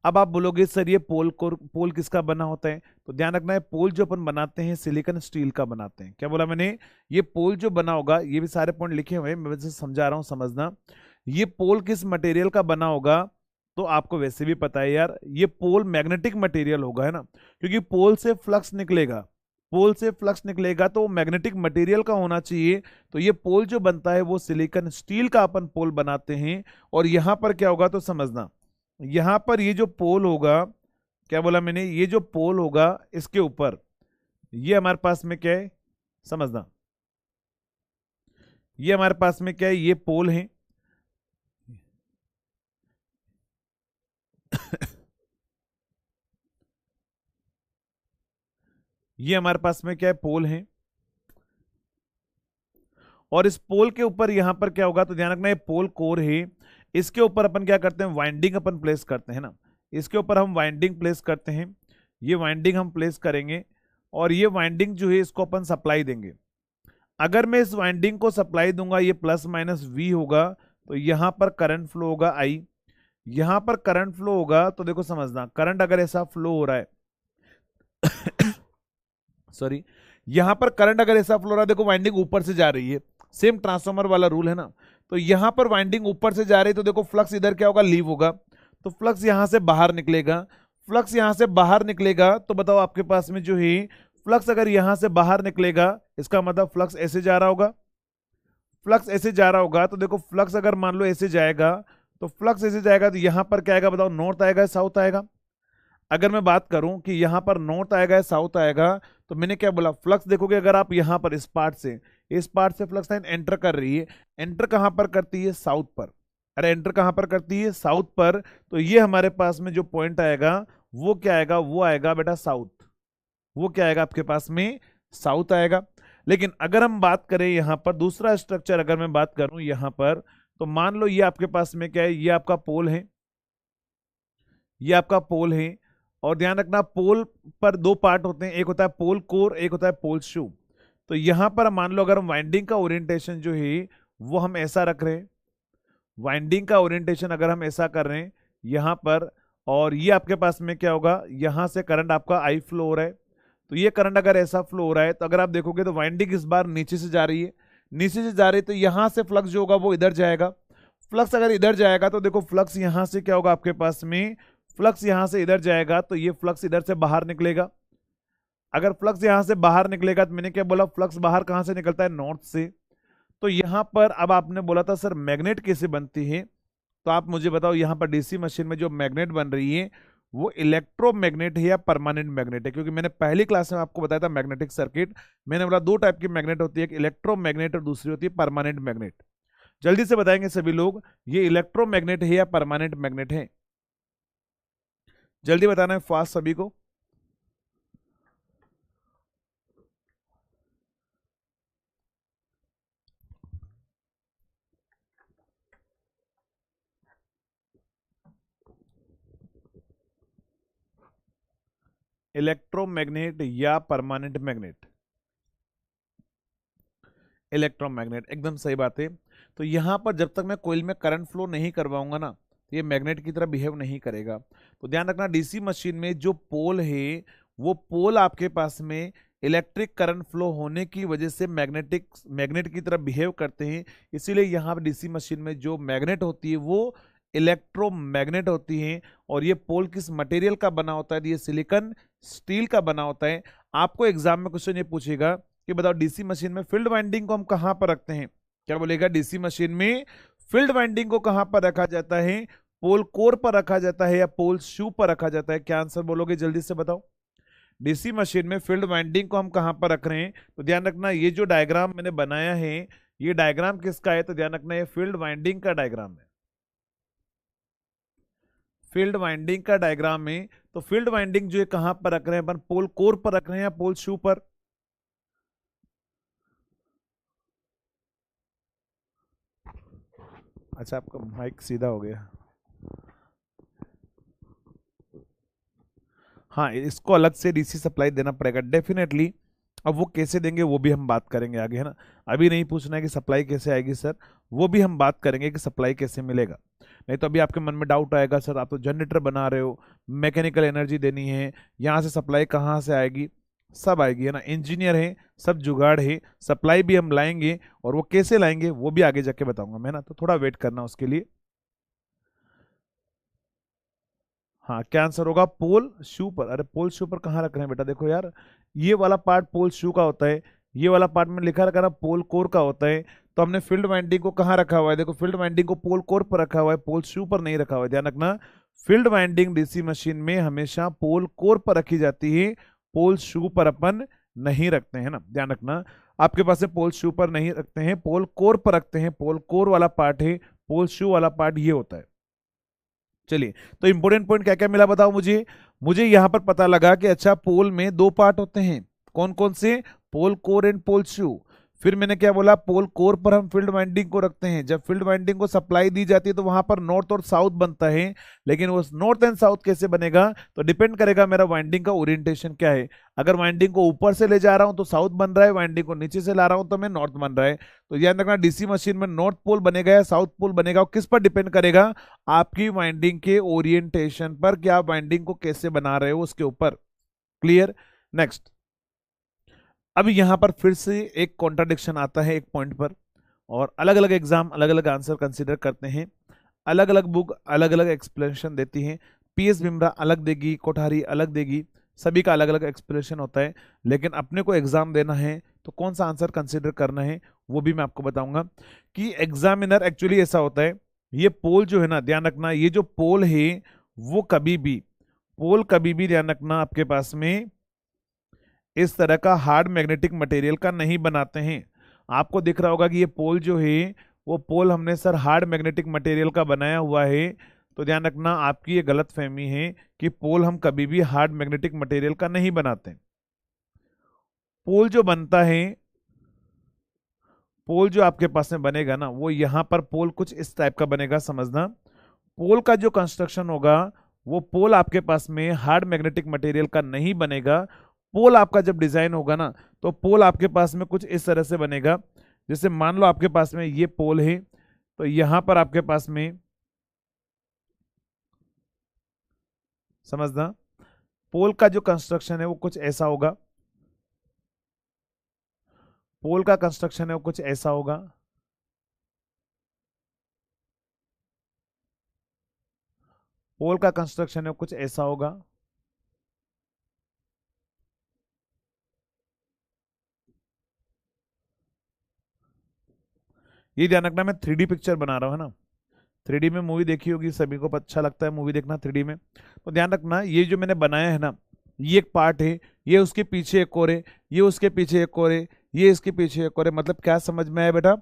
अब आप बोलोगे सर ये पोल कोर, पोल किसका बना होता है? तो ध्यान रखना है, पोल जो अपन बनाते हैं सिलिकॉन स्टील का बनाते हैं। क्या बोला मैंने? ये पोल जो बना होगा, ये भी सारे पॉइंट लिखे हुए हैं, मैं वैसे समझा रहा हूं, समझना। ये पोल किस मटेरियल का बना होगा? तो आपको वैसे भी पता है यार, ये पोल मैग्नेटिक मटेरियल होगा, है ना, क्योंकि पोल से फ्लक्स निकलेगा। पोल से फ्लक्स निकलेगा तो वो मैग्नेटिक मटेरियल का होना चाहिए। तो ये पोल जो बनता है वो सिलिकॉन स्टील का अपन पोल बनाते हैं। और यहां पर क्या होगा तो समझना, यहां पर ये जो पोल होगा, क्या बोला मैंने, ये जो पोल होगा इसके ऊपर ये हमारे पास में क्या है समझना, ये हमारे पास में क्या है, ये पोल है। ये हमारे पास में क्या है, पोल है। और इस पोल के ऊपर यहां पर क्या होगा तो ध्यान रखना, ये पोल कोर है। इसके ऊपर अपन क्या करते हैं, वाइंडिंग अपन प्लेस करते हैं ना, इसके ऊपर हम वाइंडिंग प्लेस करते हैं। ये वाइंडिंग हम प्लेस करेंगे और ये वाइंडिंग जो है इसको अपन सप्लाई देंगे। अगर मैं इस वाइंडिंग को सप्लाई दूंगा, ये प्लस माइनस वी होगा, तो यहां पर करंट फ्लो होगा आई। यहां पर करंट फ्लो होगा तो देखो समझना, करंट अगर ऐसा फ्लो हो रहा है सॉरी, यहां पर करंट अगर ऐसा फ्लो हो रहा है, देखो वाइंडिंग ऊपर से जा रही है, सेम ट्रांसफार्मर वाला रूल है ना। तो यहां पर वाइंडिंग ऊपर से जा रही है तो देखो फ्लक्स इधर क्या होगा, लीव होगा। तो फ्लक्स यहां से बाहर निकलेगा। फ्लक्स यहां से बाहर निकलेगा तो बताओ आपके पास में जो है, फ्लक्स अगर यहां से बाहर निकलेगा इसका मतलब फ्लक्स ऐसे जा रहा होगा। फ्लक्स ऐसे जा रहा होगा तो देखो फ्लक्स अगर मान लो ऐसे जाएगा, तो फ्लक्स ऐसे जाएगा तो यहां पर क्या आएगा बताओ, नॉर्थ आएगा साउथ आएगा? अगर मैं बात करूं कि यहां पर नॉर्थ आएगा साउथ आएगा, तो मैंने क्या बोला, फ्लक्स देखोगे अगर आप यहां पर इस पार्ट से फ्लक्स लाइन एंटर कर रही है, एंटर कहां पर करती है, साउथ पर। अरे एंटर कहां पर करती है, साउथ पर। तो ये हमारे पास में जो पॉइंट आएगा वो क्या आएगा, वो आएगा बेटा साउथ। वो क्या आएगा आपके पास में, साउथ आएगा। लेकिन अगर हम बात करें यहां पर दूसरा स्ट्रक्चर, अगर मैं बात करूं यहां पर, तो मान लो ये आपके पास में क्या है, ये आपका पोल है, ये आपका पोल है। और ध्यान रखना, पोल पर दो पार्ट होते हैं, एक होता है पोल कोर, एक होता है पोल शू। तो यहां पर मान लो अगर हम वाइंडिंग का ओरिएंटेशन जो है वो हम ऐसा रख रहे हैं, वाइंडिंग का ओरिएंटेशन अगर हम ऐसा कर रहे हैं यहां पर, और ये आपके पास में क्या होगा, यहां से करंट आपका आई फ्लो हो रहा है। तो ये करंट अगर ऐसा फ्लो हो रहा है तो अगर आप देखोगे तो वाइंडिंग इस बार नीचे से जा रही है, नीचे से जा रही है, तो यहां से फ्लक्स जो होगा वो इधर जाएगा। फ्लक्स अगर इधर जाएगा तो देखो फ्लक्स यहां से क्या होगा आपके पास में, फ्लक्स यहां से इधर जाएगा तो ये फ्लक्स इधर से बाहर निकलेगा। अगर फ्लक्स यहां से बाहर निकलेगा तो मैंने क्या बोला, फ्लक्स बाहर कहां से निकलता है, नॉर्थ से। तो यहां पर अब आपने बोला था सर मैग्नेट कैसे बनती है, तो आप मुझे बताओ यहां पर डीसी मशीन में जो मैग्नेट बन रही है वो इलेक्ट्रोमैग्नेट है या परमानेंट मैग्नेट है? क्योंकि मैंने पहली क्लास में आपको बताया था मैग्नेटिक सर्किट, मैंने बोला दो टाइप की मैग्नेट होती है, एक इलेक्ट्रोमैग्नेट और दूसरी होती है परमानेंट मैग्नेट। जल्दी से बताएंगे सभी लोग, ये इलेक्ट्रोमैग्नेट है या परमानेंट मैग्नेट है? जल्दी बताना है फास्ट सभी को। इलेक्ट्रोमैग्नेट या परमानेंट मैग्नेट? इलेक्ट्रोमैग्नेट, एकदम सही बात है। तो यहां पर जब तक मैं कोइल में करंट फ्लो नहीं करवाऊंगा ना, तो ये मैग्नेट की तरह बिहेव नहीं करेगा। तो ध्यान रखना, डीसी मशीन में जो पोल है वो पोल आपके पास में इलेक्ट्रिक करंट फ्लो होने की वजह से मैग्नेट की तरह बिहेव करते हैं। इसीलिए यहाँ पर डीसी मशीन में जो मैग्नेट होती है वो इलेक्ट्रोमैग्नेट होती है। और ये पोल किस मटेरियल का बना होता है, तो ये सिलिकॉन स्टील का बना होता है। आपको एग्जाम में क्वेश्चन ये पूछेगा कि बताओ डीसी मशीन में फील्ड वाइंडिंग को हम कहां पर रखते हैं? क्या बोलेगा, डीसी मशीन में फील्ड वाइंडिंग को कहां पर रखा जाता है, पोल कोर पर रखा जाता है या पोल शू पर रखा जाता है? क्या आंसर बोलोगे, जल्दी से बताओ। डीसी मशीन में फील्ड वाइंडिंग को हम कहां पर रख रहे हैं, तो ध्यान रखना ये जो डायग्राम मैंने बनाया है ये डायग्राम किसका है, तो ध्यान रखना ये फील्ड वाइंडिंग का डायग्राम है, फील्ड वाइंडिंग का डायग्राम है। तो फील्ड वाइंडिंग जो है कहां पर रख रहे हैं अपन, पोल कोर पर रख रहे हैं या पोल शू पर? अच्छा आपका माइक सीधा हो गया। हाँ इसको अलग से डीसी सप्लाई देना पड़ेगा डेफिनेटली। अब वो कैसे देंगे वो भी हम बात करेंगे आगे, है ना। अभी नहीं पूछना है कि सप्लाई कैसे आएगी सर, वो भी हम बात करेंगे कि सप्लाई कैसे मिलेगा। नहीं तो अभी आपके मन में डाउट आएगा सर आप तो जनरेटर बना रहे हो, मैकेनिकल एनर्जी देनी है, यहाँ से सप्लाई कहाँ से आएगी? सब आएगी, है ना। इंजीनियर है, सब जुगाड़ है, सप्लाई भी हम लाएंगे और वो कैसे लाएंगे वो भी आगे जाके बताऊंगा मैं, ना। तो थोड़ा वेट करना उसके लिए। हाँ क्या आंसर होगा, पोल शू पर। अरे पोल शू पर कहाँ रख रहे हैं बेटा, देखो यार ये वाला पार्ट पोल शू का होता है, ये वाला पार्ट में लिखा रखा ना पोल कोर का होता है। तो हमने फील्ड वाइंडिंग को कहाँ रखा हुआ है, देखो फील्ड वाइंडिंग को पोल कोर पर रखा हुआ है, पोल शू पर नहीं रखा हुआ है। ध्यान रखना फील्ड वाइंडिंग डीसी मशीन में हमेशा पोल कोर पर रखी जाती है, पोल शू पर अपन नहीं रखते हैं ना, ध्यान रखना। आपके पास पोल शू पर नहीं रखते हैं, पोल कोर पर रखते हैं। पोल कोर वाला पार्ट है, पोल शू वाला पार्ट ये होता है। चलिए तो इंपॉर्टेंट पॉइंट क्या क्या मिला बताओ मुझे। मुझे यहां पर पता लगा कि अच्छा पोल में दो पार्ट होते हैं, कौन कौन से, पोल कोर एंड पोल शू। फिर मैंने क्या बोला, पोल कोर पर हम फील्ड वाइंडिंग को रखते हैं, जब फील्ड वाइंडिंग को सप्लाई दी जाती है तो वहां पर नॉर्थ और साउथ बनता है। लेकिन वो नॉर्थ एंड साउथ कैसे बनेगा, तो डिपेंड करेगा मेरा वाइंडिंग का ओरिएंटेशन क्या है। अगर वाइंडिंग को ऊपर से ले जा रहा हूं तो साउथ बन रहा है, वाइंडिंग को नीचे से ला रहा हूं तो मैं नॉर्थ बन रहा है। तो ध्यान रखना डीसी मशीन में नॉर्थ पोल बनेगा या साउथ पोल बनेगा, और किस पर डिपेंड करेगा, आपकी वाइंडिंग के ओरिएंटेशन पर, कि आप वाइंडिंग को कैसे बना रहे हो उसके ऊपर। क्लियर। नेक्स्ट, अब यहां पर फिर से एक कॉन्ट्राडिक्शन आता है एक पॉइंट पर, और अलग अलग एग्जाम अलग अलग आंसर कंसीडर करते हैं, अलग अलग बुक अलग अलग एक्सप्लेनेशन देती हैं। पीएस बिमरा अलग देगी, कोठारी अलग देगी, सभी का अलग अलग एक्सप्लेनेशन होता है। लेकिन अपने को एग्जाम देना है तो कौन सा आंसर कंसीडर करना है वो भी मैं आपको बताऊंगा। कि एग्जामिनर एक्चुअली ऐसा होता है, ये पोल जो है ना, ध्यान रखना ये जो पोल है वो कभी भी, पोल कभी भी ध्यान रखना आपके पास में इस तरह का हार्ड मैग्नेटिक मटेरियल का नहीं बनाते हैं। आपको दिख रहा होगा कि ये पोल जो है वो पोल हमने सर हार्ड मैग्नेटिक मटेरियल का बनाया हुआ है। तो ध्यान रखना आपकी ये गलत फहमी है कि पोल हम कभी भी हार्ड मैग्नेटिक मटेरियल का नहीं बनाते। पोल जो बनता है, पोल जो आपके पास में बनेगा ना, वो यहाँ पर पोल कुछ इस टाइप का बनेगा, समझना। पोल का जो कंस्ट्रक्शन होगा वो पोल आपके पास में हार्ड मैग्नेटिक मटेरियल का नहीं बनेगा। पोल आपका जब डिजाइन होगा ना तो पोल आपके पास में कुछ इस तरह से बनेगा। जैसे मान लो आपके पास में ये पोल है, तो यहां पर आपके पास में, समझना, पोल का जो कंस्ट्रक्शन है वो कुछ ऐसा होगा, पोल का कंस्ट्रक्शन है वो कुछ ऐसा होगा। पोल का कंस्ट्रक्शन है वो कुछ ऐसा होगा। ये ध्यान रखना मैं 3D पिक्चर बना रहा हूँ, है ना। 3D में मूवी देखी होगी, सभी को अच्छा लगता है मूवी देखना 3D में। तो ध्यान रखना ये जो मैंने बनाया है ना, ये एक पार्ट है, ये उसके पीछे एक और है, ये उसके पीछे एक और है, ये इसके पीछे एक और है। मतलब क्या समझ में आया बेटा,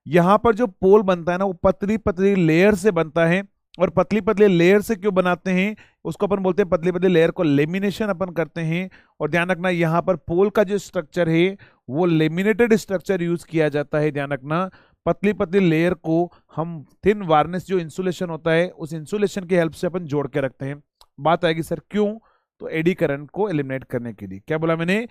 यहाँ पर जो पोल बनता है ना वो पतली पतली लेयर से बनता है। और पतली पतली लेयर से क्यों बनाते हैं, उसको अपन बोलते हैं, पतली पतली लेयर को लेमिनेशन अपन करते हैं। और ध्यान रखना यहाँ पर पोल का जो स्ट्रक्चर है वो लेमिनेटेड स्ट्रक्चर यूज किया जाता है। ध्यान रखना पतली पतली लेयर को हम थिन वार्निश जो इंसुलेशन होता है उस इंसुलेशन की हेल्प से अपन जोड़ के रखते हैं। बात आएगी सर क्यों, तो एडी करंट को एलिमिनेट करने के लिए। क्या बोला मैंने,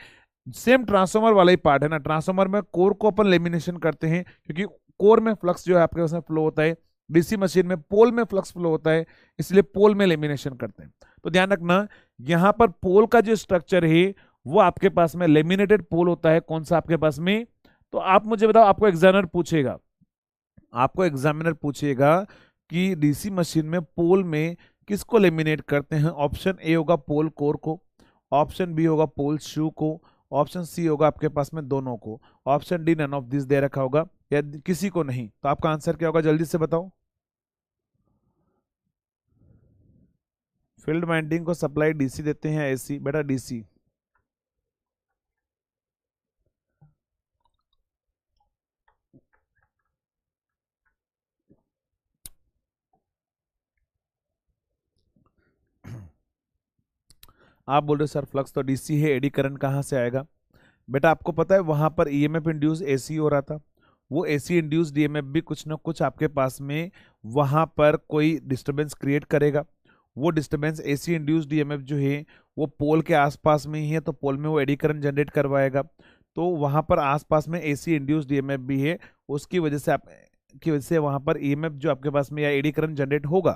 सेम ट्रांसफॉर्मर वाला ही पार्ट है ना, ट्रांसफॉर्मर में कोर को अपन लेमिनेशन करते हैं क्योंकि कोर में फ्लक्स जो है आपके पास में फ्लो होता है, डीसी मशीन में पोल में फ्लक्स फ्लो होता है, इसलिए पोल में लेमिनेशन करते हैं। तो ध्यान रखना यहां पर पोल का जो स्ट्रक्चर है वो आपके पास में लेमिनेटेड पोल होता है। कौन सा आपके पास में, तो आप मुझे बताओ, आपको एग्जामिनर पूछेगा, आपको एग्जामिनर पूछेगा कि डीसी मशीन में पोल में किसको लेमिनेट करते हैं। ऑप्शन ए होगा पोल कोर को, ऑप्शन बी होगा पोल शू को, ऑप्शन सी होगा आपके पास में दोनों को, option D none of this दे रखा होगा या किसी को नहीं। तो आपका आंसर क्या होगा, जल्दी से बताओ। फील्ड वाइंडिंग को सप्लाई डीसी देते हैं एसी, बेटा डीसी। आप बोल रहे हो सर फ्लक्स तो डीसी है, एडी करंट कहाँ से आएगा? बेटा आपको पता है वहां पर ईएमएफ इंड्यूस एसी हो रहा था, वो एसी इंड्यूस्ड ईएमएफ भी कुछ ना कुछ आपके पास में वहां पर कोई डिस्टरबेंस क्रिएट करेगा। वो डिस्टरबेंस एसी इंड्यूस्ड ईएमएफ जो है वो पोल के आसपास में ही है, तो पोल में वो एडी करंट जनरेट करवाएगा। तो वहां पर आसपास में एसी इंड्यूस्ड ईएमएफ भी है, उसकी वजह से आप की वजह से वहां पर ईएमएफ जो आपके पास में या एडी करंट जनरेट होगा,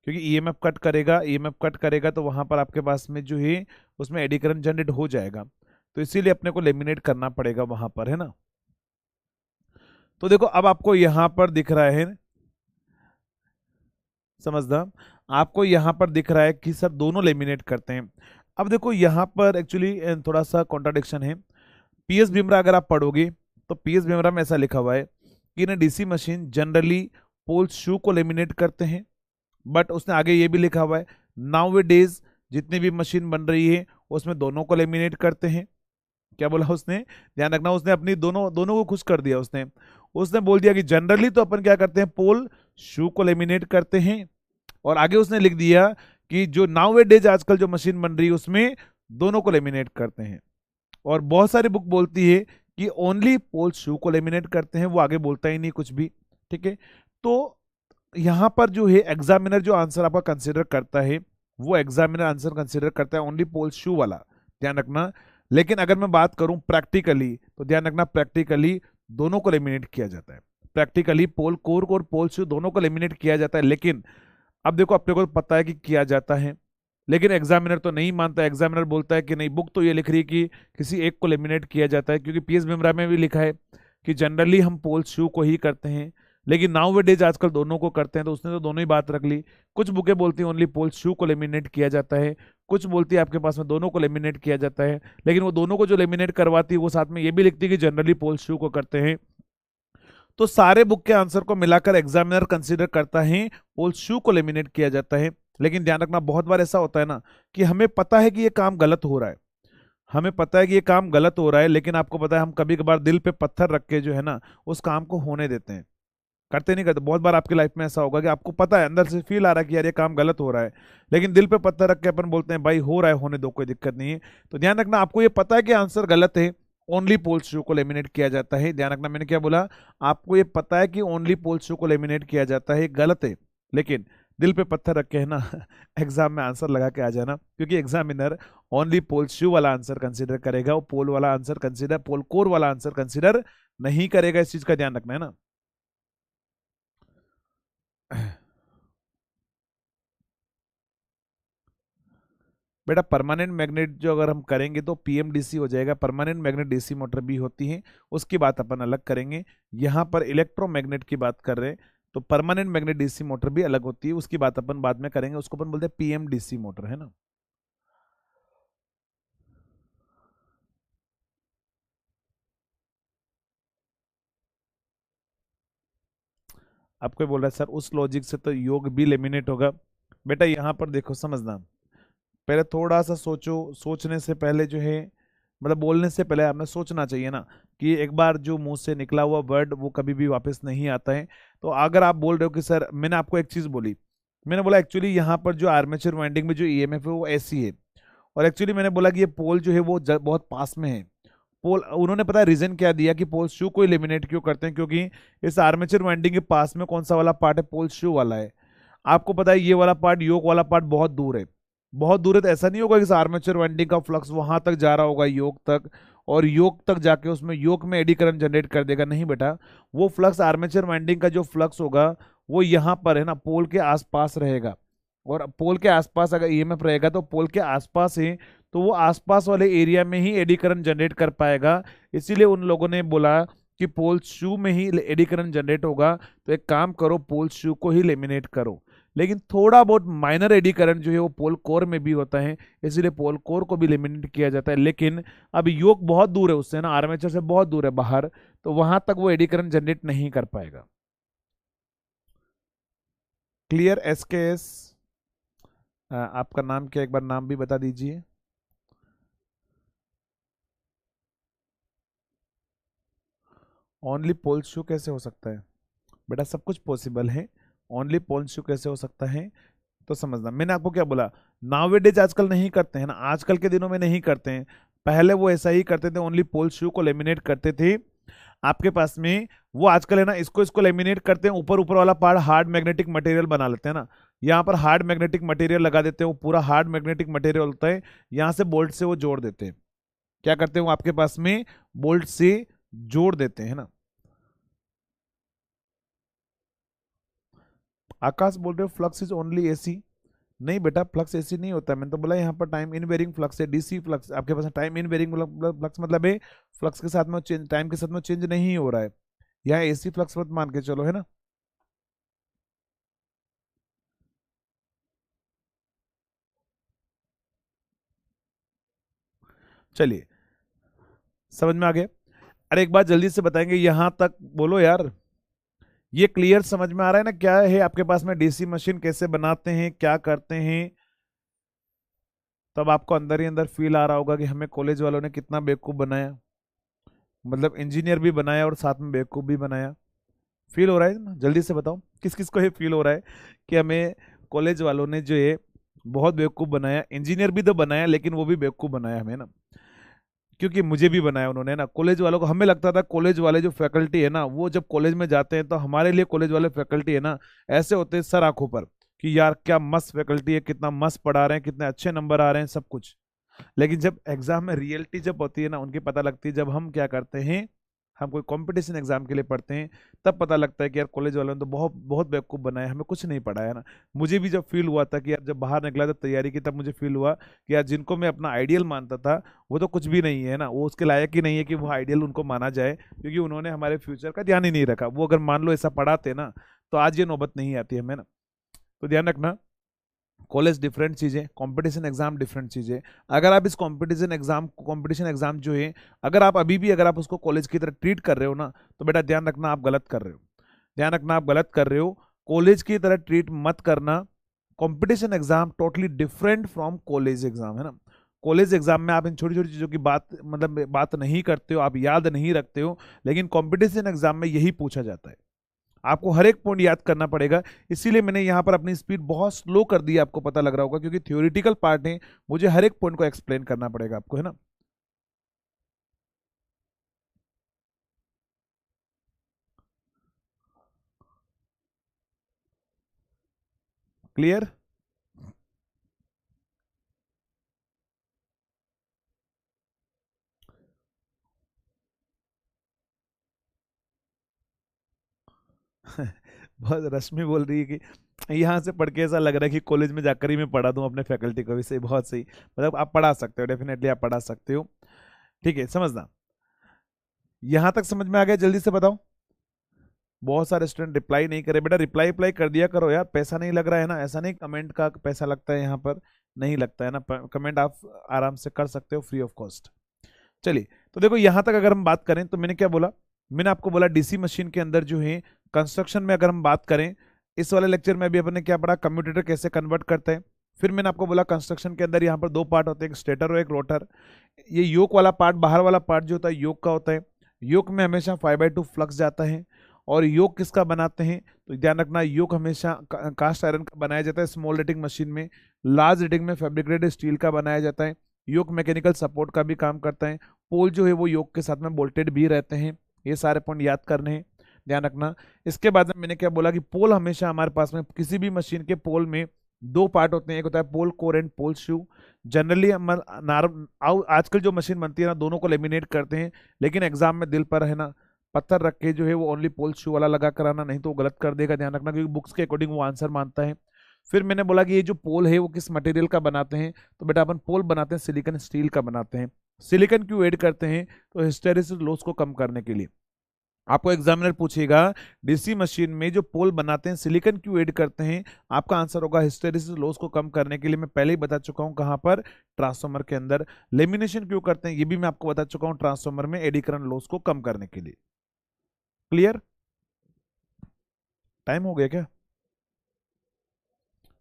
क्योंकि ईएमएफ कट करेगा, ईएमएफ कट करेगा तो वहां पर आपके पास में जो है उसमें एडी करंट जनरेट हो जाएगा। तो इसीलिए अपने को लेमिनेट करना पड़ेगा वहां पर, है ना। तो देखो अब आपको यहां पर दिख रहा है, समझदा, आपको यहां पर दिख रहा है कि सर दोनों लेमिनेट करते हैं। अब देखो यहां पर एक्चुअली थोड़ा सा कॉन्ट्राडिक्शन है। पीएस बिमरा अगर आप पढ़ोगे तो पीएस बिमरा में ऐसा लिखा हुआ है कि ना डीसी मशीन जनरली पोल शू को लेमिनेट करते हैं, बट उसने आगे ये भी लिखा हुआ है नाउ वे डेज जितनी भी मशीन बन रही है उसमें दोनों को लेमिनेट करते हैं। क्या बोला उसने, ध्यान रखना, उसने अपनी दोनों दोनों को खुश कर दिया। उसने उसने बोल दिया कि जनरली तो अपन क्या करते हैं, पोल शू को लेमिनेट करते हैं, और आगे उसने लिख दिया कि जो नाउ वे डेज आजकल जो मशीन बन रही है उसमें दोनों को लेमिनेट करते हैं। और बहुत सारी बुक बोलती है कि ओनली पोल शू को लेमिनेट करते हैं, वो आगे बोलता ही नहीं कुछ भी। ठीक है, तो यहां पर जो है एग्जामिनर जो आंसर आपका कंसिडर करता है वो एग्जामिनर आंसर कंसिडर करता है ओनली पोल शू वाला, ध्यान रखना। लेकिन अगर मैं बात करूं प्रैक्टिकली तो ध्यान रखना प्रैक्टिकली दोनों को लेमिनेट किया जाता है। प्रैक्टिकली पोल कोर और पोल शू दोनों को लेमिनेट किया जाता है, लेकिन अब देखो अपने को पता है कि किया जाता है, लेकिन एग्जामिनर तो नहीं मानता। एग्जामिनर बोलता है कि नहीं, बुक तो ये लिख रही है कि किसी एक को लेमिनेट किया जाता है, क्योंकि पीएस बिमरा में भी लिखा है कि जनरली हम पोल शू को ही करते हैं, लेकिन नाउ वे डेज आजकल दोनों को करते हैं, तो उसने तो दोनों ही बात रख ली। कुछ बुकें बोलती हैं ओनली पोल शू को लेमिनेट किया जाता है, कुछ बोलती है आपके पास में दोनों को लेमिनेट किया जाता है, लेकिन वो दोनों को जो लेमिनेट करवाती है वो साथ में ये भी लिखती है कि जनरली पोल शू को करते हैं। तो सारे बुक के आंसर को मिलाकर एग्जामिनर कंसीडर करता है पोल शू को लेमिनेट किया जाता है। लेकिन ध्यान रखना बहुत बार ऐसा होता है ना कि हमें पता है कि ये काम गलत हो रहा है, हमें पता है कि ये काम गलत हो रहा है, लेकिन आपको पता है हम कभी कभार दिल पे पत्थर रख के जो है ना उस काम को होने देते हैं। करते नहीं करते, बहुत बार आपकी लाइफ में ऐसा होगा कि आपको पता है, अंदर से फील आ रहा है कि यार ये काम गलत हो रहा है, लेकिन दिल पे पत्थर रख के अपन बोलते हैं भाई हो रहा है होने दो, कोई दिक्कत नहीं है। तो ध्यान रखना आपको ये पता है कि आंसर गलत है, ओनली पोल शू को लेमिनेट किया जाता है। ध्यान रखना मैंने क्या बोला, आपको ये पता है कि ओनली पोल शू को लेमिनेट किया जाता है, गलत है, लेकिन दिल पे पत्थर रख के है ना एग्जाम में आंसर लगा के आ जाना, क्योंकि एग्जामिनर ओनली पोल शू वाला आंसर कंसिडर करेगा, वो पोल वाला आंसर कंसिडर, पोल कोर वाला आंसर कंसिडर नहीं करेगा। इस चीज का ध्यान रखना है ना। बेटा परमानेंट मैग्नेट जो अगर हम करेंगे तो पीएमडीसी हो जाएगा, परमानेंट मैग्नेट डीसी मोटर भी होती है, उसकी बात अपन अलग करेंगे। यहाँ पर इलेक्ट्रोमैग्नेट की बात कर रहे हैं, तो परमानेंट मैग्नेट डीसी मोटर भी अलग होती है, उसकी बात अपन बाद में करेंगे, उसको अपन बोलते हैं पीएमडीसी मोटर, है ना। आपको बोल रहा है सर उस लॉजिक से तो योग भी लेमिनेट होगा। बेटा यहाँ पर देखो समझना, पहले थोड़ा सा सोचो, सोचने से पहले जो है मतलब बोलने से पहले आपने सोचना चाहिए ना कि एक बार जो मुंह से निकला हुआ वर्ड वो कभी भी वापस नहीं आता है। तो अगर आप बोल रहे हो कि सर मैंने आपको एक चीज बोली, मैंने बोला एक्चुअली यहाँ पर जो आर्मेचर वाइंडिंग में जो ईएमएफ है वो ऐसी है, और एक्चुअली मैंने बोला कि ये पोल जो है वो बहुत पास में है। पोल उन्होंने पता है रीजन क्या दिया कि पोल शू को एलिमिनेट क्यों करते हैं, क्योंकि इस आर्मेचर वाइंडिंग के पास में कौन सा वाला पार्ट है, पोल शू वाला है। आपको पता है ये वाला पार्ट, योक वाला पार्ट बहुत दूर है, बहुत दूर है, तो ऐसा नहीं होगा कि आर्मेचर वाइंडिंग का फ्लक्स वहां तक जा रहा होगा योक तक, और योक तक जाके उसमें योक में एडी करंट जनरेट कर देगा, नहीं बेटा। वो फ्लक्स आर्मेचर वाइंडिंग का जो फ्लक्स होगा वो यहाँ पर है ना पोल के आसपास रहेगा, और पोल के आसपास अगर ईएमएफ रहेगा तो पोल के आसपास है, तो वो आसपास वाले एरिया में ही एडी करंट जनरेट कर पाएगा। इसीलिए उन लोगों ने बोला कि पोल शू में ही एडी करंट जनरेट होगा, तो एक काम करो पोल शू को ही लेमिनेट करो। लेकिन थोड़ा बहुत माइनर एडी करंट जो है वो पोल कोर में भी होता है, इसीलिए पोल कोर को भी लेमिनेट किया जाता है। लेकिन अब योक बहुत दूर है उससे ना, आर्मेचर से बहुत दूर है बाहर, तो वहां तक वो एडी करंट जनरेट नहीं कर पाएगा। Clear SKS? आपका नाम क्या, एक बार नाम भी बता दीजिए। ओनली पोल शू कैसे हो सकता है? बेटा सब कुछ पॉसिबल है, ओनली पोल शू कैसे हो सकता है? तो समझना मैंने आपको क्या बोला, नाउअडेज आजकल नहीं करते हैं ना, आजकल के दिनों में नहीं करते हैं। पहले वो ऐसा ही करते थे, ओनली पोल शू को लेमिनेट करते थे आपके पास में। वो आजकल है ना, इसको इसको लेमिनेट करते हैं, ऊपर ऊपर वाला पार्ट हार्ड मैग्नेटिक मटेरियल बना लेते हैं ना। यहाँ पर हार्ड मैग्नेटिक मटेरियल लगा देते हैं, वो पूरा हार्ड मैग्नेटिक मटेरियल होता है, यहाँ से बोल्ट से वो जोड़ देते हैं। क्या करते हैं वो आपके पास में बोल्ट से जोड़ देते हैं ना। आकाश बोल रहे हो फ्लक्स इज ओनली एसी। नहीं बेटा, फ्लक्स एसी नहीं होता है, मैंने तो बोला यहाँ पर टाइम इन वेरिंग फ्लक्स है, डीसी फ्लक्स आपके पास टाइम इन वेरिंग फ्लक्स मतलब है फ्लक्स के साथ में चेंज, टाइम के साथ में चेंज नहीं हो रहा है। यहाँ एसी फ्लक्स मत मान के चलो, है ना। चलिए, समझ में आ गया। अरे एक बात जल्दी से बताएंगे, यहां तक बोलो यार। ये क्लियर समझ में आ रहा है ना, क्या है आपके पास में डीसी मशीन कैसे बनाते हैं, क्या करते हैं। तब आपको अंदर ही अंदर फील आ रहा होगा कि हमें कॉलेज वालों ने कितना बेवकूफ बनाया, मतलब इंजीनियर भी बनाया और साथ में बेवकूफ भी बनाया। फील हो रहा है ना, जल्दी से बताओ किस किस को ये फील हो रहा है कि हमें कॉलेज वालों ने जो है बहुत बेवकूफ बनाया। इंजीनियर भी तो बनाया, लेकिन वो भी बेवकूफ बनाया हमें ना, क्योंकि मुझे भी बनाया उन्होंने ना। कॉलेज वालों को हमें लगता था कॉलेज वाले जो फैकल्टी है ना, वो जब कॉलेज में जाते हैं तो हमारे लिए कॉलेज वाले फैकल्टी है ना, ऐसे होते हैं सर आंखों पर कि यार क्या मस्त फैकल्टी है, कितना मस्त पढ़ा रहे हैं, कितने अच्छे नंबर आ रहे हैं, सब कुछ। लेकिन जब एग्जाम में रियलिटी जब होती है ना, उनकी पता लगती है, जब हम क्या करते हैं, हम कोई कंपटीशन एग्जाम के लिए पढ़ते हैं, तब पता लगता है कि यार कॉलेज वालों ने तो बहुत बहुत बेवकूफ़ बनाया, हमें कुछ नहीं पढ़ाया ना। मुझे भी जब फील हुआ था कि यार जब बाहर निकला था तैयारी की, तब मुझे फील हुआ कि यार जिनको मैं अपना आइडियल मानता था, वो तो कुछ भी नहीं है ना, वो उसके लायक ही नहीं है कि वो आइडियल उनको माना जाए, क्योंकि उन्होंने हमारे फ्यूचर का ध्यान ही नहीं रखा। वो अगर मान लो ऐसा पढ़ाते ना, तो आज ये नौबत नहीं आती हमें ना। तो ध्यान रखना, कॉलेज डिफरेंट चीज़ें, कंपटीशन एग्जाम डिफरेंट चीज़ें। अगर आप इस कंपटीशन एग्जाम जो है, अगर आप अभी भी अगर आप उसको कॉलेज की तरह ट्रीट कर रहे हो ना, तो बेटा ध्यान रखना आप गलत कर रहे हो। ध्यान रखना आप गलत कर रहे हो, कॉलेज की तरह ट्रीट मत करना। Competition exam totally different from college exam, है ना। कॉलेज एग्जाम में आप इन छोटी छोटी चीज़ों की बात मतलब बात नहीं करते हो, आप याद नहीं रखते हो, लेकिन कंपटीशन एग्जाम में यही पूछा जाता है, आपको हर एक पॉइंट याद करना पड़ेगा। इसीलिए मैंने यहाँ पर अपनी स्पीड बहुत स्लो कर दी, आपको पता लग रहा होगा, क्योंकि थ्योरेटिकल पार्ट है, मुझे हर एक पॉइंट को एक्सप्लेन करना पड़ेगा आपको, है ना। क्लियर। बहुत रश्मि बोल रही है कि यहाँ से पढ़ के ऐसा लग रहा है कि कॉलेज में जाकर ही मैं पढ़ा दूं अपने फैकल्टी को भी। सही, बहुत सही, मतलब आप पढ़ा सकते हो, डेफिनेटली आप पढ़ा सकते हो। ठीक है, समझना। यहाँ तक समझ में आ गया, जल्दी से बताओ। बहुत सारे स्टूडेंट रिप्लाई नहीं करे, बेटा रिप्लाई अप्लाई कर दिया करो यार, पैसा नहीं लग रहा है ना, ऐसा नहीं कमेंट का पैसा लगता है यहाँ पर, नहीं लगता है ना। कमेंट आप आराम से कर सकते हो फ्री ऑफ कॉस्ट। चलिए, तो देखो यहाँ तक अगर हम बात करें, तो मैंने क्या बोला, मैंने आपको बोला डीसी मशीन के अंदर जो है कंस्ट्रक्शन में अगर हम बात करें, इस वाले लेक्चर में भी अपन ने क्या पढ़ा, कम्यूटेटर कैसे कन्वर्ट करते हैं। फिर मैंने आपको बोला कंस्ट्रक्शन के अंदर यहाँ पर दो पार्ट होते हैं, एक स्टेटर और एक रोटर। ये योक वाला पार्ट, बाहर वाला पार्ट जो होता है योक का होता है। योक में हमेशा 5/2 फ्लक्स जाता है। और योक किसका बनाते हैं, तो ध्यान रखना, योक हमेशा कास्ट आयरन का बनाया जाता है स्मॉल रेटिंग मशीन में। लार्ज रेटिंग में फैब्रिकेटेड स्टील का बनाया जाता है। योक मैकेनिकल सपोर्ट का भी काम करता है। पोल जो है वो योक के साथ में बोल्टेड भी रहते हैं। ये सारे पॉइंट याद करने हैं, ध्यान रखना। इसके बाद में मैंने क्या बोला कि पोल हमेशा हमारे पास में, किसी भी मशीन के पोल में दो पार्ट होते हैं, एक होता है pole core and pole shoe. Generally हम आजकल जो मशीन बनती है ना, दोनों को लेमिनेट करते हैं, लेकिन एग्जाम में दिल पर है ना पत्थर रख के जो है वो ओनली पोल शू वाला लगा कर आना, नहीं तो वो गलत कर देगा, ध्यान रखना, क्योंकि बुक्स के अकॉर्डिंग वो आंसर मानता है। फिर मैंने बोला कि ये जो पोल है वो किस मटेरियल का बनाते हैं, तो बेटा अपन पोल बनाते हैं सिलिकॉन स्टील का बनाते हैं। सिलिकॉन क्यों ऐड करते हैं, तो हिस्टेरेसिस लॉस को कम करने के लिए। आपको एग्जामिनर पूछेगा डीसी मशीन में जो पोल बनाते हैं सिलिकॉन क्यों ऐड करते हैं, आपका आंसर होगा हिस्टेरेसिस लॉस को कम करने के लिए। मैं पहले ही बता चुका हूं कहां पर, ट्रांसफार्मर के अंदर। लेमिनेशन क्यों करते हैं, ये भी मैं आपको बता चुका हूं, ट्रांसफार्मर में एडी करंट लॉस को कम करने के लिए। क्लियर। टाइम हो गया क्या?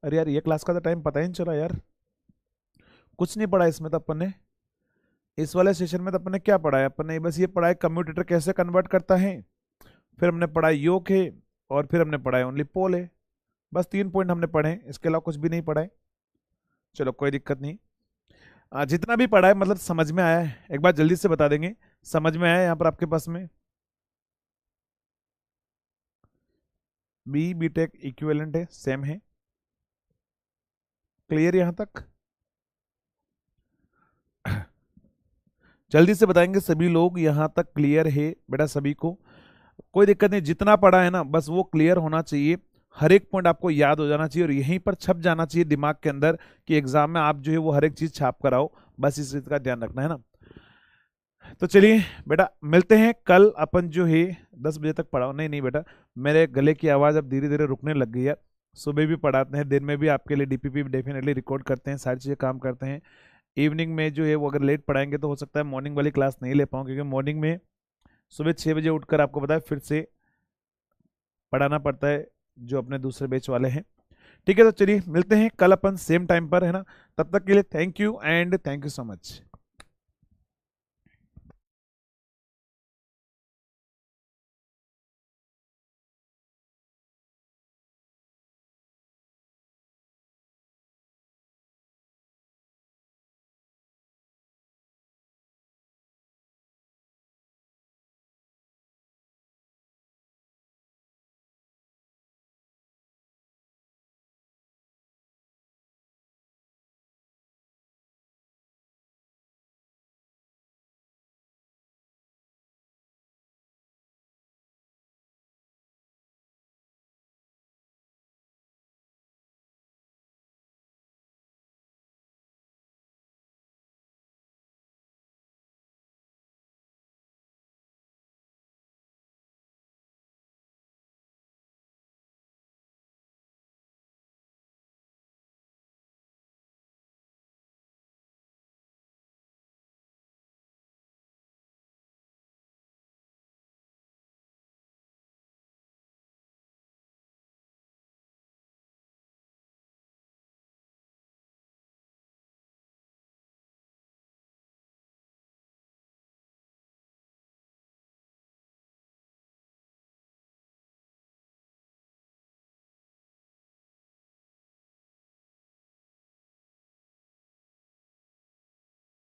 अरे यार, ये क्लास का तो टाइम पता ही नहीं चला यार। कुछ नहीं पढ़ा इसमें तो अपन ने, इस वाले सेशन में तो अपन ने क्या पढ़ा है, अपन ने बस ये पढ़ा है कम्यूटेटर कैसे कन्वर्ट करता है, फिर हमने पढ़ा योक है, और फिर हमने पढ़ा है ओनली पोल है। बस 3 पॉइंट हमने पढ़े हैं, इसके अलावा कुछ भी नहीं पढ़ा है। चलो कोई दिक्कत नहीं। जितना भी पढ़ा है मतलब समझ में आया है, एक बार जल्दी से बता देंगे। समझ में आया है यहाँ पर आपके पास में? बी टेक इक्विवेलेंट है, सेम है। क्लियर यहाँ तक? जल्दी से बताएंगे सभी लोग, यहाँ तक क्लियर है बेटा सभी को? कोई दिक्कत नहीं, जितना पढ़ा है ना बस वो क्लियर होना चाहिए। हर एक पॉइंट आपको याद हो जाना चाहिए और यहीं पर छप जाना चाहिए दिमाग के अंदर कि एग्जाम में आप जो है वो हर एक चीज छाप कर आओ। बस इस चीज का ध्यान रखना है ना। तो चलिए बेटा मिलते हैं कल। अपन जो है 10 बजे तक पढ़ाओ। नहीं नहीं बेटा, मेरे गले की आवाज़ अब धीरे धीरे रुकने लग गई है। सुबह भी पढ़ाते हैं, दिन में भी आपके लिए डीपीपी डेफिनेटली रिकॉर्ड करते हैं, सारी चीज़ें काम करते हैं। इवनिंग में जो है वो अगर लेट पढ़ाएंगे तो हो सकता है मॉर्निंग वाली क्लास नहीं ले पाऊँ, क्योंकि मॉर्निंग में सुबह 6 बजे उठकर आपको पता है फिर से पढ़ाना पड़ता है जो अपने दूसरे बैच वाले हैं। ठीक है, तो चलिए मिलते हैं कल अपन सेम टाइम पर, है ना। तब तक के लिए thank you and thank you so much.